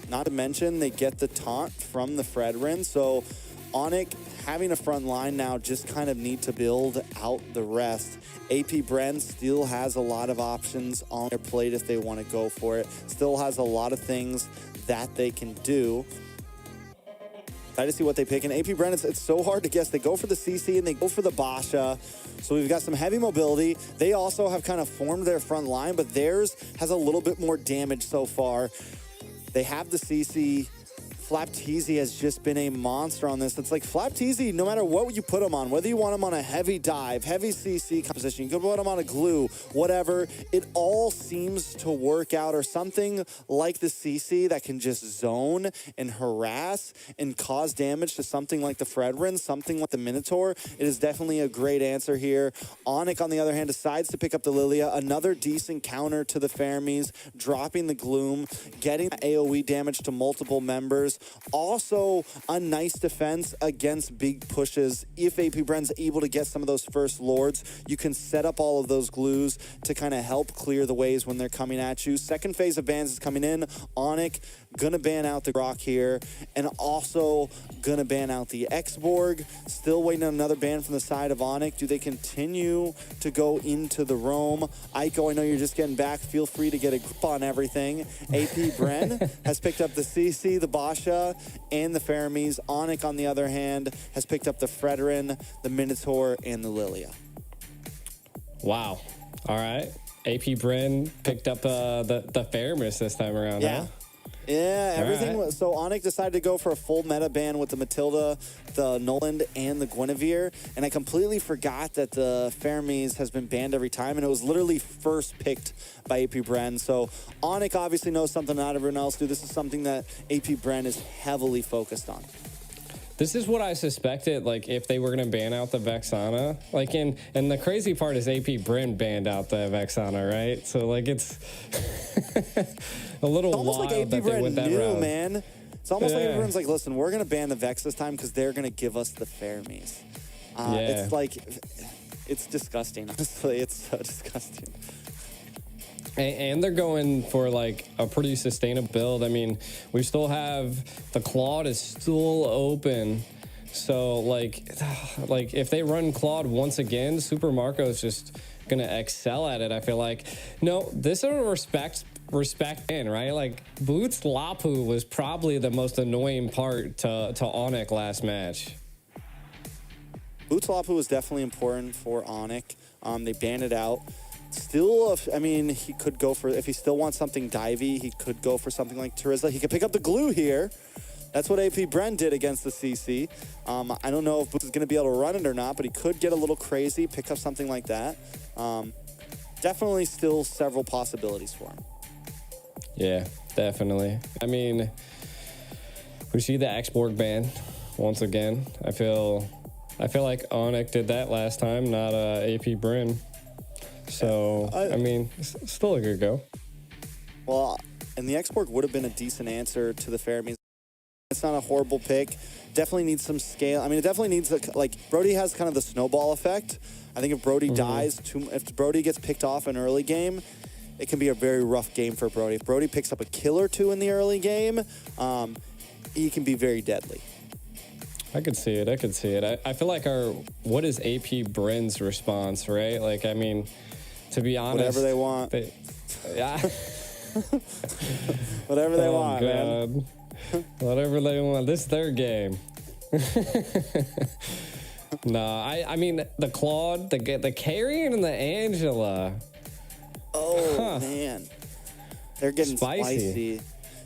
Not to mention, they get the taunt from the Fredrin. So Onic having a front line now just kind of need to build out the rest. AP Bren still has a lot of options on their plate if they want to go for it. Still has a lot of things that they can do. Try to see what they pick. And AP Bren, it's so hard to guess. They go for the CC and they go for the Basha. So we've got some heavy mobility. They also have kind of formed their front line, but theirs has a little bit more damage so far. They have the CC. Flapteezy has just been a monster on this. It's like Flapteezy, no matter what you put him on, whether you want him on a heavy dive, heavy CC composition, you could put him on a glue, whatever, it all seems to work out, or something like the CC that can just zone and harass and cause damage to something like the Fredrin, something like the Minotaur. It is definitely a great answer here. Onic, on the other hand, decides to pick up the Lilia, another decent counter to the Fermies, dropping the Gloom, getting AoE damage to multiple members. Also, a nice defense against big pushes. If AP Bren's able to get some of those first Lords, you can set up all of those glues to kind of help clear the ways when they're coming at you. Second phase of bans is coming in. Onic gonna ban out the Rock here, and also gonna ban out the X-Borg. Still waiting on another ban from the side of Onic. Do they continue to go into the roam? Aiko, I know you're just getting back. Feel free to get a grip on everything. AP Bren has picked up the CC, the Basha, and the Fermies. Onic, on the other hand, has picked up the Fredrin, the Minotaur, and the Lilia. Wow. All right. AP Bren picked up the Fermis this time around, huh? Yeah, everything right. was, so Onic decided to go for a full meta ban with the Matilda, the Noland, and the Guinevere, and I completely forgot that the Fermies has been banned every time, and it was literally first picked by AP Bren. So Onic obviously knows something not everyone else do. This is something that AP Bren is heavily focused on. This is what I suspected, like, if they were going to ban out the Vexana. Like, and the crazy part is AP Bren banned out the Vexana, right? So, like, it's a little it's almost wild like AP that they went Bren that knew, route. man. It's almost like everyone's like, listen, we're going to ban the Vex this time because they're going to give us the Fermies. It's like, it's disgusting, honestly. It's so disgusting. And they're going for like a pretty sustainable build. I mean, we still have the Claude is still open. So like if they run Claude once again, Super Marco is just gonna excel at it. I feel like no, this is a respect in, right? Like Boots Lapu was probably the most annoying part to Onic last match. Boots Lapu was definitely important for Onic. They banned it out. Still, I mean, he could go for, if he still wants something divey, he could go for something like Terizla. He could pick up the glue here. That's what AP Bren did against the CC. I don't know if Boots is going to be able to run it or not, but he could get a little crazy, pick up something like that. Definitely still several possibilities for him. Yeah, definitely. I mean, we see the X-Borg ban once again. I feel like Onic did that last time, not AP Bren. So, I mean, it's still a good go. Well, and the X-Borg would have been a decent answer to the Fermies. It's not a horrible pick. Definitely needs some scale. I mean, it definitely needs, like, Brody has kind of the snowball effect. I think if Brody dies, if Brody gets picked off in early game, it can be a very rough game for Brody. If Brody picks up a kill or two in the early game, he can be very deadly. I could see it. I feel like what is AP Bren's response, right? Like, I mean, to be honest, whatever they want. Yeah. Whatever they want, God. man. Whatever they want. This is their game. No, I mean, the Claude, the Carrion and the Angela. Oh, man. They're getting spicy.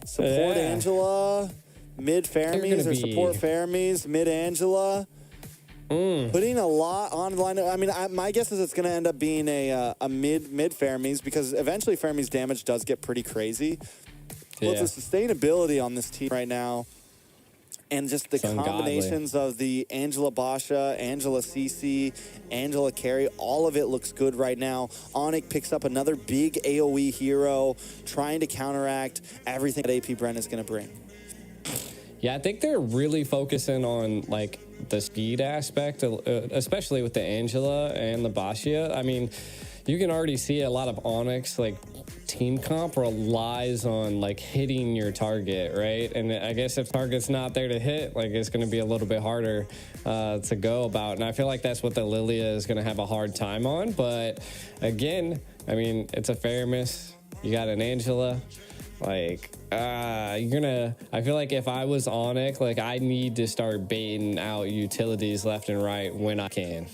Support Angela, mid Fermies, or support Fermies, mid Angela. Putting a lot on the line. I mean, my guess is it's going to end up being a mid Fermies, because eventually Fermies damage does get pretty crazy. Well, it's the sustainability on this team right now, and just the combinations of the Angela Basha, Angela CC, Angela Carry, all of it looks good right now. Onic picks up another big AoE hero, trying to counteract everything that AP Bren is going to bring. Yeah, I think they're really focusing on, like, the speed aspect, especially with the Angela and the Bashia. I mean, you can already see a lot of Onyx like team comp relies on like hitting your target, right? And I guess if target's not there to hit, like it's going to be a little bit harder to go about. And I feel like that's what the Lilia is going to have a hard time on. But again, I mean, it's a fair miss. You got an Angela. Like, I feel like if I was Onic, like I need to start baiting out utilities left and right when I can.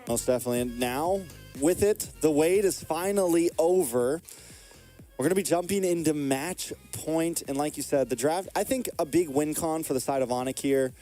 Most definitely. And now, with it, the wait is finally over. We're going to be jumping into match point. And like you said, the draft, I think a big win con for the side of Onic here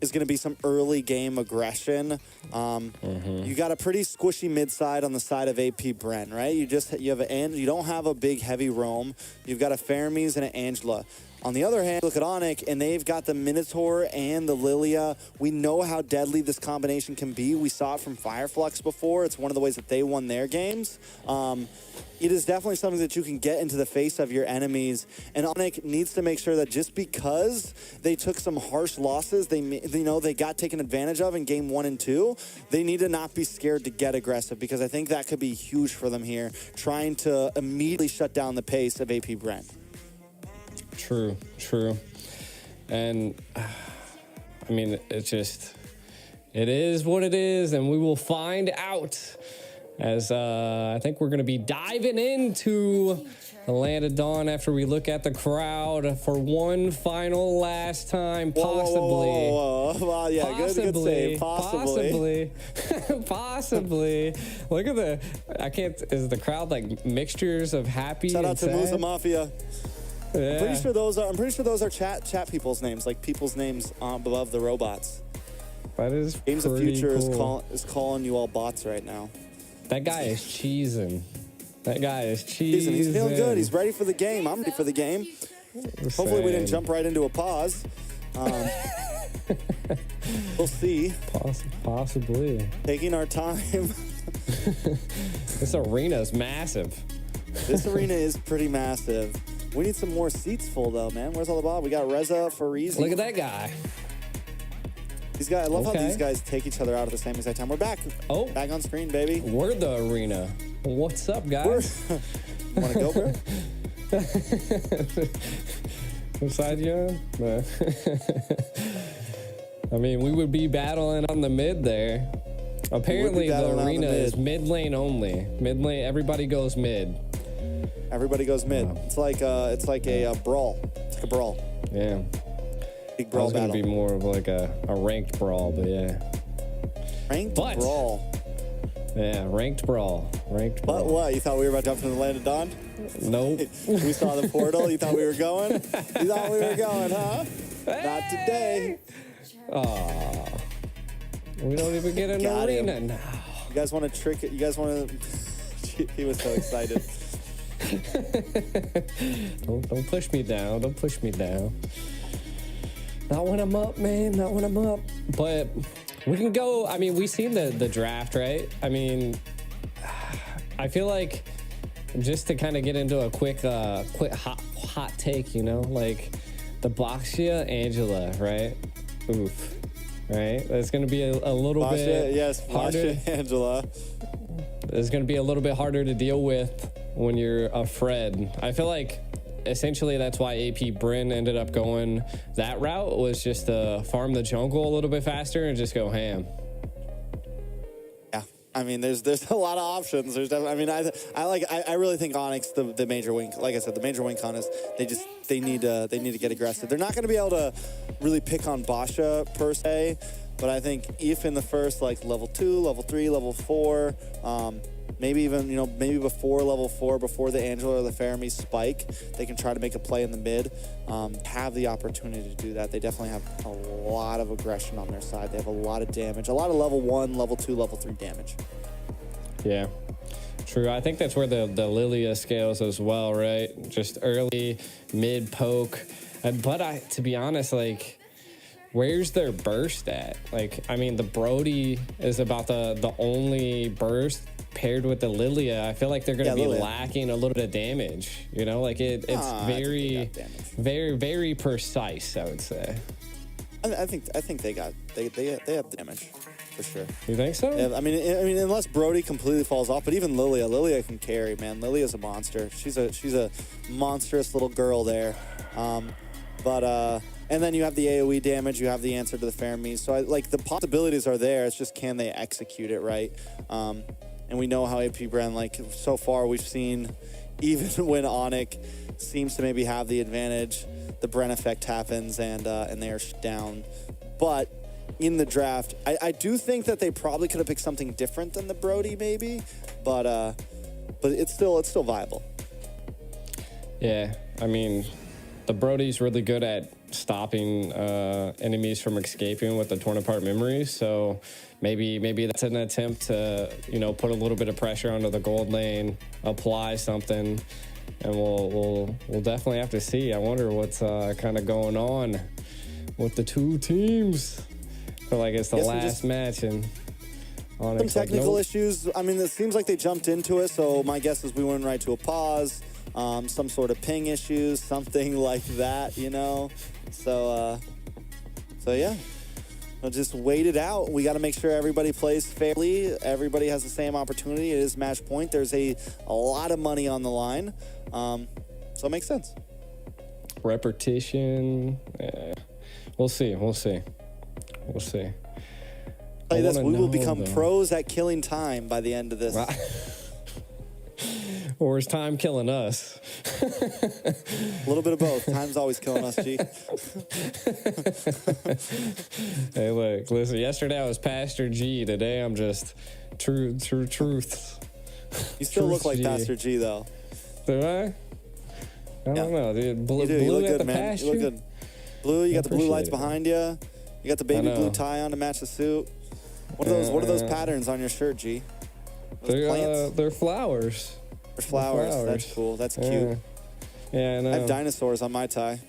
is going to be some early game aggression. You got a pretty squishy mid side on the side of AP Bren, right? You don't have a big heavy roam. You've got a Fermis and an Angela. On the other hand, look at Onic, and they've got the Minotaur and the Lilia. We know how deadly this combination can be. We saw it from Fireflux before. It's one of the ways that they won their games. It is definitely something that you can get into the face of your enemies. And Onic needs to make sure that just because they took some harsh losses, they got taken advantage of in game 1 and 2, they need to not be scared to get aggressive, because I think that could be huge for them here, trying to immediately shut down the pace of AP Bren. True. And I mean, it is what it is, and we will find out as I think we're going to be diving into the Land of Dawn after we look at the crowd for one final last time, possibly. Whoa. Well, yeah, possibly, good save. Possibly. Look at is the crowd like mixtures of happy Shout out and to sad? Musa Mafia. Yeah. I'm pretty sure those are chat people's names, like people's names above the robots. That is Games of Future cool. is calling you all bots right now. That guy is cheesing. He's feeling good. He's ready for the game. I'm ready for the game. Hopefully we didn't jump right into a pause. We'll see. Possibly. Taking our time. This arena is massive. This arena is pretty massive. We need some more seats full, though, man. Where's all the ball? We got Reza, Farizi. Look at that guy. These guys, I love how these guys take each other out at the same exact time. We're back. Oh. Back on screen, baby. We're the arena. What's up, guys? Want to go, bro? What side you on? No. I mean, we would be battling on the mid there. Apparently, the arena is mid lane only. Mid lane, everybody goes mid. Everybody goes mid. Wow. It's like a brawl. It's like a brawl. Yeah. Big brawl It's going battle. to be more of like a ranked brawl, but yeah. Ranked brawl. Yeah, ranked brawl. But what? You thought we were about to jump into the Land of Dawn? Nope. We saw the portal. You thought we were going? You thought we were going, huh? Not today. Aw. We don't even get an Got arena him. now. You guys want to trick it? You guys want to... He was so excited. Don't push me down. Don't push me down. Not when I'm up, man. Not when I'm up. But we can go. I mean, we've seen the draft, right? I mean, I feel like just to kind of get into a quick hot take, you know, like the Boxia Angela, right? Oof. Right? That's going to be a little bit harder. Boxia Angela. It's going to be a little bit harder to deal with when you're a Fred. I feel like essentially that's why AP Bren ended up going that route, was just to farm the jungle a little bit faster and just go ham. Yeah, I mean, there's a lot of options. There's definitely, I really think Onyx the major win. Like I said, the major win con is they need to get aggressive. They're not going to be able to really pick on Basha per se, but I think if in the first like level 2, level 3, level 4. Maybe even, maybe before level 4, before the Angela or the Fermi spike, they can try to make a play in the mid, have the opportunity to do that. They definitely have a lot of aggression on their side. They have a lot of damage, a lot of level 1, level 2, level 3 damage. Yeah, true. I think that's where the Lilia scales as well, right? Just early, mid poke. But to be honest, like, where's their burst at? Like, I mean, the Brody is about the only burst paired with the Lilia. I feel like they're going to be lacking a little bit of damage. Like it's very, very, very precise, I would say. I think they have the damage for sure. You think so? Yeah, I mean, unless Brody completely falls off, but even Lilia can carry, man. Lilia's a monster. She's a monstrous little girl there. And then you have the AoE damage. You have the answer to the Fermi. So the possibilities are there. It's just, can they execute it right? And we know how AP Bren, so far we've seen, even when Onic seems to maybe have the advantage, the Bren effect happens and they are down. But in the draft, I do think that they probably could have picked something different than the Brody maybe, but it's still viable. Yeah, I mean, the Brody's really good at stopping enemies from escaping with the torn apart memories. So maybe that's an attempt to put a little bit of pressure onto the gold lane, apply something, and we'll definitely have to see. I wonder what's kind of going on with the two teams. I feel like it's the last match and some technical issues. I mean, it seems like they jumped into it, so my guess is we went right to a pause. Some sort of ping issues, something like that, So yeah, we'll just wait it out. We got to make sure everybody plays fairly. Everybody has the same opportunity. It is match point. There's a lot of money on the line, so it makes sense. Repetition. Yeah. We'll see. Play this. We will become pros at killing time by the end of this. Or is time killing us? A little bit of both. Time's always killing us, G. Hey, look, listen, yesterday I was Pastor G. Today I'm just truth. You still look like G. Pastor G, though. Do I? I don't know, dude. You do. You look good, man. You look good. Blue, you got the blue lights behind you. You got the baby blue tie on to match the suit. What are those patterns on your shirt, G? They're plants? They're flowers. They're flowers. That's cool. That's cute. Yeah, I know. I have dinosaurs on my tie.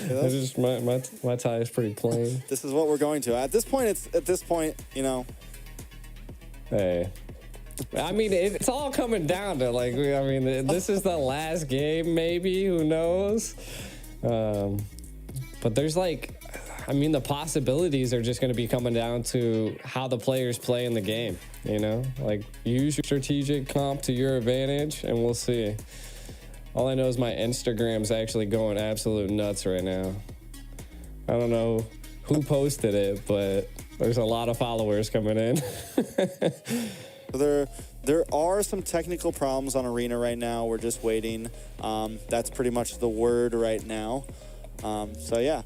That's just my tie is pretty plain. This is what we're going to. At this point, Hey. I mean, it's all coming down to, this is the last game, maybe. Who knows? But there's, the possibilities are just going to be coming down to how the players play in the game, Use your strategic comp to your advantage, and we'll see. All I know is my Instagram's actually going absolute nuts right now. I don't know who posted it, but there's a lot of followers coming in. There are some technical problems on Arena right now. We're just waiting. That's pretty much the word right now. So yeah.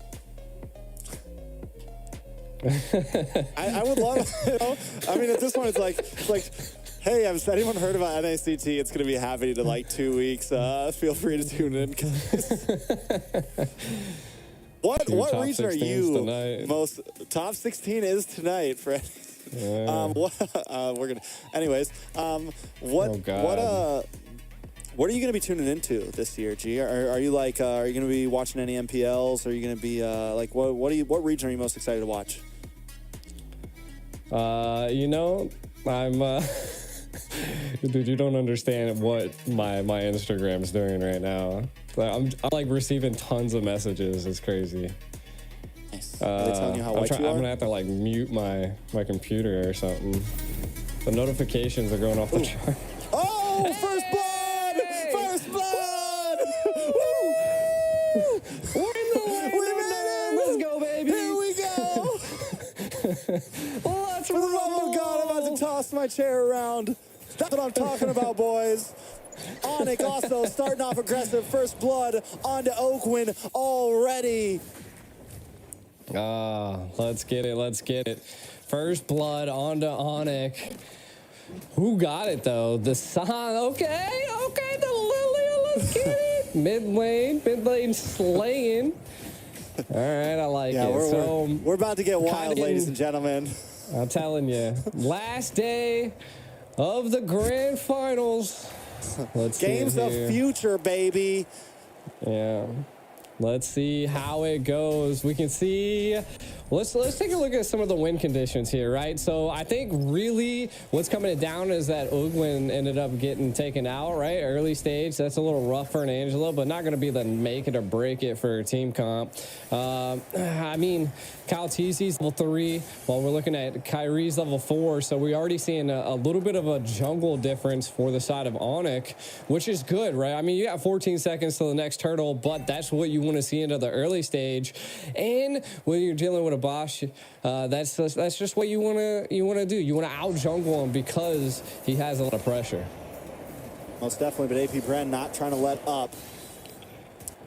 I would love, I mean, at this point, it's like, hey, has anyone heard about NACT? It's going to be happening in 2 weeks. Feel free to tune in. What region are you tonight. Most? Top 16 is tonight, Fred. Yeah. We're gonna. Anyways, what are you gonna be tuning into this year, G? Are you are you gonna be watching any MPLs? Are you gonna be what region are you most excited to watch? I'm dude, you don't understand what my Instagram's doing right now. I'm receiving tons of messages. It's crazy. Nice. Are they telling you how white you are? I'm gonna have to mute my computer or something. The notifications are going off the chart. Oh, first blood! Hey! First blood! We're in the land. Let's go, baby. Here we go. Let's For the love of God, I'm about to toss my chair around. That's what I'm talking about, boys. Onic also starting off aggressive. First blood onto Oakwin already. Let's get it. First blood onto Onic. Who got it, though? The Sun. Okay, the Lilia. Let's get it. Mid lane slaying. All right, I like it. We're about to get wild, ladies and gentlemen. I'm telling you. Last day of the grand finals. Let's Games of future, baby. Yeah. Let's see how it goes. We can see let's take a look at some of the win conditions here, right? So I think really what's coming down is that Ugwin ended up getting taken out, right? Early stage. That's a little rough for an Angelo, but not going to be the make it or break it for team comp. I mean, Kyle Teasy's level 3, while we're looking at Kyrie's level 4. So we're already seeing a little bit of a jungle difference for the side of Onic, which is good, right? I mean, you got 14 seconds to the next turtle, but that's what you want to see into the early stage. And when you're dealing with a Bosch, that's just what you want to do. You want to out jungle him because he has a lot of pressure. Most definitely, but AP Bren not trying to let up.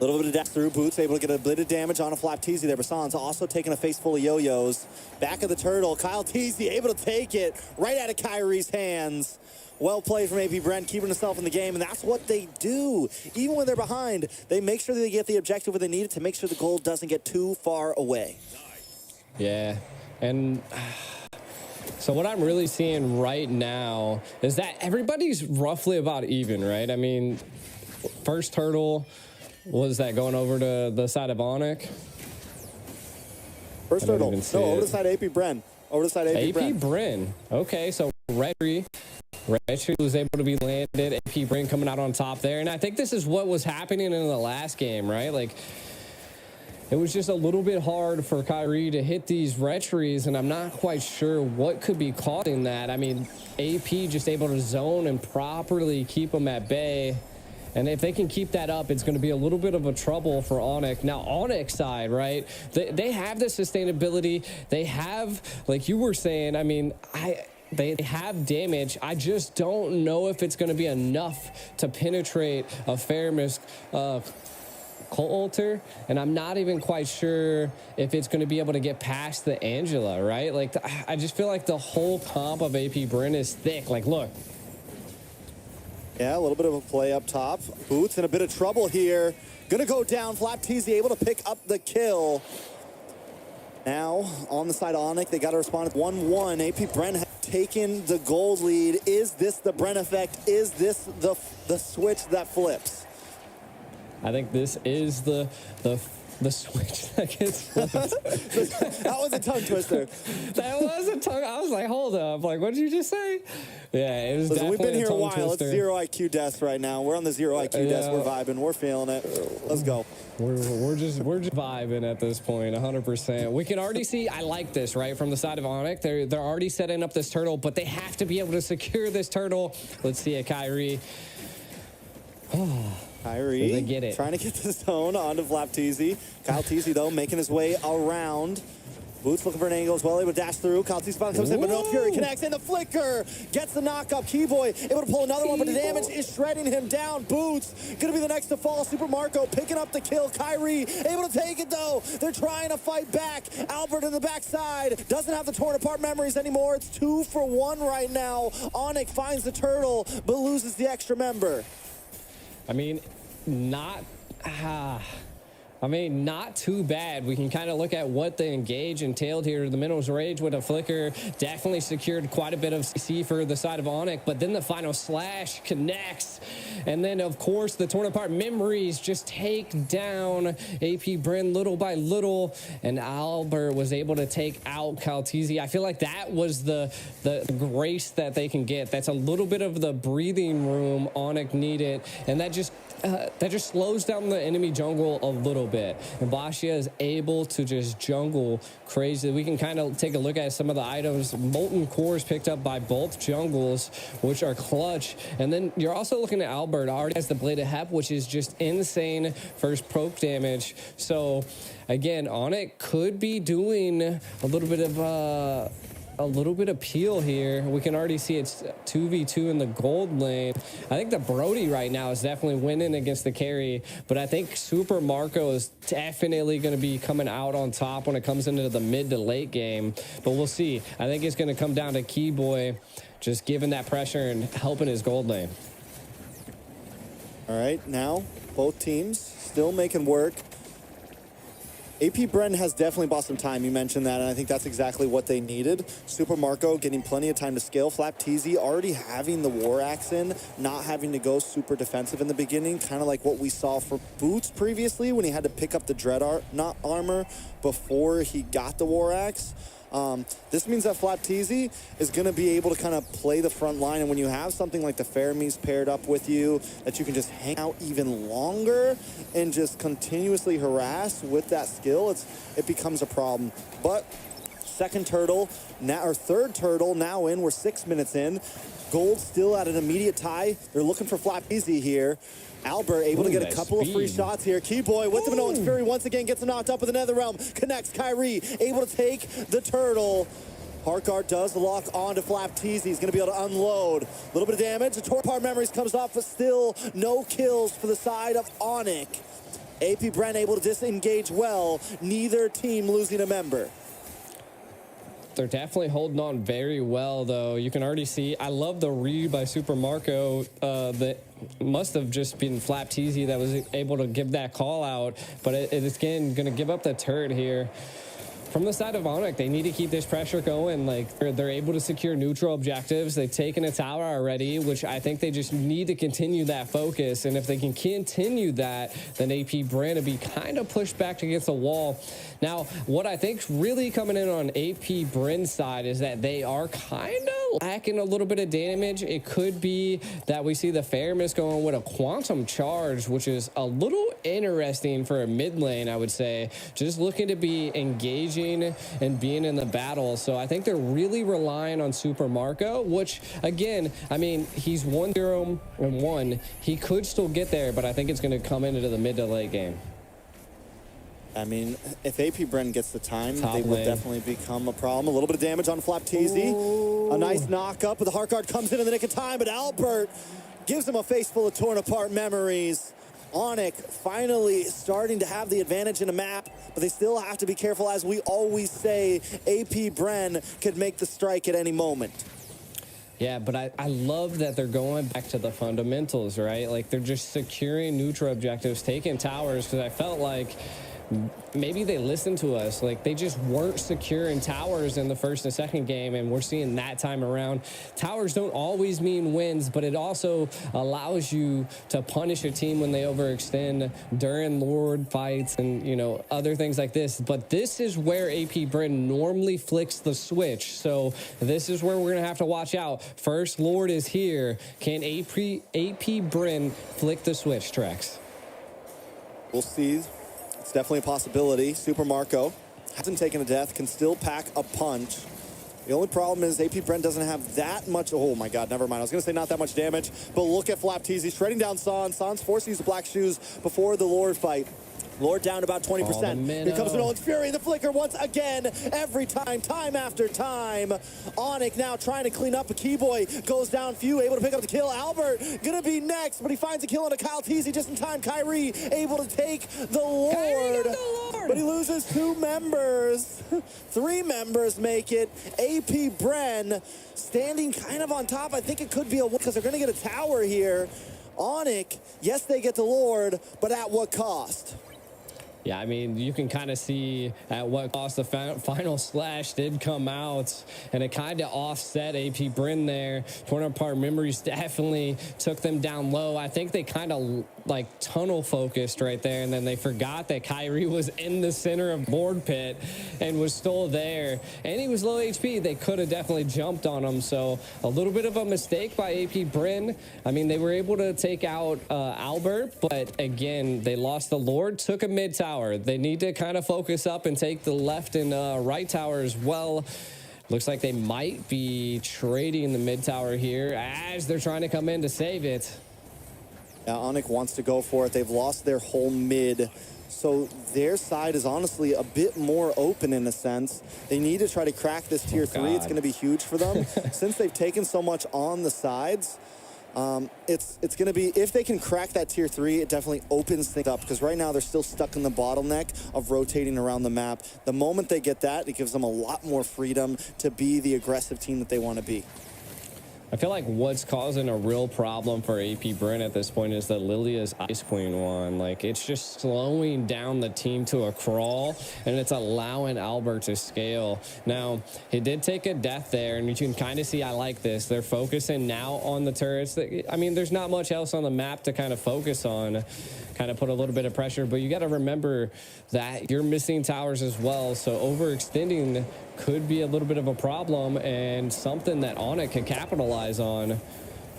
A little bit of dash through. Boots able to get a bit of damage on a Flap Teasy there. Basan's also taking a face full of yo-yos. Back of the turtle. Kyle Teasy able to take it right out of Kyrie's hands. Well played from AP Bren, keeping himself in the game, and that's what they do. Even when they're behind, they make sure that they get the objective where they need it to make sure the goal doesn't get too far away. Yeah, and so what I'm really seeing right now is that everybody's roughly about even, right? I mean, first turtle, was that going over to the side of Onic? First turtle. No, over the side of AP Bren. Over the side of AP Bren. AP Bren. Okay, so Retry was able to be landed. AP Bren coming out on top there. And I think this is what was happening in the last game, right? Like, it was just a little bit hard for Kyrie to hit these retries, and I'm not quite sure what could be causing that. I mean, AP just able to zone and properly keep them at bay. And if they can keep that up, it's going to be a little bit of a trouble for Onic. Now, Onic's side, right, they have the sustainability. They have, like you were saying, I mean, they have damage. I just don't know if it's going to be enough to penetrate a Fairmisk Coulter, and I'm not even quite sure if it's going to be able to get past the Angela, right? Like, I just feel like the whole comp of AP Bren is thick. Like, look. Yeah, a little bit of a play up top. Boots in a bit of trouble here. Gonna go down. Flap Teasy able to pick up the kill. Now, on the side of Onic, they got to respond 1-1. AP Bren has taken the gold lead. Is this the Bren effect? Is this the switch that flips? I think this is the switch that gets flipped. That was a tongue twister. That was a tongue. I was like, hold up. Like, what did you just say? Yeah, it was. Listen, we've been here a while. Twister. It's 0 IQ desk right now. We're on the 0 IQ desk. We're vibing. We're feeling it. Let's go. We're just vibing at this point, 100%. We can already see. I like this, right, from the side of Onic. They're already setting up this turtle, but they have to be able to secure this turtle. Let's see it, Kyrie. Kyrie they get it. Trying to get the zone onto Flap Teasy. Kyle Teasy, though, making his way around. Boots looking for an angle as well. Able to dash through. Kyle Teasy comes in, but no Fury connects. And the flicker gets the knock-up. Keyboy able to pull another one, but the damage is shredding him down. Boots going to be the next to fall. Super Marco picking up the kill. Kyrie able to take it, though. They're trying to fight back. Albert in the backside doesn't have the torn apart memories anymore. It's 2 for 1 right now. Onic finds the turtle, but loses the extra member. I mean, not too bad. We can kind of look at what the engage entailed here. The Minerals Rage with a flicker definitely secured quite a bit of CC for the side of Onic, but then the final slash connects. And then, of course, the torn apart memories just take down AP Bren little by little, and Albert was able to take out Kaltizi. I feel like that was the grace that they can get. That's a little bit of the breathing room Onic needed, and that just slows down the enemy jungle a little bit. And Bashia is able to just jungle crazy. We can kind of take a look at some of the items. Molten Cores picked up by both jungles, which are clutch. And then you're also looking at Albert. Already has the Blade of Hep, which is just insane first poke damage. So, again, Onic could be doing a little bit of peel here. We can already see it's 2v2 in the gold lane. I think the Brody right now is definitely winning against the carry, but I think Super Marco is definitely going to be coming out on top when it comes into the mid to late game, but we'll see. I think it's going to come down to Keyboy just giving that pressure and helping his gold lane. All right, now both teams still making work. AP Bren has definitely bought some time. You mentioned that, and I think that's exactly what they needed. Super Marco getting plenty of time to scale. Flapteasy already having the War Axe in, not having to go super defensive in the beginning, kind of like what we saw for Boots previously when he had to pick up the Dread armor before he got the War Axe. This means that Flapteasy is going to be able to kind of play the front line, and when you have something like the Fermis paired up with you, that you can just hang out even longer and just continuously harass with that skill, it becomes a problem. But second turtle, now, or third turtle now in, we're 6 minutes in. Gold still at an immediate tie. They're looking for Flapteasy here. Albert able to get a couple of free shots here. Keyboy with the Minoan's Fury once again gets knocked up with the Netherrealm. Connects Kyrie, able to take the turtle. Heartguard does lock onto Flapteasy. He's going to be able to unload. A little bit of damage. The Torpar Memories comes off, but still no kills for the side of Onic. AP Bren able to disengage well. Neither team losing a member. They're definitely holding on very well, though. You can already see, I love the read by Super Marco. That must have just been Flapteasy that was able to give that call out, but it's again going to give up the turret here. From the side of Onic, they need to keep this pressure going. Like, they're able to secure neutral objectives. They've taken a tower already, which I think they just need to continue that focus. And if they can continue that, then AP Bren will be kind of pushed back against the wall. Now, what I think's really coming in on AP Bren's side is that they are kind of lacking a little bit of damage. It could be that we see the Fermis going with a quantum charge, which is a little interesting for a mid lane, I would say. Just looking to be engaging and being in the battle. So I think they're really relying on Super Marco, which again, I mean, he's 1-0-1. He could still get there, but I think it's going to come into the mid to late game. I mean, if AP Bren gets the time, Top they will lane. definitely become a problem. A little bit of damage on Flapteasy. A nice knock up, but the Heartguard comes in the nick of time, but Albert gives him a face full of torn apart memories. Onic finally starting to have the advantage in a map, but they still have to be careful. As we always say, AP Bren could make the strike at any moment. Yeah, but I love that they're going back to the fundamentals, right? Like, they're just securing neutral objectives, taking towers, because I felt like maybe they listened to us. Like, they just weren't secure in towers in the first and second game, and we're seeing that time around. Towers don't always mean wins, but it also allows you to punish a team when they overextend during Lord fights and, you know, other things like this. But this is where AP Bren normally flicks the switch. So this is where we're going to have to watch out. First Lord is here. Can AP Bren flick the switch, Trex? We'll see. It's definitely a possibility. Super Marco hasn't taken a death, can still pack a punch. The only problem is AP Bren doesn't have that much. Oh my God, never mind. I was going to say not that much damage, but look at Flapteasy shredding down San. San's forced to use the black shoes before the Lord fight. Lord down about 20%. Here comes Minoan's Fury, the flicker once again, every time, time after time. Onic now trying to clean up. A Keyboy goes down, few, able to pick up the kill. Albert gonna be next, but he finds a kill on a Kyle Teasy just in time. Kyrie able to take the Lord, but he loses 2 members. 3 members make it. AP Bren standing kind of on top. I think it could be a win because they're gonna get a tower here. Onic, yes, they get the Lord, but at what cost? Yeah, I mean, you can kind of see at what cost the final slash did come out, and it kind of offset AP Bren there. Torn apart memories definitely took them down low. I think they kind of like tunnel focused right there, and then they forgot that Kyrie was in the center of board pit and was still there, and he was low HP. They could have definitely jumped on him, so a little bit of a mistake by AP Bren. I mean, they were able to take out Albert, but again, they lost the Lord, took a mid tower. They need to kind of focus up and take the left and right tower as well. Looks like they might be trading the mid tower here as they're trying to come in to save it. Yeah, Onic wants to go for it. They've lost their whole mid, so their side is honestly a bit more open in a sense. They need to try to crack this tier 3. It's going to be huge for them. Since they've taken so much on the sides, it's going to be, if they can crack that tier 3, it definitely opens things up, because right now they're still stuck in the bottleneck of rotating around the map. The moment they get that, it gives them a lot more freedom to be the aggressive team that they want to be. I feel like what's causing a real problem for AP Bren at this point is that Lilia's Ice Queen one. Like, it's just slowing down the team to a crawl, and it's allowing Albert to scale. Now, he did take a death there, and you can kind of see I like this. They're focusing now on the turrets. I mean, there's not much else on the map to kind of focus on, kind of put a little bit of pressure, but you got to remember that you're missing towers as well, so overextending could be a little bit of a problem and something that Onic can capitalize on.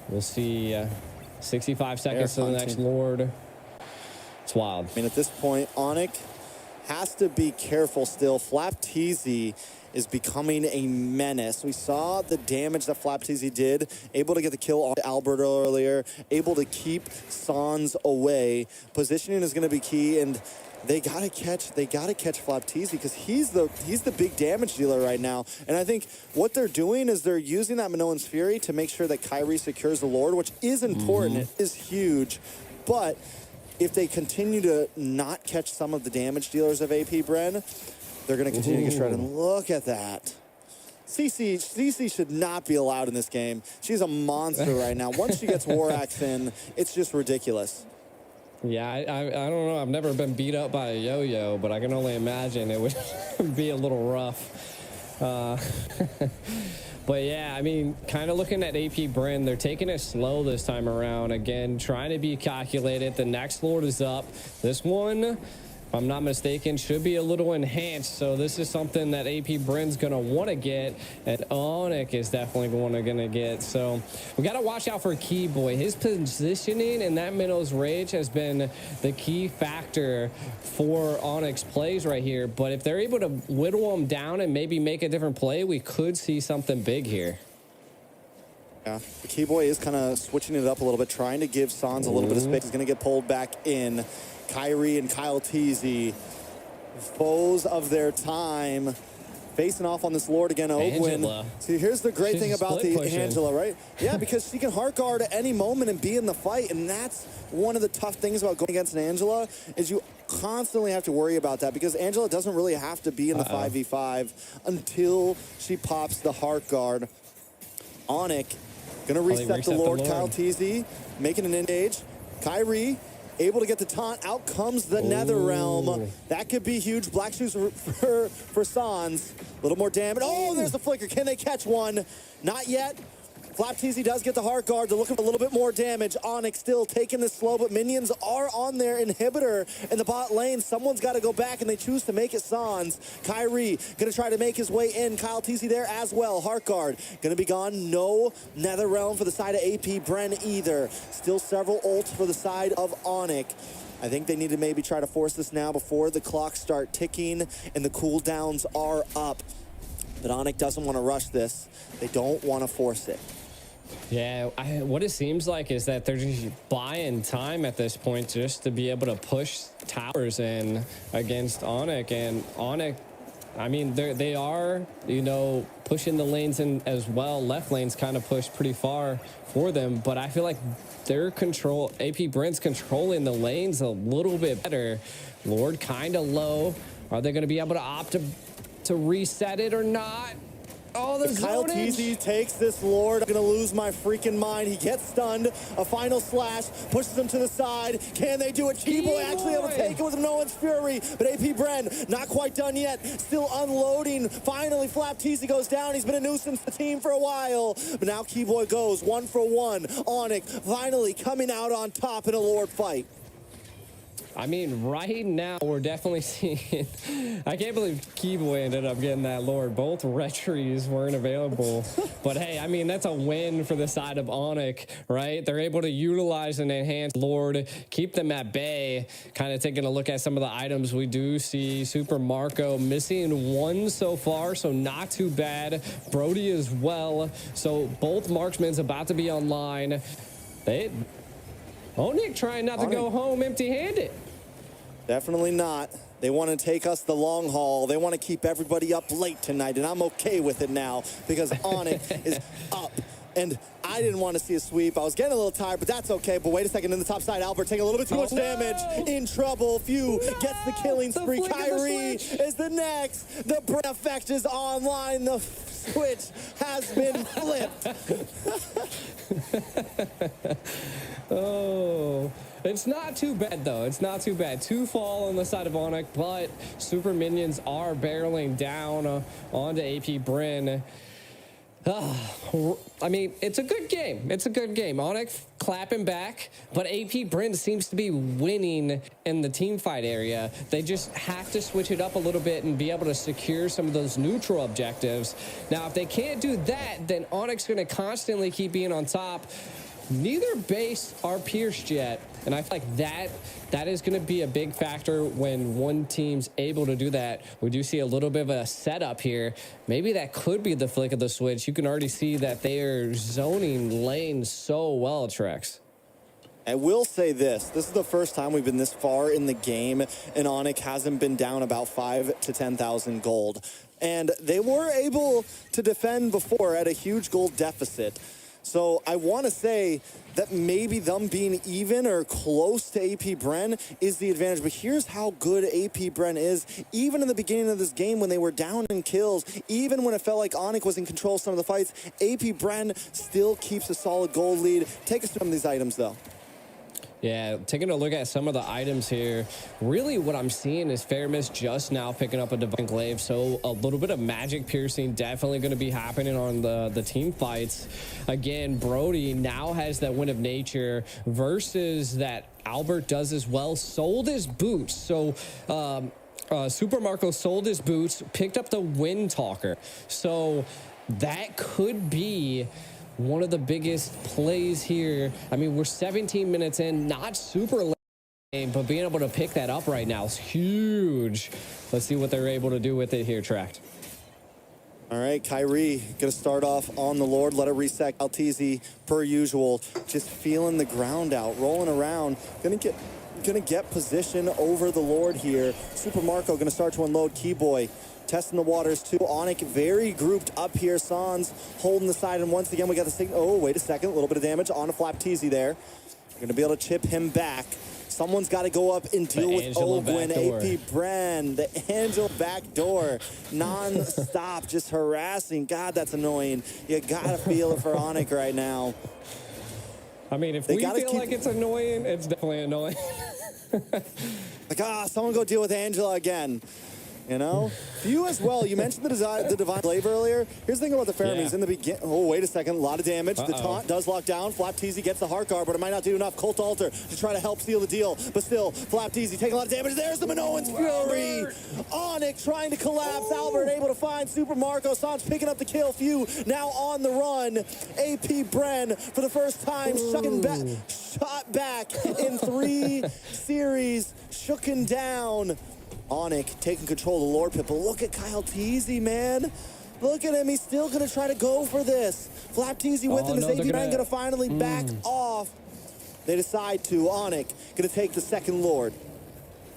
We'll see 65 seconds to the next Lord. It's wild. I mean, at this point, Onic has to be careful still. Flapteasy is becoming a menace. We saw the damage that Flapteasy did, able to get the kill on Albert earlier, able to keep Sans away. Positioning is going to be key, and they gotta catch Flapteasy because he's the big damage dealer right now. And I think what they're doing is they're using that Minoan's Fury to make sure that Kyrie secures the Lord, which is important. It is huge. But if they continue to not catch some of the damage dealers of AP Bren, they're gonna continue to get shredded. And look at that. CC should not be allowed in this game. She's a monster right now. Once she gets War Axe in, it's just ridiculous. Yeah, I don't know. I've never been beat up by a yo-yo, but I can only imagine it would be a little rough. But yeah, I mean, kind of looking at AP Bren, they're taking it slow this time around. Again, trying to be calculated. The next Lord is up. This one, if I'm not mistaken, should be a little enhanced. So this is something that AP Bren's going to want to get, and Onic is definitely going to get. So we got to watch out for Keyboy. His positioning in that Minnow's Rage has been the key factor for Onic's plays right here. But if they're able to whittle him down and maybe make a different play, we could see something big here. Yeah, the Keyboy is kind of switching it up a little bit, trying to give Sans a little bit of space. He's going to get pulled back in. Kyrie and Kyle Teasy, foes of their time, facing off on this Lord again. Ogwin. See, here's the great thing about the Angela, right? Yeah, because she can heart guard at any moment and be in the fight, and that's one of the tough things about going against an Angela is you constantly have to worry about that because Angela doesn't really have to be in the 5v5 until she pops the heart guard. Onic gonna reset the Lord. Kyle Teasy making an engage. Kyrie able to get the taunt. Out comes the Nether Realm. That could be huge. Black shoes for Sans. A little more damage. Oh, there's the flicker. Can they catch one? Not yet. Flapteasy does get the heart guard. They're looking for a little bit more damage. Onic still taking this slow, but minions are on their inhibitor in the bot lane. Someone's got to go back, and they choose to make it Sans. Kyrie going to try to make his way in. Kyle Teasy there as well. Heart guard going to be gone. No Nether Realm for the side of AP Bren either. Still several ults for the side of Onic. I think they need to maybe try to force this now before the clocks start ticking and the cooldowns are up. But Onic doesn't want to rush this. They don't want to force it. Yeah, what it seems like is that they're just buying time at this point just to be able to push towers in against Onic. And Onic, I mean, they are, you know, pushing the lanes in as well. Left lane's kind of pushed pretty far for them, but I feel like their AP Bren's controlling the lanes a little bit better. Lord kind of low. Are they going to be able to opt to reset it or not? Oh, the Kyle Teasy takes this Lord. I'm going to lose my freaking mind. He gets stunned. A final slash. Pushes him to the side. Can they do it? Keyboy actually able to take it with Minoan's Fury. But AP Bren not quite done yet. Still unloading. Finally, Flapteasy goes down. He's been a nuisance to the team for a while. But now Keyboy goes 1 for 1. Onic finally coming out on top in a Lord fight. I mean, right now, we're definitely seeing... I can't believe Keyboy ended up getting that Lord. Both retries weren't available. But hey, I mean, that's a win for the side of Onic, right? They're able to utilize an enhanced Lord, keep them at bay. Kind of taking a look at some of the items we do see. Super Marco missing 1 so far, so not too bad. Brody as well. So both marksmen's about to be online. Onic trying not to go home empty-handed. Definitely not. They want to take us the long haul. They want to keep everybody up late tonight, and I'm okay with it now because Onic is up. And I didn't want to see a sweep. I was getting a little tired, but that's okay. But wait a second, in the top side, Albert taking a little bit too much damage. In trouble. Few gets the killing spree. Kyrie is the next. The Bren effect is online. The switch has been flipped. It's not too bad, though. It's not too bad. 2 fall on the side of Onic, but super minions are barreling down onto AP Bren. I mean, it's a good game. It's a good game. Onic clapping back, but AP Bren seems to be winning in the team fight area. They just have to switch it up a little bit and be able to secure some of those neutral objectives. Now, if they can't do that, then Onic's going to constantly keep being on top. Neither base are pierced yet, and I feel like that is going to be a big factor when one team's able to do that. We do see a little bit of a setup here. Maybe that could be the flick of the switch. You can already see that they are zoning lanes so well, Trex. I will say this is the first time we've been this far in the game, and Onic hasn't been down about 5,000 to 10,000 gold. And they were able to defend before at a huge gold deficit. So I want to say that maybe them being even or close to AP Bren is the advantage. But here's how good AP Bren is. Even in the beginning of this game when they were down in kills, even when it felt like Onic was in control of some of the fights, AP Bren still keeps a solid gold lead. Take us through some of these items, though. Yeah, taking a look at some of the items here, really what I'm seeing is Fairmiss just now picking up a Divine Glaive, so a little bit of magic piercing definitely going to be happening on the team fights. Again, Brody now has that Wind of Nature versus that Albert does as well. Sold his boots, so Super Marco sold his boots, picked up the Wind Talker, so that could be one of the biggest plays here. I mean, we're 17 minutes in, not super late, but being able to pick that up right now is huge. Let's see what they're able to do with it here, Tract. All right, Kyrie, going to start off on the Lord. Let it reset. Altizi, per usual, just feeling the ground out, rolling around. Going to get position over the Lord here. Super Marco going to start to unload Keyboy. Testing the waters too. Onic very grouped up here. Sans holding the side, and once again we got the signal. Oh, wait a second, a little bit of damage on a Flapteezy there. We're gonna be able to chip him back. Someone's got to go up and deal with Ogwin. AP Bren, the Angel backdoor, non-stop, just harassing. God, that's annoying. You gotta feel it for Onic right now. I mean, if we feel like it's annoying, it's definitely annoying. Like, someone go deal with Angela again. You know, you as well. You mentioned the Divine Glaive earlier. Here's the thing about the Fermis in the beginning. Oh, wait a second. A lot of damage. The taunt does lock down. Flapteezy gets the heart guard, but it might not do enough. Cult Altar to try to help seal the deal. But still, Flapteezy taking a lot of damage. There's the Minoan's Fury. Onic trying to collapse. Albert able to find Super Marco. Sans picking up the kill. Few now on the run. AP Bren for the first time shot back in 3 series. Shooken down. Onic taking control of the Lord Pit, but look at Kyle Teasy, man. Look at him. He's still going to try to go for this. Flapteezy with him. Is AP Bren going to finally back off? They decide to. Onic going to take the second Lord.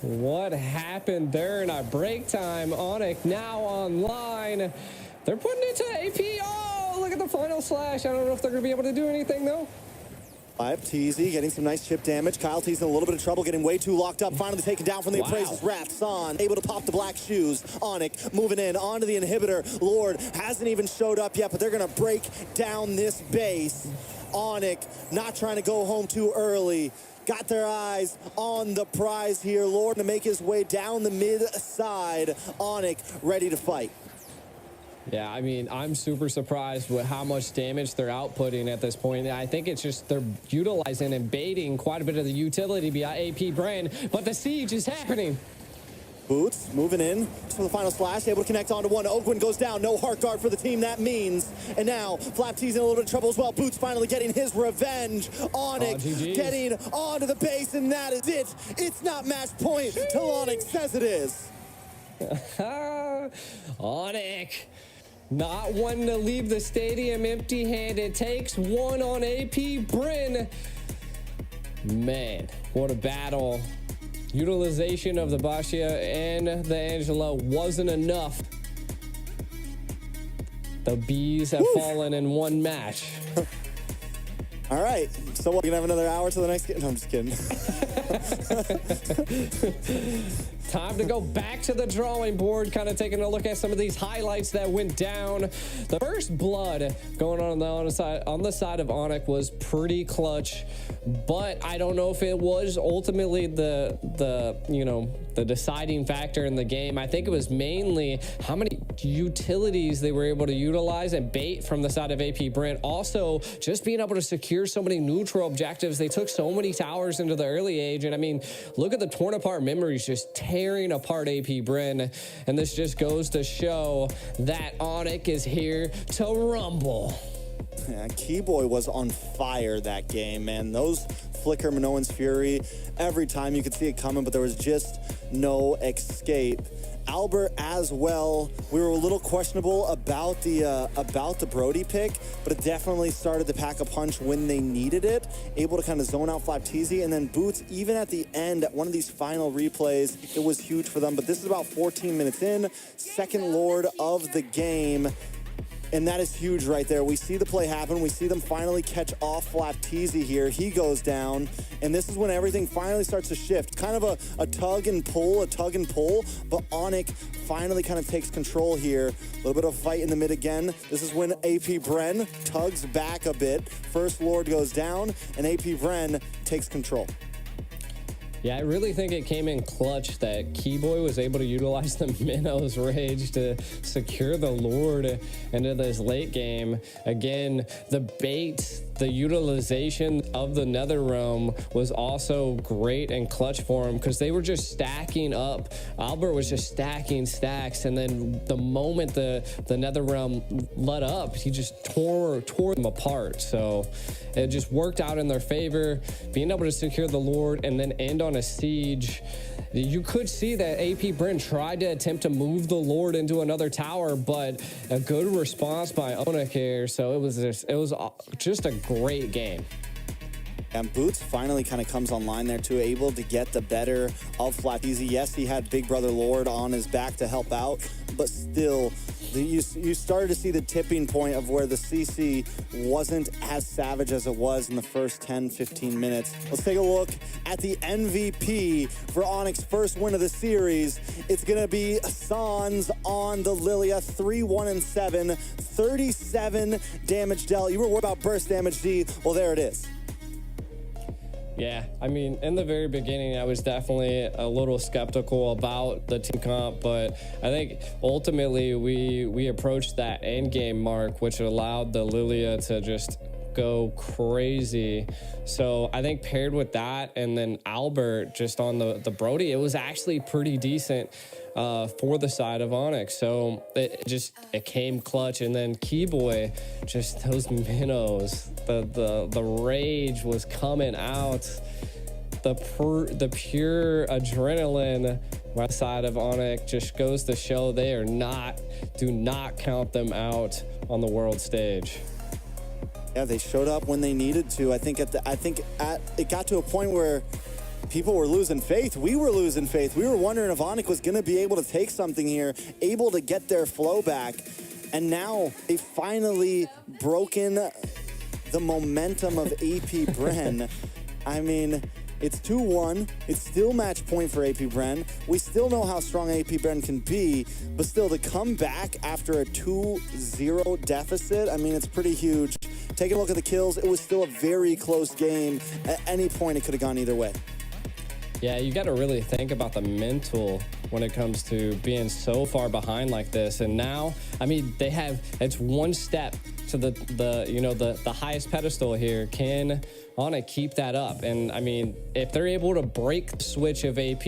What happened there in our break time? Onic now online. They're putting it to AP. Oh, look at the final slash. I don't know if they're going to be able to do anything, though. Teasy getting some nice chip damage. Kyle Teasy in a little bit of trouble, getting way too locked up. Finally taken down from the Appraiser's Wrath. San able to pop the black shoes. Onic moving in onto the inhibitor. Lord hasn't even showed up yet, but they're going to break down this base. Onic not trying to go home too early. Got their eyes on the prize here. Lord to make his way down the mid side. Onic ready to fight. Yeah, I mean, I'm super surprised with how much damage they're outputting at this point. I think it's just they're utilizing and baiting quite a bit of the utility via AP Bren, but the siege is happening. Boots moving in for the final slash, able to connect onto one. Ogwin goes down, no heart guard for the team, that means. And now Flapteezy in a little bit of trouble as well. Boots finally getting his revenge. Onic getting onto the base, and that is it. It's not match point till Onic says it is. Onic. Not one to leave the stadium empty-handed. Takes one on AP Bren. Man, what a battle. Utilization of the Bashia and the Angela wasn't enough. The Bees have fallen in one match. All right, so we're gonna have another hour to the next game. No, I'm just kidding. Time to go back to the drawing board, kind of taking a look at some of these highlights that went down. The first blood going on the side of Onic was pretty clutch, but I don't know if it was ultimately the deciding factor in the game. I think it was mainly how many utilities they were able to utilize and bait from the side of AP Bren. Also, just being able to secure so many neutral objectives. They took so many towers into the early age, and I mean, look at the torn apart memories just tearing apart AP Bren, and this just goes to show that Onic is here to rumble. Yeah, Keyboy was on fire that game, man. Those flicker Minoan's Fury, every time you could see it coming, but there was just no escape. Albert as well. We were a little questionable about the Brody pick, but it definitely started to pack a punch when they needed it. Able to kind of zone out Flapteezy, and then Boots, even at the end, at one of these final replays, it was huge for them. But this is about 14 minutes in, second Lord of the game. And that is huge right there. We see the play happen. We see them finally catch off Flapteezy here. He goes down, and this is when everything finally starts to shift. Kind of a tug and pull, but Onic finally kind of takes control here. A little bit of a fight in the mid again. This is when AP Bren tugs back a bit. First Lord goes down, and AP Bren takes control. Yeah, I really think it came in clutch that Keyboy was able to utilize the Minnow's Rage to secure the Lord into this late game. Again, the bait, the utilization of the Nether Realm was also great and clutch for him because they were just stacking up. Albert was just stacking stacks, and then the moment the Nether Realm let up, he just tore them apart. So it just worked out in their favor, being able to secure the Lord and then end on a siege. You could see that AP Bren tried to attempt to move the Lord into another tower, but a good response by Onic here. So it was just a great game. And Boots finally kind of comes online there too, able to get the better of Flapteezy. Yes, he had Big Brother Lord on his back to help out, but still, you started to see the tipping point of where the CC wasn't as savage as it was in the first 10, 15 minutes. Let's take a look at the MVP for Onic's first win of the series. It's going to be Sans on the Lilia, 3-1-7, 37 damage dealt. You were worried about burst damage, D. Well, there it is. Yeah, I mean, in the very beginning, I was definitely a little skeptical about the team comp, but I think ultimately we approached that end game mark, which allowed the Lilia to just go crazy. So I think paired with that and then Albert just on the Brody, it was actually pretty decent for the side of Onic. So it came clutch, and then Keyboy, just those minnows, the rage was coming out, the pure adrenaline by the side of Onic just goes to show do not count them out on the world stage. Yeah, they showed up when they needed to. I think it got to a point where people were losing faith. We were losing faith. We were wondering if Onic was going to be able to take something here, able to get their flow back. And now they finally broken the momentum of AP Bren. I mean, it's 2-1. It's still match point for AP Bren. We still know how strong AP Bren can be, but still to come back after a 2-0 deficit, I mean, it's pretty huge. Taking a look at the kills, it was still a very close game. At any point, it could have gone either way. Yeah, you got to really think about the mental when it comes to being so far behind like this. And now, I mean, it's one step to the highest pedestal here. Can Onic keep that up? And I mean, if they're able to break the switch of AP,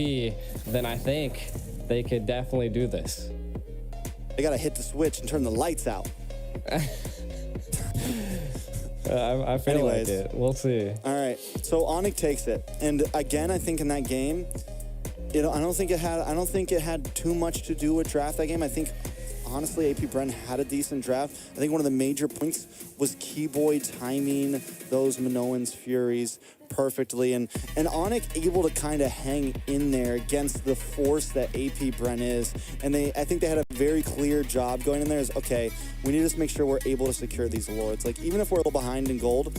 then I think they could definitely do this. They got to hit the switch and turn the lights out. I feel Anyways, like it. We'll see. All right, so Onic takes it, and again, I think in that game, I don't think it had too much to do with draft that game. I think honestly, AP Bren had a decent draft. I think one of the major points was Keyboy timing those Minoan's Furies perfectly, and Onic able to kind of hang in there against the force that AP Bren is. And I think they had a very clear job going in there is, okay, we need to just make sure we're able to secure these lords. Like, even if we're a little behind in gold,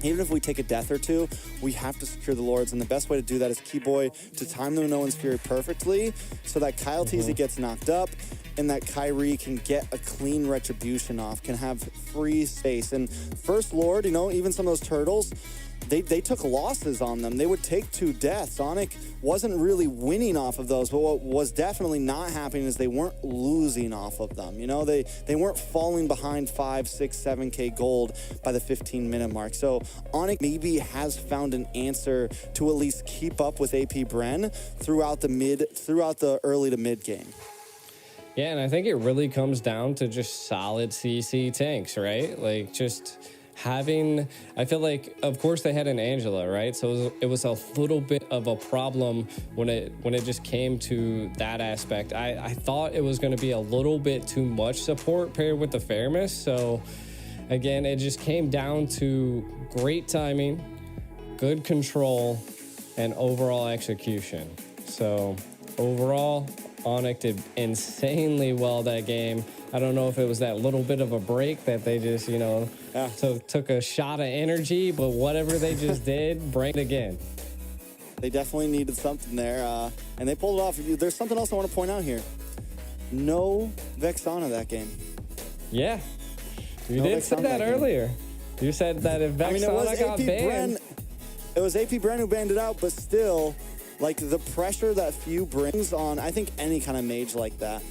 even if we take a death or two, we have to secure the Lords. And the best way to do that is Keyboy to time the No One's Fury perfectly so that Kyle Teasy gets knocked up and that Kyrie can get a clean retribution off, can have free space. And first Lord, you know, even some of those turtles, they took losses on them. They would take 2 deaths. Onic wasn't really winning off of those, but what was definitely not happening is they weren't losing off of them. You know, they weren't falling behind 5, 6, 7K gold by the 15-minute mark. So Onic maybe has found an answer to at least keep up with AP Bren throughout the early to mid game. Yeah, and I think it really comes down to just solid CC tanks, right? Like just having, I feel like, of course they had an Angela, right? So it was a little bit of a problem when it just came to that aspect. I thought it was going to be a little bit too much support paired with the Faramis. So again, it just came down to great timing, good control, and overall execution. So overall, Onic did insanely well that game. I don't know if it was that little bit of a break that they just, you know, took a shot of energy, but whatever they just did, bring it again. They definitely needed something there, and they pulled it off. There's something else I want to point out here. No Vexana that game. Yeah. You No did say Vexana that game. earlier. You said that if Vexana got banned. It was AP Bren who banned it out, but still, like, the pressure that Few brings on, I think, any kind of mage like that,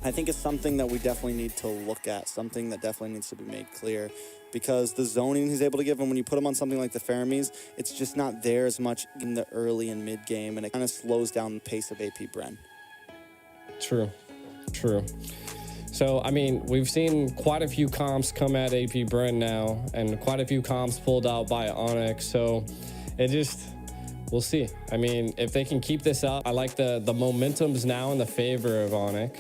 I think it's something that we definitely need to look at, something that definitely needs to be made clear, because the zoning he's able to give him when you put him on something like the Faramis, it's just not there as much in the early and mid game, and it kind of slows down the pace of AP Bren. True. So, I mean, we've seen quite a few comps come at AP Bren now, and quite a few comps pulled out by Onic, so it just, we'll see. I mean, if they can keep this up, I like the momentum's now in the favor of Onic.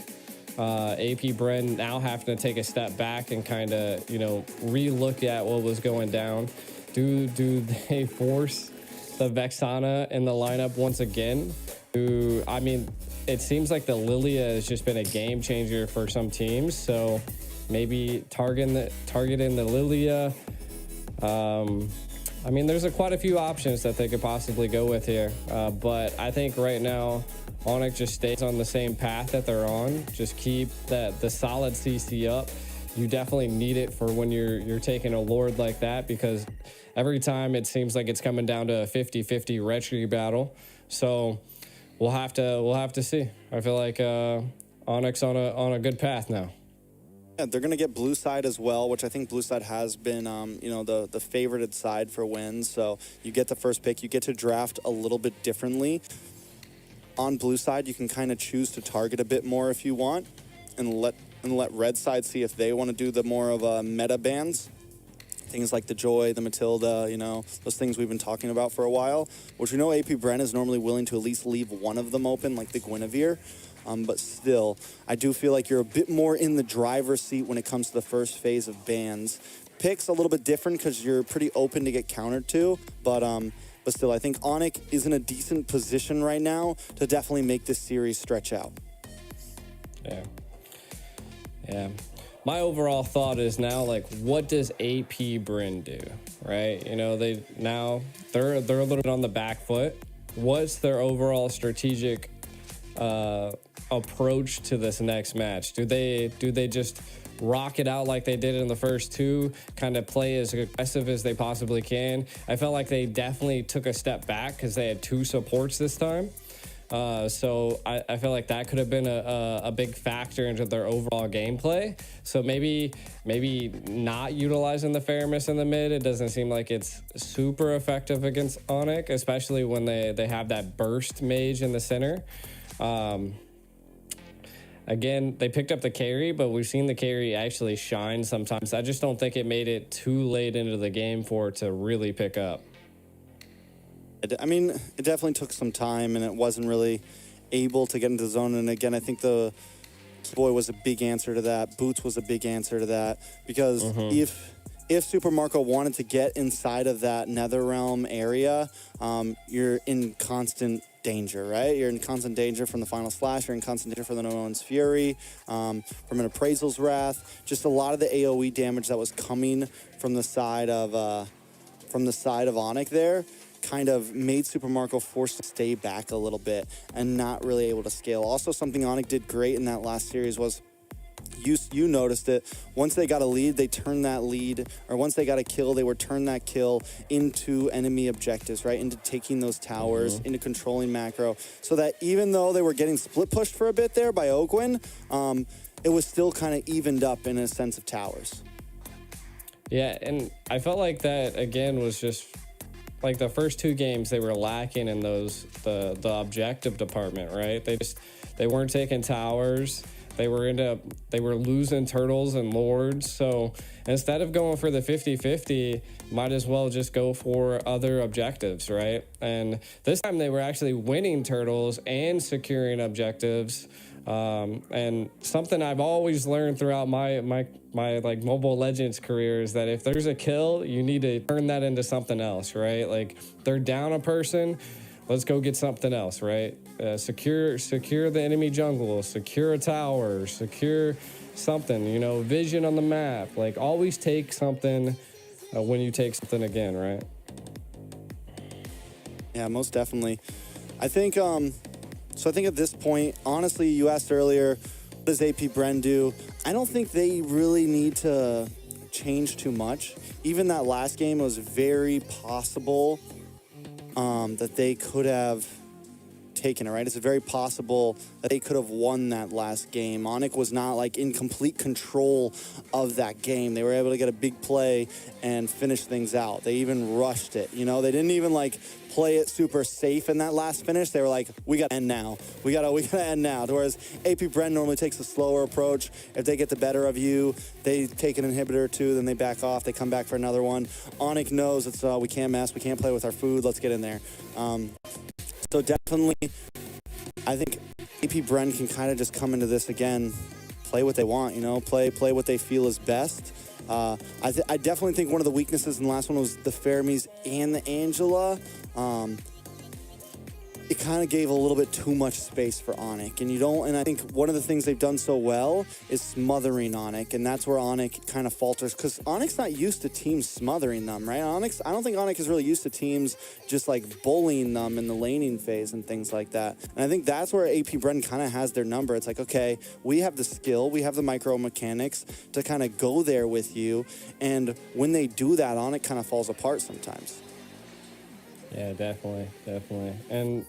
AP Bren now having to take a step back and kind of, you know, re-look at what was going down. Do they force the Vexana in the lineup once again? I mean, it seems like the Lilia has just been a game changer for some teams. So maybe targeting the Lilia. I mean, there's quite a few options that they could possibly go with here. But I think right now, Onic just stays on the same path that they're on. Just keep the solid CC up. You definitely need it for when you're taking a Lord like that, because every time it seems like it's coming down to a 50-50 retry battle. So we'll have to see. I feel like Onic's on a good path now. Yeah, they're going to get blue side as well, which I think blue side has been, you know, the favorited side for wins. So you get the first pick. You get to draft a little bit differently. On blue side, you can kind of choose to target a bit more if you want, and let red side see if they want to do the more of meta bans. Things like the Joy, the Matilda, you know, those things we've been talking about for a while, which we know AP Bren is normally willing to at least leave one of them open, like the Guinevere. But still, I do feel like you're a bit more in the driver's seat when it comes to the first phase of bans. Picks a little bit different because you're pretty open to get countered to, but still, I think Onic is in a decent position right now to definitely make this series stretch out. Yeah. My overall thought is now, like, what does AP Bren do, right? You know, they're a little bit on the back foot. What's their overall strategic approach to this next match? Do they just rock it out like they did in the first two, kind of play as aggressive as they possibly can? I felt like they definitely took a step back because they had 2 supports this time. So I feel like that could have been a big factor into their overall gameplay. So maybe not utilizing the Faramis in the mid. It doesn't seem like it's super effective against Onic, especially when they have that burst mage in the center. Again, they picked up the carry, but we've seen the carry actually shine sometimes. I just don't think it made it too late into the game for it to really pick up. I mean, it definitely took some time, and it wasn't really able to get into the zone. And again, I think the Boy was a big answer to that. Boots was a big answer to that, because if Super Marco wanted to get inside of that Netherrealm area, you're in constant danger, right? You're in constant danger from the Final Slash. You're in constant danger from the No One's Fury, from an Appraisal's Wrath. Just a lot of the AoE damage that was coming from the side of from the side of Onic there kind of made Super Marco forced to stay back a little bit and not really able to scale. Also, something Onic did great in that last series was you noticed it. Once they got a lead, they turned that lead, or once they got a kill, they would turn that kill into enemy objectives, right? Into taking those towers, into controlling macro, so that even though they were getting split pushed for a bit there by Oakwin, it was still kind of evened up in a sense of towers. Yeah, and I felt like that again was just like the first two games they were lacking in the objective department, right? They weren't taking towers. They were losing turtles and lords. So instead of going for the 50-50, might as well just go for other objectives, right? And this time they were actually winning turtles and securing objectives. And something I've always learned throughout my like Mobile Legends career is that if there's a kill, you need to turn that into something else, right? Like they're down a person, let's go get something else, right? Secure the enemy jungle, secure a tower, secure something, you know, vision on the map. Like always take something when you take something again, right? Yeah, most definitely. I think so I think at this point, honestly, you asked earlier, what does AP Bren do? I don't think they really need to change too much. Even that last game was very possible that they could have taken it, right? It's very possible that they could have won that last game. Onic was not like in complete control of that game. They were able to get a big play and finish things out. They even rushed it, you know? They didn't even like play it super safe in that last finish. They were like, we got to end now. We got to end now. Whereas AP Bren normally takes a slower approach. If they get the better of you, they take an inhibitor or two, then they back off. They come back for another one. Onic knows it's we can't mess. We can't play with our food. Let's get in there. So definitely, I think AP Bren can kind of just come into this again, play what they want, you know, play what they feel is best. I definitely think one of the weaknesses in the last one was the Fermis and the Angela. It kind of gave a little bit too much space for Onic, and I think one of the things they've done so well is smothering Onic, and that's where Onic kind of falters, because Onic's not used to teams smothering them, right? I don't think Onic is really used to teams just like bullying them in the laning phase and things like that. And I think that's where AP Bren kind of has their number. It's like, okay, we have the skill, we have the micro mechanics to kind of go there with you, and when they do that, Onic kind of falls apart sometimes. Yeah, definitely. And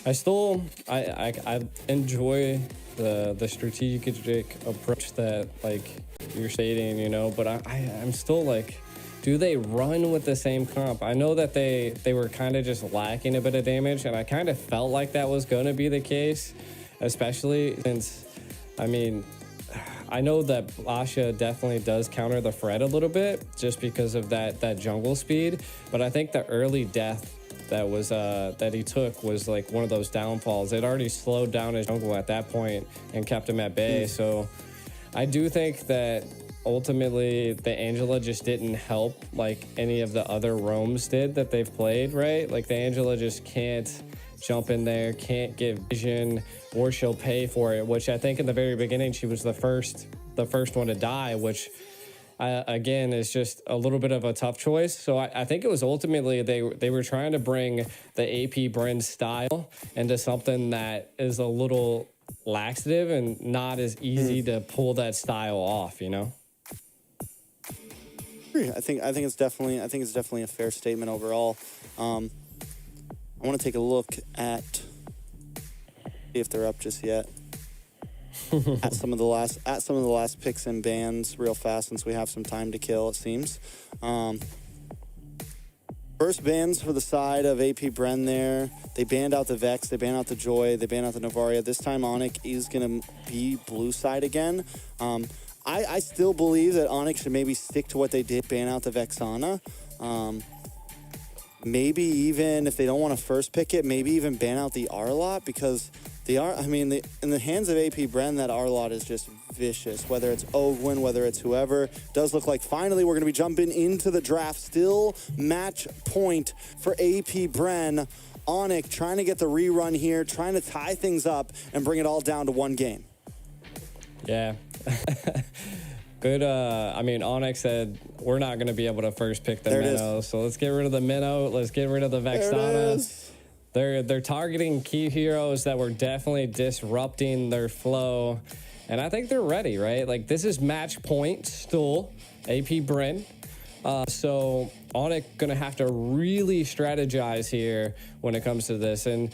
I enjoy the strategic approach that like you're stating, you know, but I'm still like, do they run with the same comp? I know that they were kind of just lacking a bit of damage, and I kind of felt like that was going to be the case, especially since, I mean, I know that Asha definitely does counter the Fred a little bit just because of that jungle speed, but I think the early death that he took was like one of those downfalls. It already slowed down his jungle at that point and kept him at bay. So I do think that ultimately the Angela just didn't help like any of the other roams did that they've played, right? Like the Angela just can't jump in there, can't get vision, or she'll pay for it, which I think in the very beginning she was the first one to die, which again is just a little bit of a tough choice. So I think it was ultimately they were trying to bring the AP Bren style into something that is a little laxative and not as easy to pull that style off, you know? I think it's definitely a fair statement overall. I want to take a look at, see if they're up just yet. at some of the last picks and bans real fast, since we have some time to kill, it seems. First bans for the side of AP Bren there. They banned out the Vex, they banned out the Joy, they banned out the Novaria. This time Onic is going to be blue side again. I still believe that Onic should maybe stick to what they did, ban out the Vexana. Maybe even if they don't want to first pick it, maybe even ban out the R-Lot, because in the hands of AP Bren, that R-Lot is just vicious. Whether it's Ogwin, whether it's whoever, does look like finally we're going to be jumping into the draft. Still match point for AP Bren. Onic trying to get the rerun here, trying to tie things up and bring it all down to one game. Yeah. Good. I mean, Onic said we're not going to be able to first pick the minnow, so let's get rid of the minnow. Let's get rid of the Vexana. They're targeting key heroes that were definitely disrupting their flow, and I think they're ready, right? Like, this is match point still, AP Bren. So Onic gonna have to really strategize here when it comes to this, and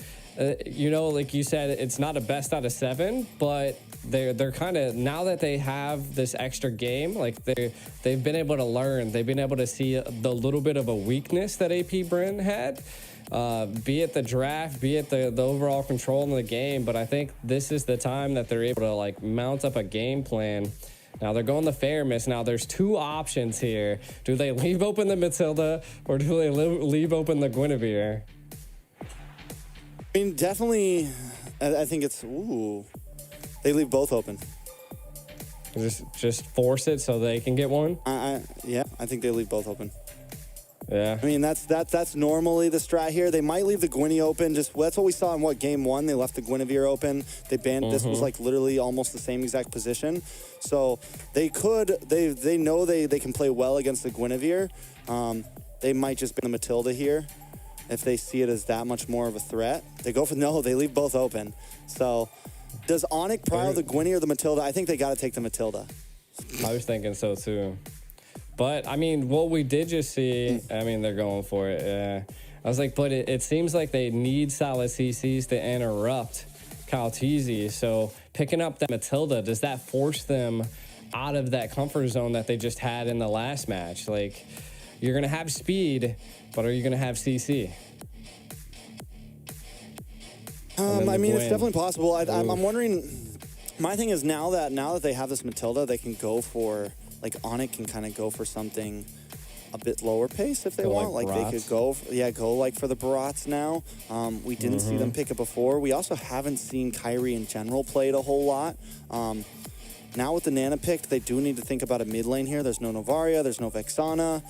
you know, like you said, it's not a best out of 7, but they're kind of, now that they have this extra game, like they've been able to learn, they've been able to see the little bit of a weakness that AP Bren had, be it the draft, be it the overall control in the game. But I think this is the time that they're able to like mount up a game plan. Now they're going the fair miss. Now there's 2 options here. Do they leave open the Matilda or do they leave open the Guinevere? I mean, definitely, I think it's, they leave both open. Just force it so they can get one? Yeah, I think they leave both open. Yeah. I mean, that's normally the strat here. They might leave the Gwynny open. That's what we saw in game 1. They left the Guinevere open. They banned, this was like literally almost the same exact position. So they know they can play well against the Guinevere. They might just ban the Matilda here if they see it as that much more of a threat. They go for, no, they leave both open. So does Onic prile the Gwynny or the Matilda? I think they got to take the Matilda. I was thinking so too. But, I mean, what we did just see, I mean, they're going for it. Yeah. I was like, but it seems like they need solid CCs to interrupt Calteezy. So picking up that Matilda, does that force them out of that comfort zone that they just had in the last match? Like, you're going to have speed, but are you going to have CC? I mean, it's definitely possible. I'm wondering, my thing is now that they have this Matilda, they can go for, like, Onic can kind of go for something a bit lower pace if they want. Like they could go like for the Barats now. We didn't see them pick it before. We also haven't seen Kyrie in general played a whole lot. Now with the Nana picked, they do need to think about a mid lane here. There's no Novaria, there's no Vexana.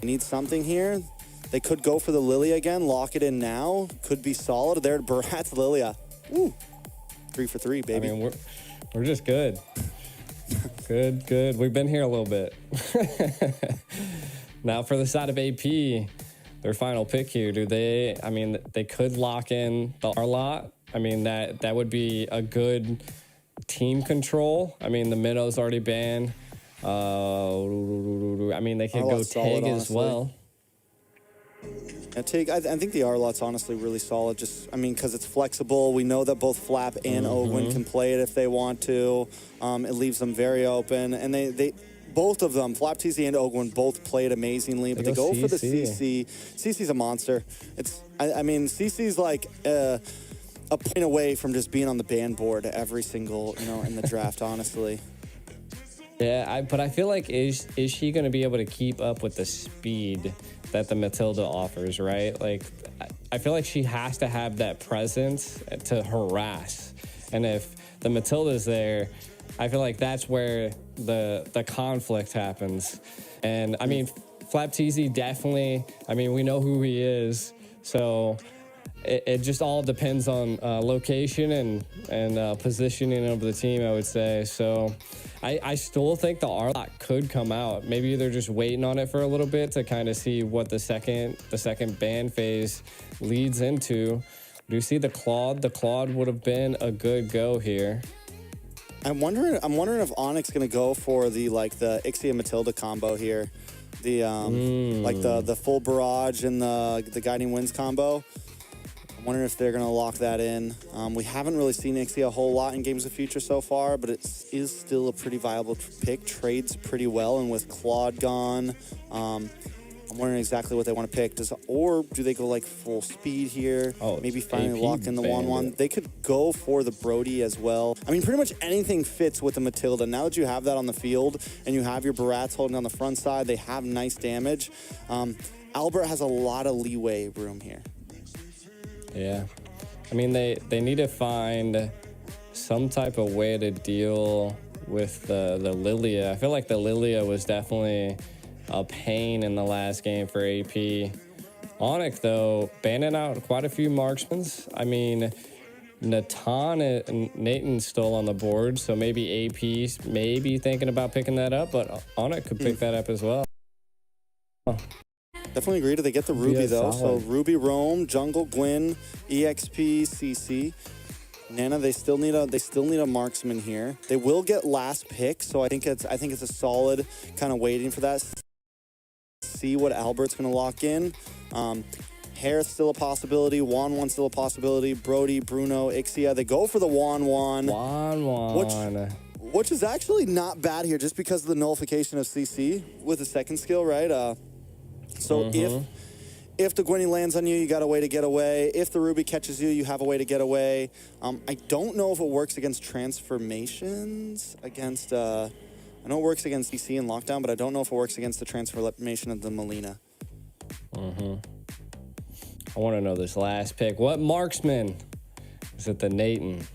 They need something here. They could go for the Lilia again, lock it in now. Could be solid. There, Barats Lilia. Ooh, 3 for 3, baby. I mean, we're just good. Good. We've been here a little bit. Now for the side of AP, their final pick here, I mean, they could lock in the Arlot. I mean, that would be a good team control. I mean, the Minnow's already banned. I mean, they could go Tig as well. Yeah, Tig, I think the Arlot's honestly really solid. Just, I mean, because it's flexible. We know that both Flap and Ogwyn can play it if they want to. It leaves them very open. And they both of them, Flap TZ and Ogwyn, both played amazingly. But they go for the CC. CC's a monster. I mean, CC's like a point away from just being on the ban board every single, in the draft, honestly. Yeah, but I feel like is she going to be able to keep up with the speed that the Matilda offers, right? Like, I feel like she has to have that presence to harass. And if the Matilda's there, I feel like that's where the conflict happens. And, I mean, Flap TZ definitely, I mean, we know who he is. So it just all depends on location and positioning of the team, I would say. So I still think the Arlot could come out. Maybe they're just waiting on it for a little bit to kind of see what the second ban phase leads into. Do you see the Claude? The Claude would have been a good go here. I'm wondering if Onic's gonna go for the Ixia Matilda combo here. The the full barrage and the guiding winds combo. I'm wondering if they're going to lock that in. We haven't really seen Ixia a whole lot in Games of Future so far, but it is still a pretty viable pick. Trades pretty well, and with Claude gone, I'm wondering exactly what they want to pick. Or do they go full speed here? Oh, maybe finally lock in the 1-1. They could go for the Brody as well. I mean, pretty much anything fits with the Matilda. Now that you have that on the field and you have your Barats holding on the front side, they have nice damage. Albert has a lot of leeway room here. Yeah. I mean, they need to find some type of way to deal with the Lilia. I feel like the Lilia was definitely a pain in the last game for AP. Onic, though, banning out quite a few marksmans. I mean, Nathan's still on the board, so maybe AP's maybe thinking about picking that up, but Onic could pick that up as well. Definitely agree. Do they get the Ruby, though? solid. So Ruby, Roam, Jungle, Gwyn, EXP, CC. Nana, they still need a marksman here. They will get last pick, so I think it's a solid kind of waiting for that. See what Albert's going to lock in. Hare's still a possibility. Wanwan's still a possibility. Brody, Bruno, Ixia. They go for the Wanwan. Wanwan. Which is actually not bad here, just because of the nullification of CC with the second skill, right? So if the Gwynny lands on you, you got a way to get away. If the Ruby catches you, you have a way to get away. I don't know if it works against transformations. I know it works against DC and Lockdown, but I don't know if it works against the transformation of the Melina. I want to know this last pick. What marksman? Is it the Nathan?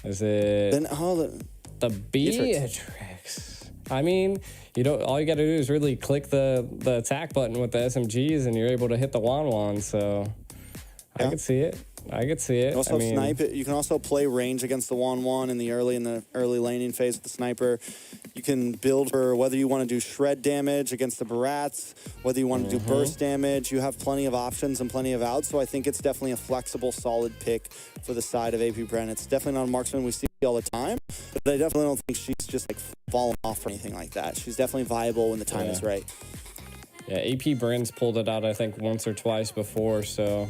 Is it the Beatrix? I mean, all you got to do is really click the attack button with the SMGs, and you're able to hit the Wanwan. So I could see it. You also snipe it. You can also play range against the Wanwan in the early laning phase with the sniper. You can build for whether you want to do shred damage against the Barats, whether you want to do burst damage. You have plenty of options and plenty of outs. So I think it's definitely a flexible, solid pick for the side of AP Bren. It's definitely not a marksman we see all the time, but I definitely don't think she's just like falling off or anything like that. She's definitely viable when the time is right. Yeah, AP Bren's pulled it out, I think, once or twice before, so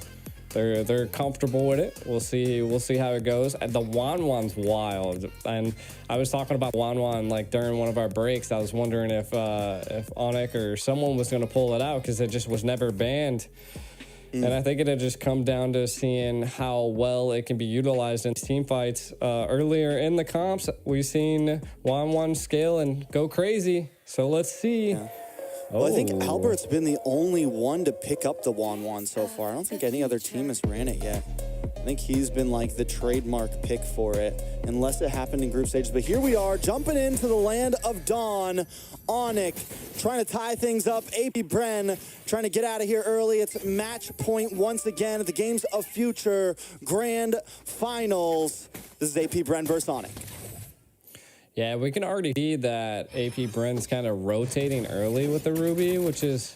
they're comfortable with it. We'll see how it goes. And the Wanwan's wild, and I was talking about Wanwan like during one of our breaks. I was wondering if Onic or someone was going to pull it out because it just was never banned. And I think it had just come down to seeing how well it can be utilized in team fights. Earlier in the comps, we've seen Wanwan scale and go crazy. So let's see. Yeah. Well, I think Albert's been the only one to pick up the Wanwan so far. I don't think any other team has ran it yet. I think he's been like the trademark pick for it, unless it happened in group stages. But here we are, jumping into the land of Dawn. Onic trying to tie things up. AP Bren trying to get out of here early. It's match point once again at the Games of Future Grand Finals. This is AP Bren versus Onic. Yeah, we can already see that AP Bren's kind of rotating early with the Ruby, which is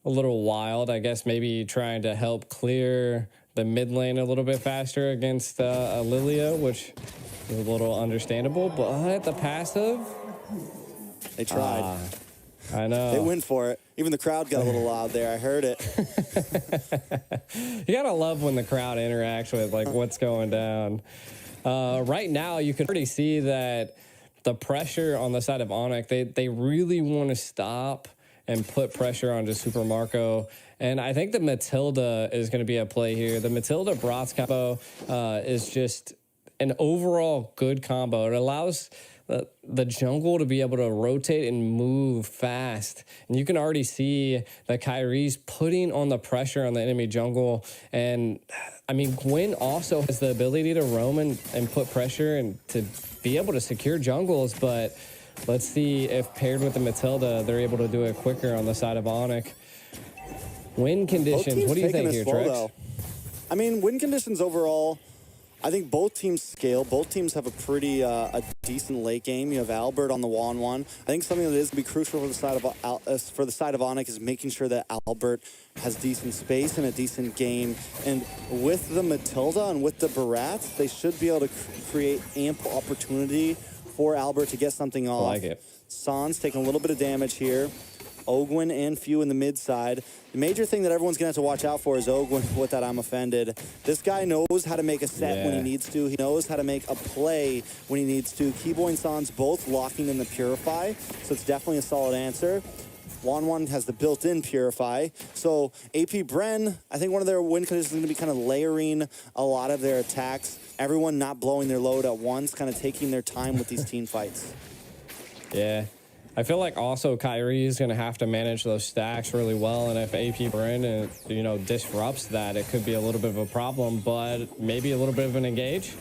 a little wild. I guess maybe trying to help clear the mid lane a little bit faster against Lilia, which is a little understandable. But the passive, they tried. I know. They went for it. Even the crowd got a little loud there. I heard it. You gotta love when the crowd interacts with like what's going down. Right now, you can already see that the pressure on the side of Onic, they really want to stop and put pressure onto Super Marco. And I think the Matilda is going to be a play here. The Matilda Bratz combo is just an overall good combo. It allows the jungle to be able to rotate and move fast. And you can already see that Kyrie's putting on the pressure on the enemy jungle. And I mean, Gwyn also has the ability to roam and put pressure and to be able to secure jungles. But let's see if paired with the Matilda, they're able to do it quicker on the side of Onic. Win conditions, what do you think here, Trex? I mean, win conditions overall, I think both teams scale. Both teams have a pretty a decent late game. You have Albert on the Wanwan. I think something that is going to be crucial for the side of Onic is making sure that Albert has decent space and a decent game. And with the Matilda and with the Barats, they should be able to create ample opportunity for Albert to get something off. I like it. Sans taking a little bit of damage here. Ogwyn and Few in the mid side. The major thing that everyone's going to have to watch out for is Ogwyn with that I'm offended. This guy knows how to make a set when he needs to. He knows how to make a play when he needs to. Keyboy and Sans both locking in the Purify, so it's definitely a solid answer. Wanwan has the built-in Purify. So AP Bren, I think one of their win conditions is going to be kind of layering a lot of their attacks. Everyone not blowing their load at once, kind of taking their time with these team fights. Yeah. I feel like also Kyrie is going to have to manage those stacks really well, and if AP Bren, disrupts that, it could be a little bit of a problem, but maybe a little bit of an engage.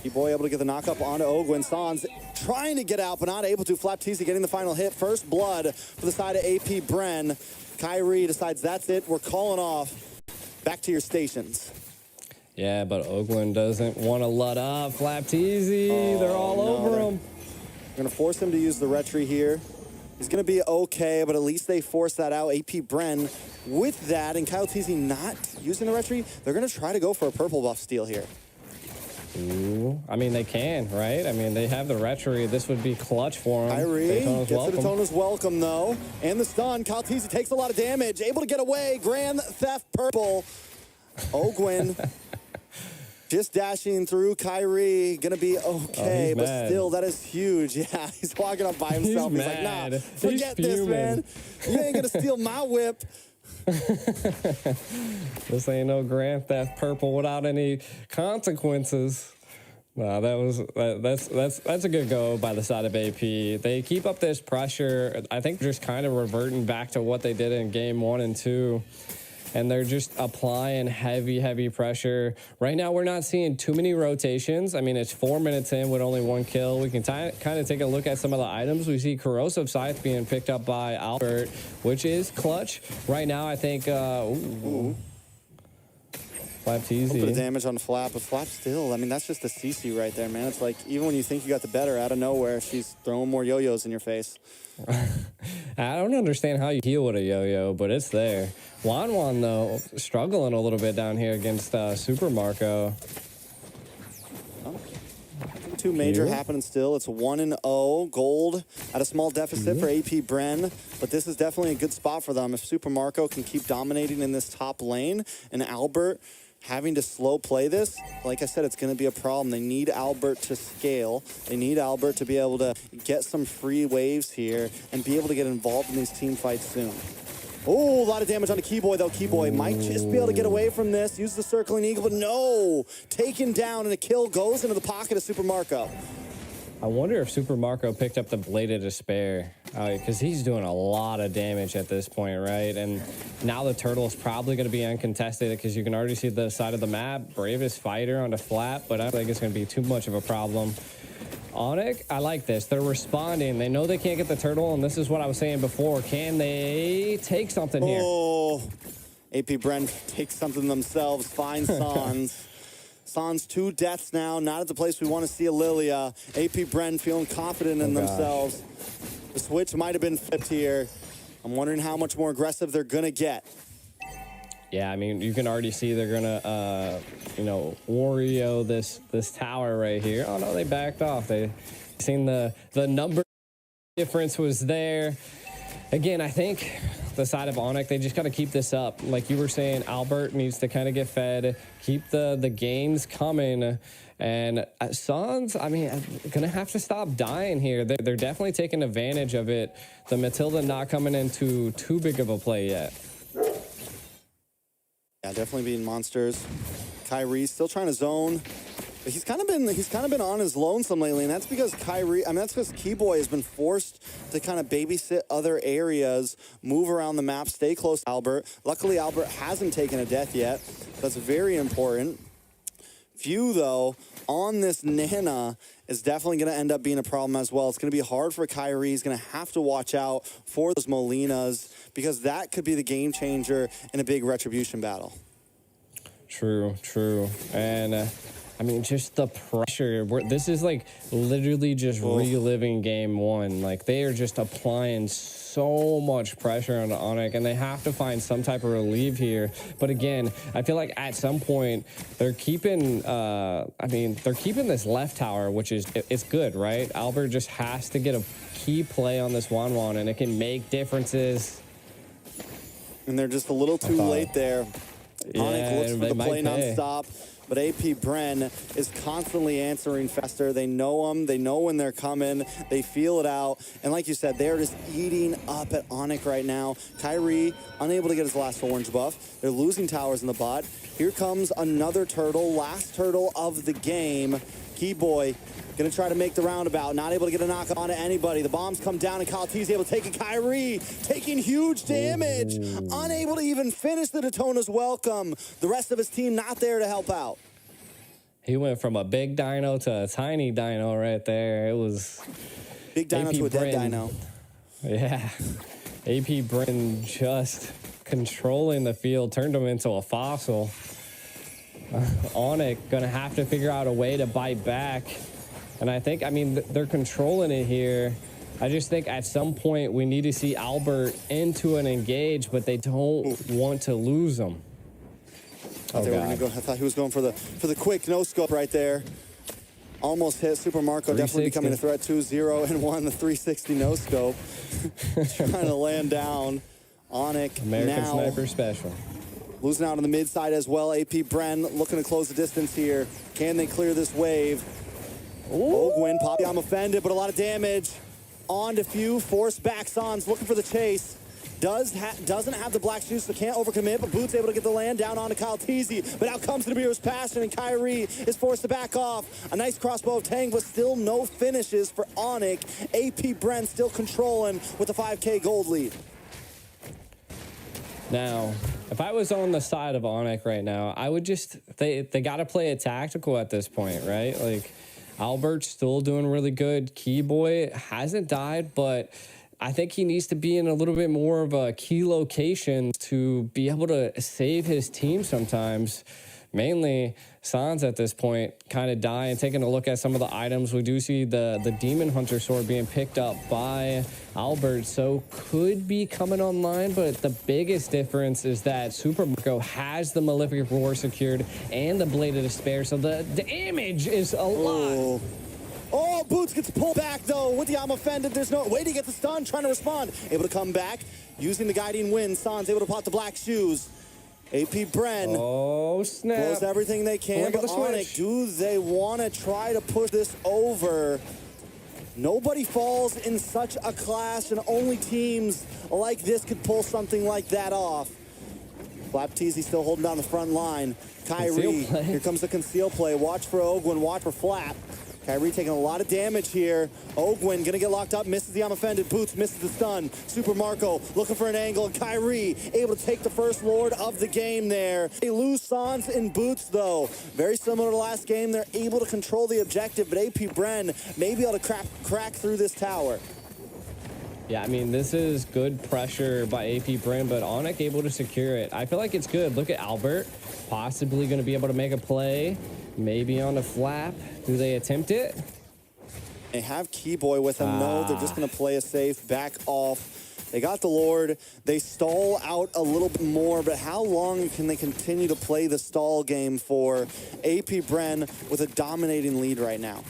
Keyboy able to get the knock-up onto Ogwyn. Sans trying to get out, but not able to. Flaptisi getting the final hit. First blood for the side of AP Bren. Kyrie decides that's it. We're calling off. Back to your stations. Yeah, but Oakland doesn't want to let up. Flapteasy, they're all over him. They're going to force him to use the retry here. He's going to be okay, but at least they force that out. AP Bren with that, and Kyle Teasy not using the retry. They're going to try to go for a purple buff steal here. Ooh, I mean, they can, right? I mean, they have the retry. This would be clutch for them. Kyrie gets to Daytona's welcome, though. And the stun. Kyle Teasy takes a lot of damage. Able to get away. Grand Theft Purple. Ogwin just dashing through. Kyrie gonna be okay, but still, that is huge. Yeah, he's walking up by himself. He's like, nah, forget this, man. You ain't gonna steal my whip. This ain't no Grand Theft Purple without any consequences. Nah, that's a good go by the side of AP. They keep up this pressure. I think just kind of reverting back to what they did in game 1 and 2. And they're just applying heavy pressure. Right now, we're not seeing too many rotations. I mean, it's 4 minutes in with only 1 kill. We can kind of take a look at some of the items. We see Corrosive Scythe being picked up by Albert, which is clutch. Right now, I think... Flap's easy. A bit of damage on Flap, but Flap still, I mean, that's just a CC right there, man. It's like, even when you think you got the better, out of nowhere, she's throwing more yo-yos in your face. I don't understand how you heal with a yo-yo, but it's there. Wan, though, struggling a little bit down here against Super Marco. Two major happening still. It's 1-0. Gold at a small deficit for AP Bren, but this is definitely a good spot for them. If Super Marco can keep dominating in this top lane and Albert having to slow play this, like I said, it's going to be a problem. They need Albert to scale. They need Albert to be able to get some free waves here and be able to get involved in these team fights soon. Oh, a lot of damage on the Keyboy, though. Keyboy might just be able to get away from this. Use the circling eagle, but no. Taken down, and a kill goes into the pocket of Super Marco. I wonder if Super Marco picked up the Blade of Despair, because he's doing a lot of damage at this point, right? And now the turtle is probably going to be uncontested because you can already see the side of the map. Bravest fighter on the Flap, but I don't think it's going to be too much of a problem. Onic, I like this. They're responding. They know they can't get the turtle, and this is what I was saying before. Can they take something here? Oh, AP Bren takes something themselves. Finds Sans. Sans 2 deaths now. Not at the place we want to see a Lilia. AP Bren feeling confident in themselves. The switch might have been flipped here. I'm wondering how much more aggressive they're going to get. Yeah, I mean, you can already see they're gonna, Wario this tower right here. Oh no, they backed off. They seen the number difference was there. Again, I think the side of Onic, they just got to keep this up. Like you were saying, Albert needs to kind of get fed, keep the gains coming. And Sans, I mean, gonna have to stop dying here. They're definitely taking advantage of it. The Matilda not coming into too big of a play yet. Yeah, definitely being monsters. Kyrie still trying to zone. But he's kind of been on his lonesome lately, and that's because that's because Keyboy has been forced to kind of babysit other areas, move around the map, stay close to Albert. Luckily, Albert hasn't taken a death yet. That's very important. Few, though, on this Nana is definitely going to end up being a problem as well. It's going to be hard for Kyrie. He's going to have to watch out for those Molinas because that could be the game changer in a big retribution battle. True. And, I mean, just the pressure. This is, like, literally just reliving game 1. Like, they are just applying so much pressure on Onic, and they have to find some type of relief here. But again, I feel like at some point they're keeping they're keeping this left tower, which is it's good, right? Albert just has to get a key play on this Wan, and it can make differences. And they're just a little too late there. Onic looks for the play nonstop. But AP Bren is constantly answering faster. They know them. They know when they're coming. They feel it out. And like you said, they're just eating up at Onic right now. Kyrie, unable to get his last orange buff. They're losing towers in the bot. Here comes another turtle. Last turtle of the game. Keyboy going to try to make the roundabout. Not able to get a knock on to anybody. The bombs come down, and Kalati's able to take it. Kyrie taking huge damage. Unable to even finish the Daytona's welcome. The rest of his team not there to help out. He went from a big dino to a tiny dino right there. It was... Big dino AP to a dead Bren. dino. Yeah. AP Bren just controlling the field, turned him into a fossil. Onic going to have to figure out a way to bite back. And I think, I mean, they're controlling it here. I just think at some point we need to see Albert into an engage, but they don't want to lose him. I thought he was going for the quick no-scope right there. Almost hit Super Marco, definitely becoming a threat. 2-0 and 1, the 360 no-scope. Trying to land down. Onic American now Sniper Special. losing out on the mid side as well. AP Bren looking to close the distance here. Can they clear this wave? Ogwin, Poppy, I'm offended, but a lot of damage. On to Few, forced back. Sans looking for the chase. Doesn't have the black shoes, so can't overcommit, but Boots able to get the land down onto Kyle Teasy, but out comes the Beer's Passion, and Kyrie is forced to back off. A nice crossbow of Tang, but still no finishes for Onic. AP Bren still controlling with the 5K gold lead. Now, if I was on the side of Onic right now, I would just, they got to play it tactical at this point, right? Like, Albert's still doing really good. Keyboy hasn't died, but I think he needs to be in a little bit more of a key location to be able to save his team sometimes. Mainly, Sans at this point kind of dying. Taking a look at some of the items, we do see the Demon Hunter sword being picked up by Albert, so could be coming online, but the biggest difference is that Super Marco has the Malefic Roar secured and the Blade of Despair, so the damage is a lot. Oh, Boots gets pulled back, though, with the I'm offended. There's no way to get the stun, trying to respond. Able to come back, using the guiding wind. Sans able to pop the black shoes. AP Bren. Oh, snap. Does everything they can, but Onic, do they want to try to push this over? Nobody falls in such a clash, and only teams like this could pull something like that off. Flap Teasy still holding down the front line. Kyrie, here comes the conceal play. Watch for Ogwin, watch for Flap. Kyrie taking a lot of damage here. Ogwin gonna get locked up, misses the I'm offended. Boots misses the stun. Super Marco looking for an angle. Kyrie able to take the first Lord of the game there. They lose Sans and Boots though. Very similar to last game. They're able to control the objective, but AP Bren may be able to crack through this tower. Yeah, I mean, this is good pressure by AP Bren, but Onic able to secure it. I feel like it's good. Look at Albert, possibly going to be able to make a play, maybe on a flap. Do they attempt it? They have Keyboy with them. No, they're just going to play a safe, back off. They got the Lord. They stall out a little bit more, but how long can they continue to play the stall game for? AP Bren with a dominating lead right now.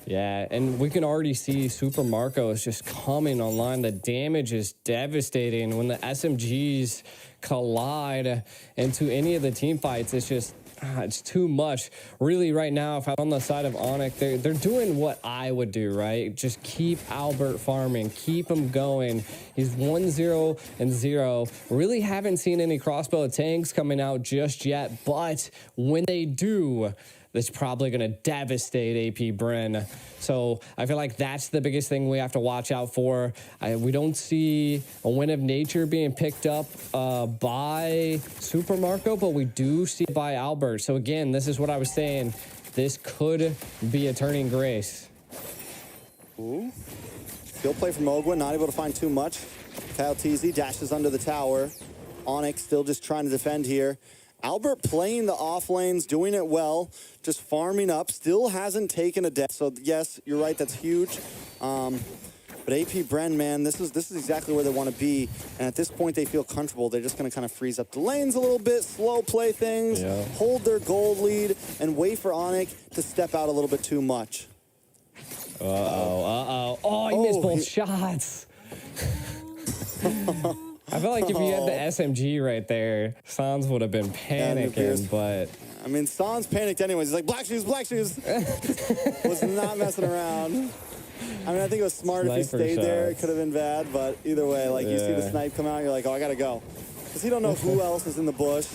Yeah, and we can already see Super Marco is just coming online. The damage is devastating. When the SMGs collide into any of the team fights, it's just, it's too much. Really, right now, if I'm on the side of Onic, they're doing what I would do, right? Just keep Albert farming, keep him going. He's 1-0-0. Really haven't seen any crossbow tanks coming out just yet, but when they do, that's probably going to devastate AP Bren. So I feel like that's the biggest thing we have to watch out for. We don't see a Win of Nature being picked up by Super Marco, but we do see it by Albert. So again, this is what I was saying. This could be a turning grace. Ooh. Skill play from Ogwin, not able to find too much. Kyle Teasy dashes under the tower. Onic still just trying to defend here. Albert playing the off lanes, doing it well, just farming up, still hasn't taken a death. So yes, you're right, that's huge. But AP Bren, man, this is exactly where they want to be. And at this point, they feel comfortable. They're just going to kind of freeze up the lanes a little bit, slow play things, hold their gold lead, and wait for Onic to step out a little bit too much. Oh, he missed both shots. I feel like if you had the SMG right there, Sans would have been panicking, but... I mean, Sans panicked anyways. He's like, black shoes, black shoes. Was not messing around. I mean, I think it was smart if he stayed there. It could have been bad, but either way, like, you see the snipe come out, you're like, oh, I gotta go. Because you don't know who else is in the bush.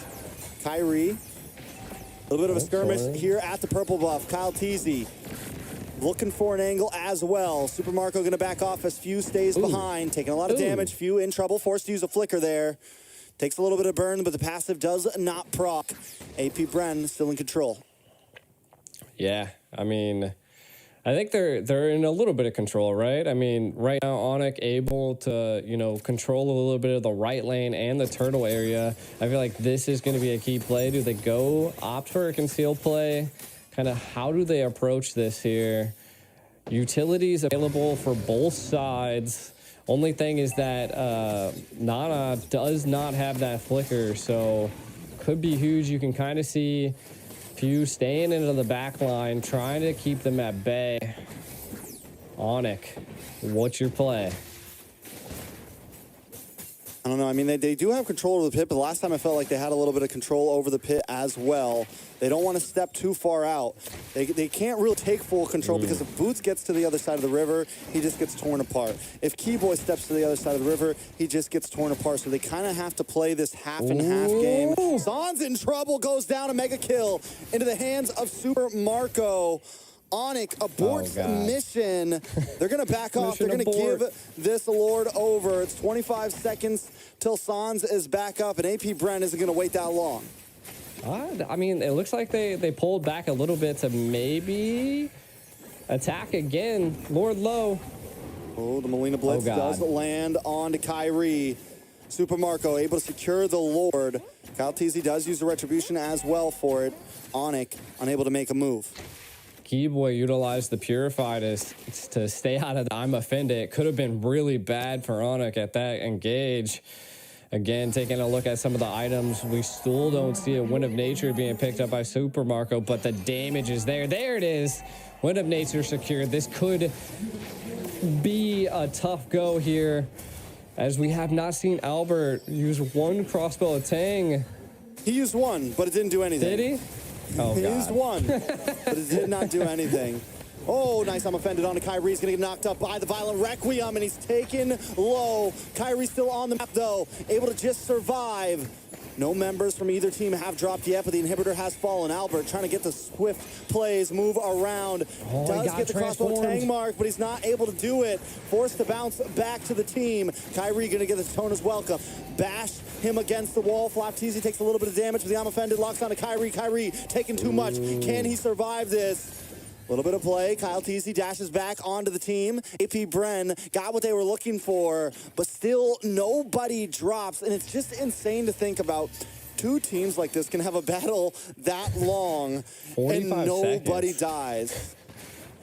Kyrie. A little bit of a skirmish here at the purple buff. Kyle Teasy. Looking for an angle as well. Super Marco going to back off as Few stays behind. Taking a lot of damage. Few in trouble. Forced to use a flicker there. Takes a little bit of burn, but the passive does not proc. AP Bren still in control. Yeah, I mean, I think they're in a little bit of control, right? I mean, right now, Onic able to, control a little bit of the right lane and the turtle area. I feel like this is going to be a key play. Do they opt for a conceal play? Kind of how do they approach this here? Utilities available for both sides. Only thing is that Nana does not have that flicker, so could be huge. You can kind of see Pew staying into the back line, trying to keep them at bay. Onic, what's your play? I don't know. I mean, they do have control over the pit, but the last time I felt like they had a little bit of control over the pit as well. They don't want to step too far out. They can't really take full control because if Boots gets to the other side of the river, he just gets torn apart. If Keyboy steps to the other side of the river, he just gets torn apart. So they kind of have to play this half and half game. Zahn's in trouble, goes down, a mega kill into the hands of Super Marco. Onic aborts mission. They're going to back off. They're going to give this Lord over. It's 25 seconds till Sans is back up, and AP Bren isn't going to wait that long. I mean, it looks like they pulled back a little bit to maybe attack again. Lord low. Oh, the Molina Blitz does land on to Kyrie. Super Marco able to secure the Lord. Kyle Teasy does use the Retribution as well for it. Onic unable to make a move. Keyboy utilized the Purify to stay out of the I'm offended. It could have been really bad for Onic at that engage. Again, taking a look at some of the items, we still don't see a Wind of Nature being picked up by Super Marco, but the damage is there. There it is. Wind of Nature secured. This could be a tough go here, as we have not seen Albert use one crossbow of Tang. He used one, but it didn't do anything. Did he? Oh, he God. used one, but it did not do anything. Oh, nice. I'm offended on to Kyrie. He's going to get knocked up by the Violent Requiem, and he's taken low. Kyrie's still on the map, though, able to just survive. No members from either team have dropped yet, but the inhibitor has fallen. Albert trying to get the swift plays, move around. Does get the crossbow Tang mark, but he's not able to do it. Forced to bounce back to the team. Kyrie going to get the Tona's welcome. Bash him against the wall. Flop Teasy takes a little bit of damage, but the I'm offended locks onto Kyrie. Kyrie taking too much. Can he survive this? A little bit of play. Kyle Teasy dashes back onto the team. AP Bren got what they were looking for, but still nobody drops. And it's just insane to think about two teams like this can have a battle that long and nobody dies.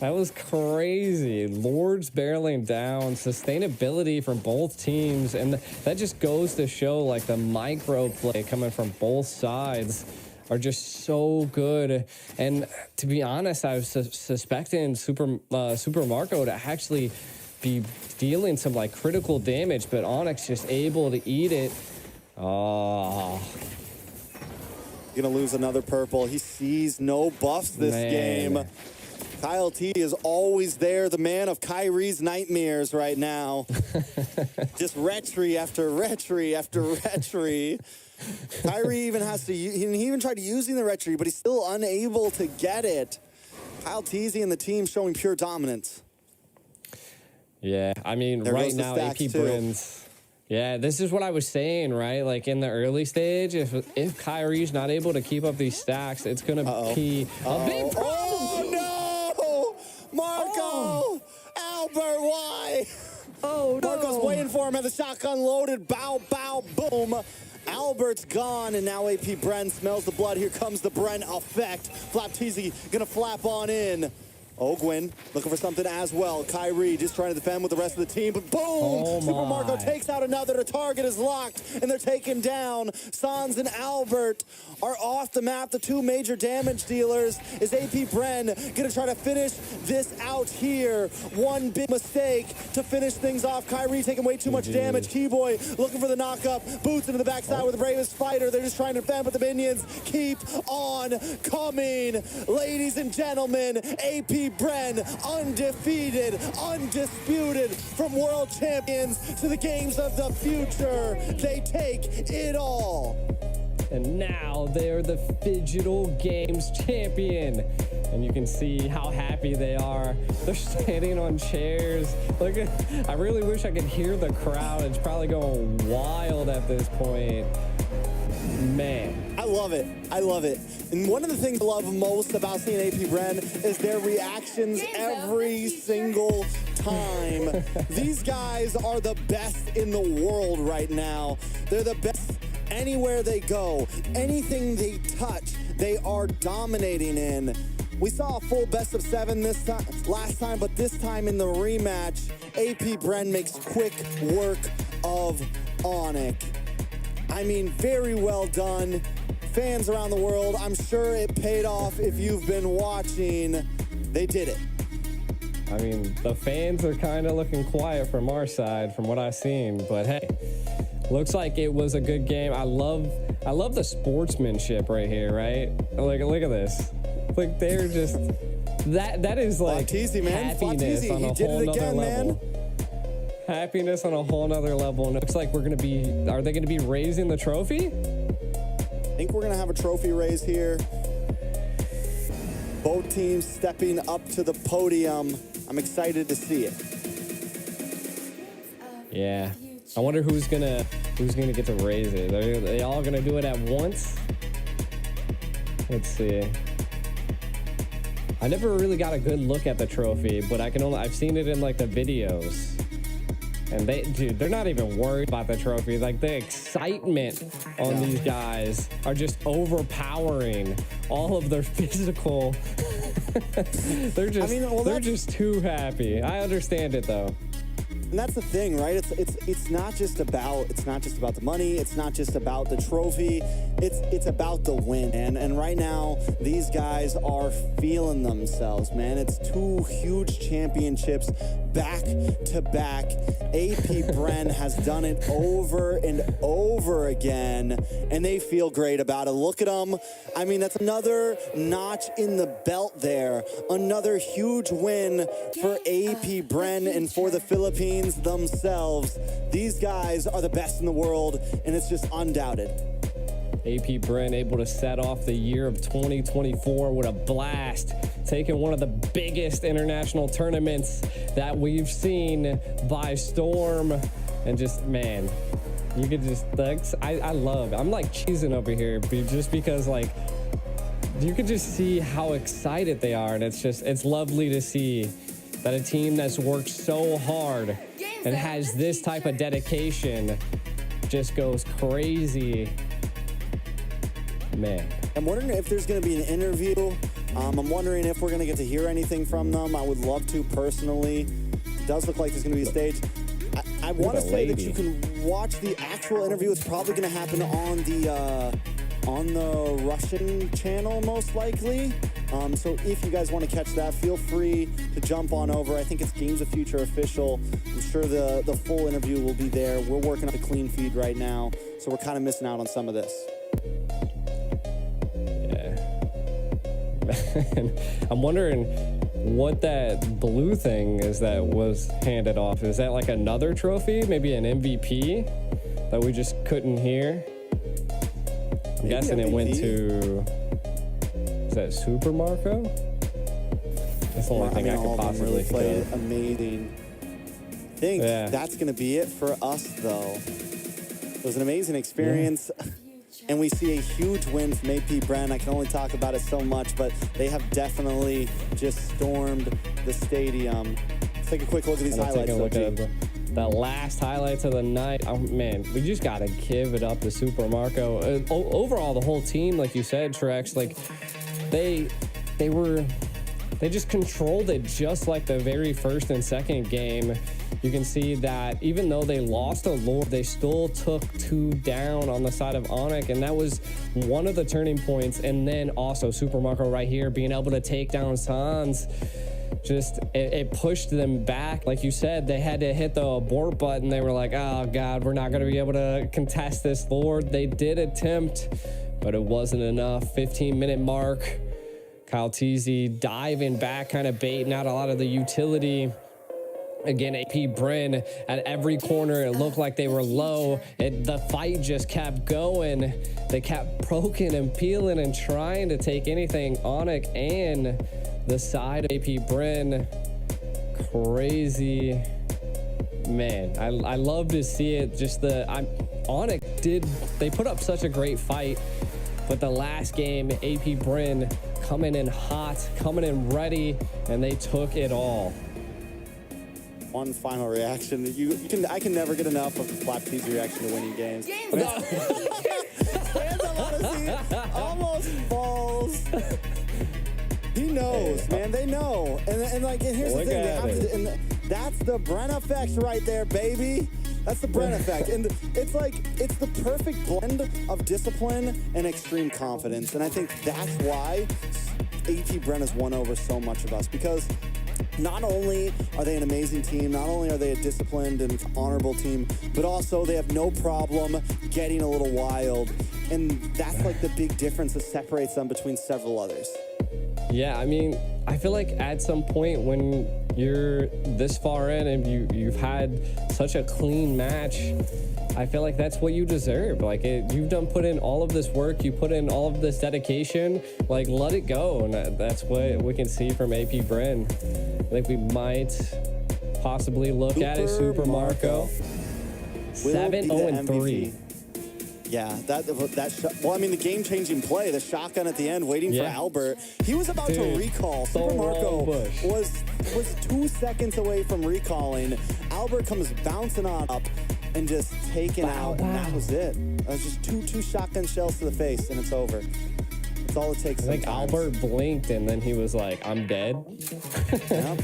That was crazy. Lords barreling down, sustainability from both teams. And that just goes to show like the micro play coming from both sides are just so good. And to be honest, I was suspecting Super Marco to actually be dealing some like critical damage, but Onyx just able to eat it. Oh. Gonna lose another purple. He sees no buffs this game. Kyle T is always there, the man of Kyrie's nightmares right now. Just retry after retry after retry. Kyrie even has to, he even tried using the retry, but he's still unable to get it. Kyle Teasy and the team showing pure dominance. Yeah, I mean, there right now, AP Bren's. Yeah, this is what I was saying, right? Like in the early stage, if Kyrie's not able to keep up these stacks, it's going to be a big problem. Oh, no! Marco! Albert, why? Oh, no. Marco's waiting for him at the shotgun loaded. Bow, bow, boom. Albert's gone, and now AP Bren smells the blood. Here comes the Bren effect. Flap Teasy gonna flap on in. Oh, Gwyn looking for something as well. Kyrie just trying to defend with the rest of the team, but boom! Oh, Super Marco takes out another. The target is locked, and they're taken down. Sans and Albert are off the map. The two major damage dealers. Is AP Bren gonna try to finish this out here? One big mistake to finish things off. Kyrie taking way too much damage. Keyboy looking for the knock-up. Boots into the backside with the bravest fighter. They're just trying to defend, but the minions keep on coming. Ladies and gentlemen, AP Bren, undefeated, undisputed, from world champions to the games of the future. They take it all. And now they're the Digital Games champion. And you can see how happy they are. They're standing on chairs. Look at, I really wish I could hear the crowd. It's probably going wild at this point. Man. I love it. I love it. And one of the things I love most about seeing AP Bren is their reactions every single time. These guys are the best in the world right now. They're the best anywhere they go. Anything they touch, they are dominating in. We saw a full best of 7 last time, but this time in the rematch, AP Bren makes quick work of Onic. I mean, very well done. Fans around the world, I'm sure it paid off if you've been watching. They did it. I mean, the fans are kind of looking quiet from our side, from what I've seen. But hey, looks like it was a good game. I love the sportsmanship right here, right? Look at this. Like they're just that is like Easy, man. happiness on a whole nother level. Happiness on a whole nother level. And it looks like are they gonna be raising the trophy? I think we're gonna have a trophy raise here. Both teams stepping up to the podium. I'm excited to see it. Yeah. I wonder who's gonna get to raise it. Are they all gonna do it at once? Let's see. I never really got a good look at the trophy, but I've seen it in like the videos. And they're not even worried about the trophy. Like the excitement on these guys are just overpowering all of their physical. They're just too happy. I understand it though. And that's the thing, right? It's not just about the money. It's not just about the trophy. It's about the win. And right now, these guys are feeling themselves, man. It's 2 huge championships back to back. AP Bren has done it over and over again, and they feel great about it. Look at them. I mean, that's another notch in the belt there. Another huge win for AP Bren and for the Philippines themselves. These guys are the best in the world, and it's just undoubted. AP Bren able to set off the year of 2024 with a blast, taking one of the biggest international tournaments that we've seen by storm. And just, man, you could just, I'm like cheesing over here just because, like, you could just see how excited they are. And it's lovely to see that a team that's worked so hard and has this type of dedication just goes crazy. Man. I'm wondering if there's going to be an interview. I'm wondering if we're going to get to hear anything from them. I would love to personally. It does look like there's going to be a stage. I want to say that you can watch the actual interview. It's probably going to happen on the Russian channel, most likely. So if you guys want to catch that, feel free to jump on over. I think it's Games of Future official. I'm sure the full interview will be there. We're working on the clean feed right now, so we're kind of missing out on some of this. I'm wondering what that blue thing is that was handed off. Is that like another trophy? Maybe an MVP that we just couldn't hear? I'm guessing MVP. It went to... Is that Super Marco? That's the only thing I could possibly think of. Amazing. I think that's going to be it for us, though. It was an amazing experience. Yeah. And we see a huge win from AP Bren. I can only talk about it so much, but they have definitely just stormed the stadium. Let's take a quick look at these highlights. Take a look at the last highlights of the night. Oh, man, we just got to give it up to Super Marco. Overall, the whole team, like you said, Trex, like they just controlled it just like the very first and second game. You can see that even though they lost a Lord, they still took 2 down on the side of Onic, and that was one of the turning points. And then also Super Marco right here being able to take down Sans. Just, it pushed them back. Like you said, they had to hit the abort button. They were like, oh God, we're not going to be able to contest this Lord. They did attempt, but it wasn't enough. 15-minute mark. Kyle Teasy diving back, kind of baiting out a lot of the utility. Again, AP Bren at every corner, it looked like they were low. The fight just kept going. They kept poking and peeling and trying to take anything. Onic and the side of AP Bren. Crazy. Man, I love to see it. Just Onic they put up such a great fight, but the last game, AP Bren coming in hot, coming in ready, and they took it all. One final reaction. I can never get enough of the Flap T's reaction to winning games. Hands up on his seat, almost falls. He knows, man. They know. And here's the thing. That's the Bren effect right there, baby. That's the Bren effect. And it's the perfect blend of discipline and extreme confidence. And I think that's why AT Bren has won over so much of us, because not only are they an amazing team, not only are they a disciplined and honorable team, but also they have no problem getting a little wild. And that's like the big difference that separates them between several others. Yeah, I mean, I feel like at some point when you're this far in and you've had such a clean match, I feel like that's what you deserve. Like, you've put in all of this work, you put in all of this dedication, like, let it go. And that's what we can see from AP Bren. I think we might possibly look at it. Super Marco. 7-0-3. Yeah, well, I mean, the game-changing play, the shotgun at the end, waiting for Albert. He was about to recall. Super Marco was 2 seconds away from recalling. Albert comes bouncing on up and just taken out, and that was it. That was just two shotgun shells to the face, and it's over. That's all it takes. I think Albert blinked, and then he was like, "I'm dead." Yep.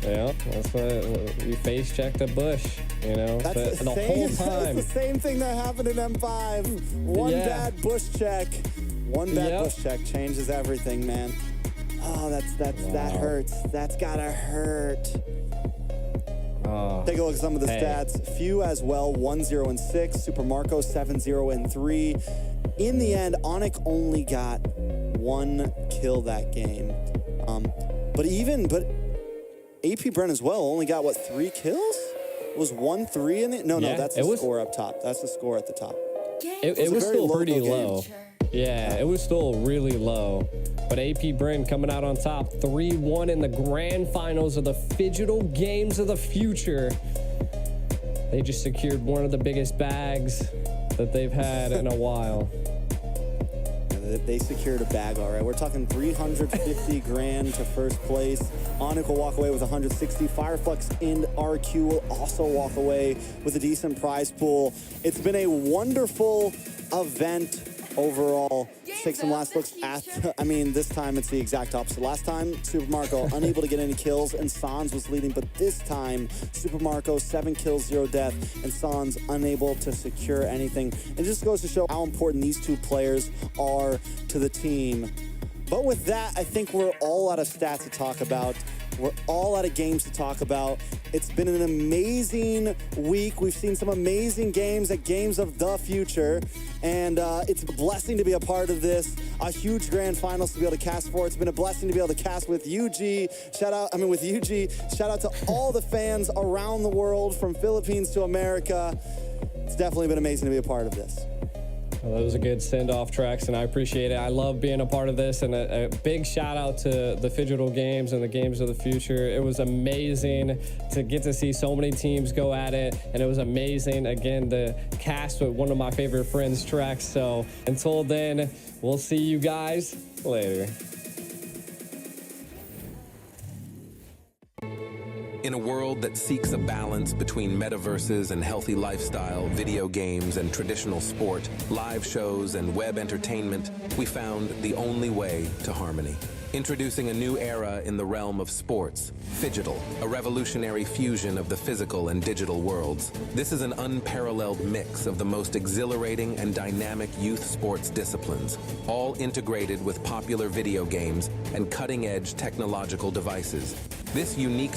Yeah, that's what we face checked a bush, you know. That's the whole time. That's the same thing that happened in M5. One bad bush check. One bad bush check changes everything, man. Oh, that hurts. That's gotta hurt. Take a look at some of the stats. Few as well, 1-0-6. Super Marco 7-0-3. In the end, Onic only got 1 kill that game. But AP Bren as well only got, 3 kills? It was 1-3 in it? No, that's the score up top. That's the score at the top. It was still pretty low. Yeah, it was still really low. But AP Bren coming out on top, 3-1 in the grand finals of the Digital Games of the Future. They just secured one of the biggest bags that they've had in a while. They secured a bag, all right. We're talking 350 grand to first place. Onic will walk away with 160. Fireflux and RQ will also walk away with a decent prize pool. It's been a wonderful event overall. Take some last looks at, this time it's the exact opposite. Last time, Super Marco unable to get any kills, and Sans was leading, but this time, Super Marco, 7 kills, 0 death, and Sans unable to secure anything. It just goes to show how important these two players are to the team. But with that, I think we're all out of stats to talk about. We're all out of games to talk about. It's been an amazing week. We've seen some amazing games at Games of the Future, and it's a blessing to be a part of this. A huge grand finals to be able to cast for. It's been a blessing to be able to cast with UG. Shout out to all the fans around the world, from Philippines to America. It's definitely been amazing to be a part of this. Well, those are good send-off tracks, and I appreciate it. I love being a part of this, and a big shout-out to the Digital Games and the Games of the Future. It was amazing to get to see so many teams go at it, and it was amazing, again, to cast with one of my favorite friends' tracks. So until then, we'll see you guys later. In a world that seeks a balance between metaverses and healthy lifestyle, video games and traditional sport, live shows and web entertainment, we found the only way to harmony. Introducing a new era in the realm of sports, Phygital, a revolutionary fusion of the physical and digital worlds. This is an unparalleled mix of the most exhilarating and dynamic youth sports disciplines, all integrated with popular video games and cutting-edge technological devices. This unique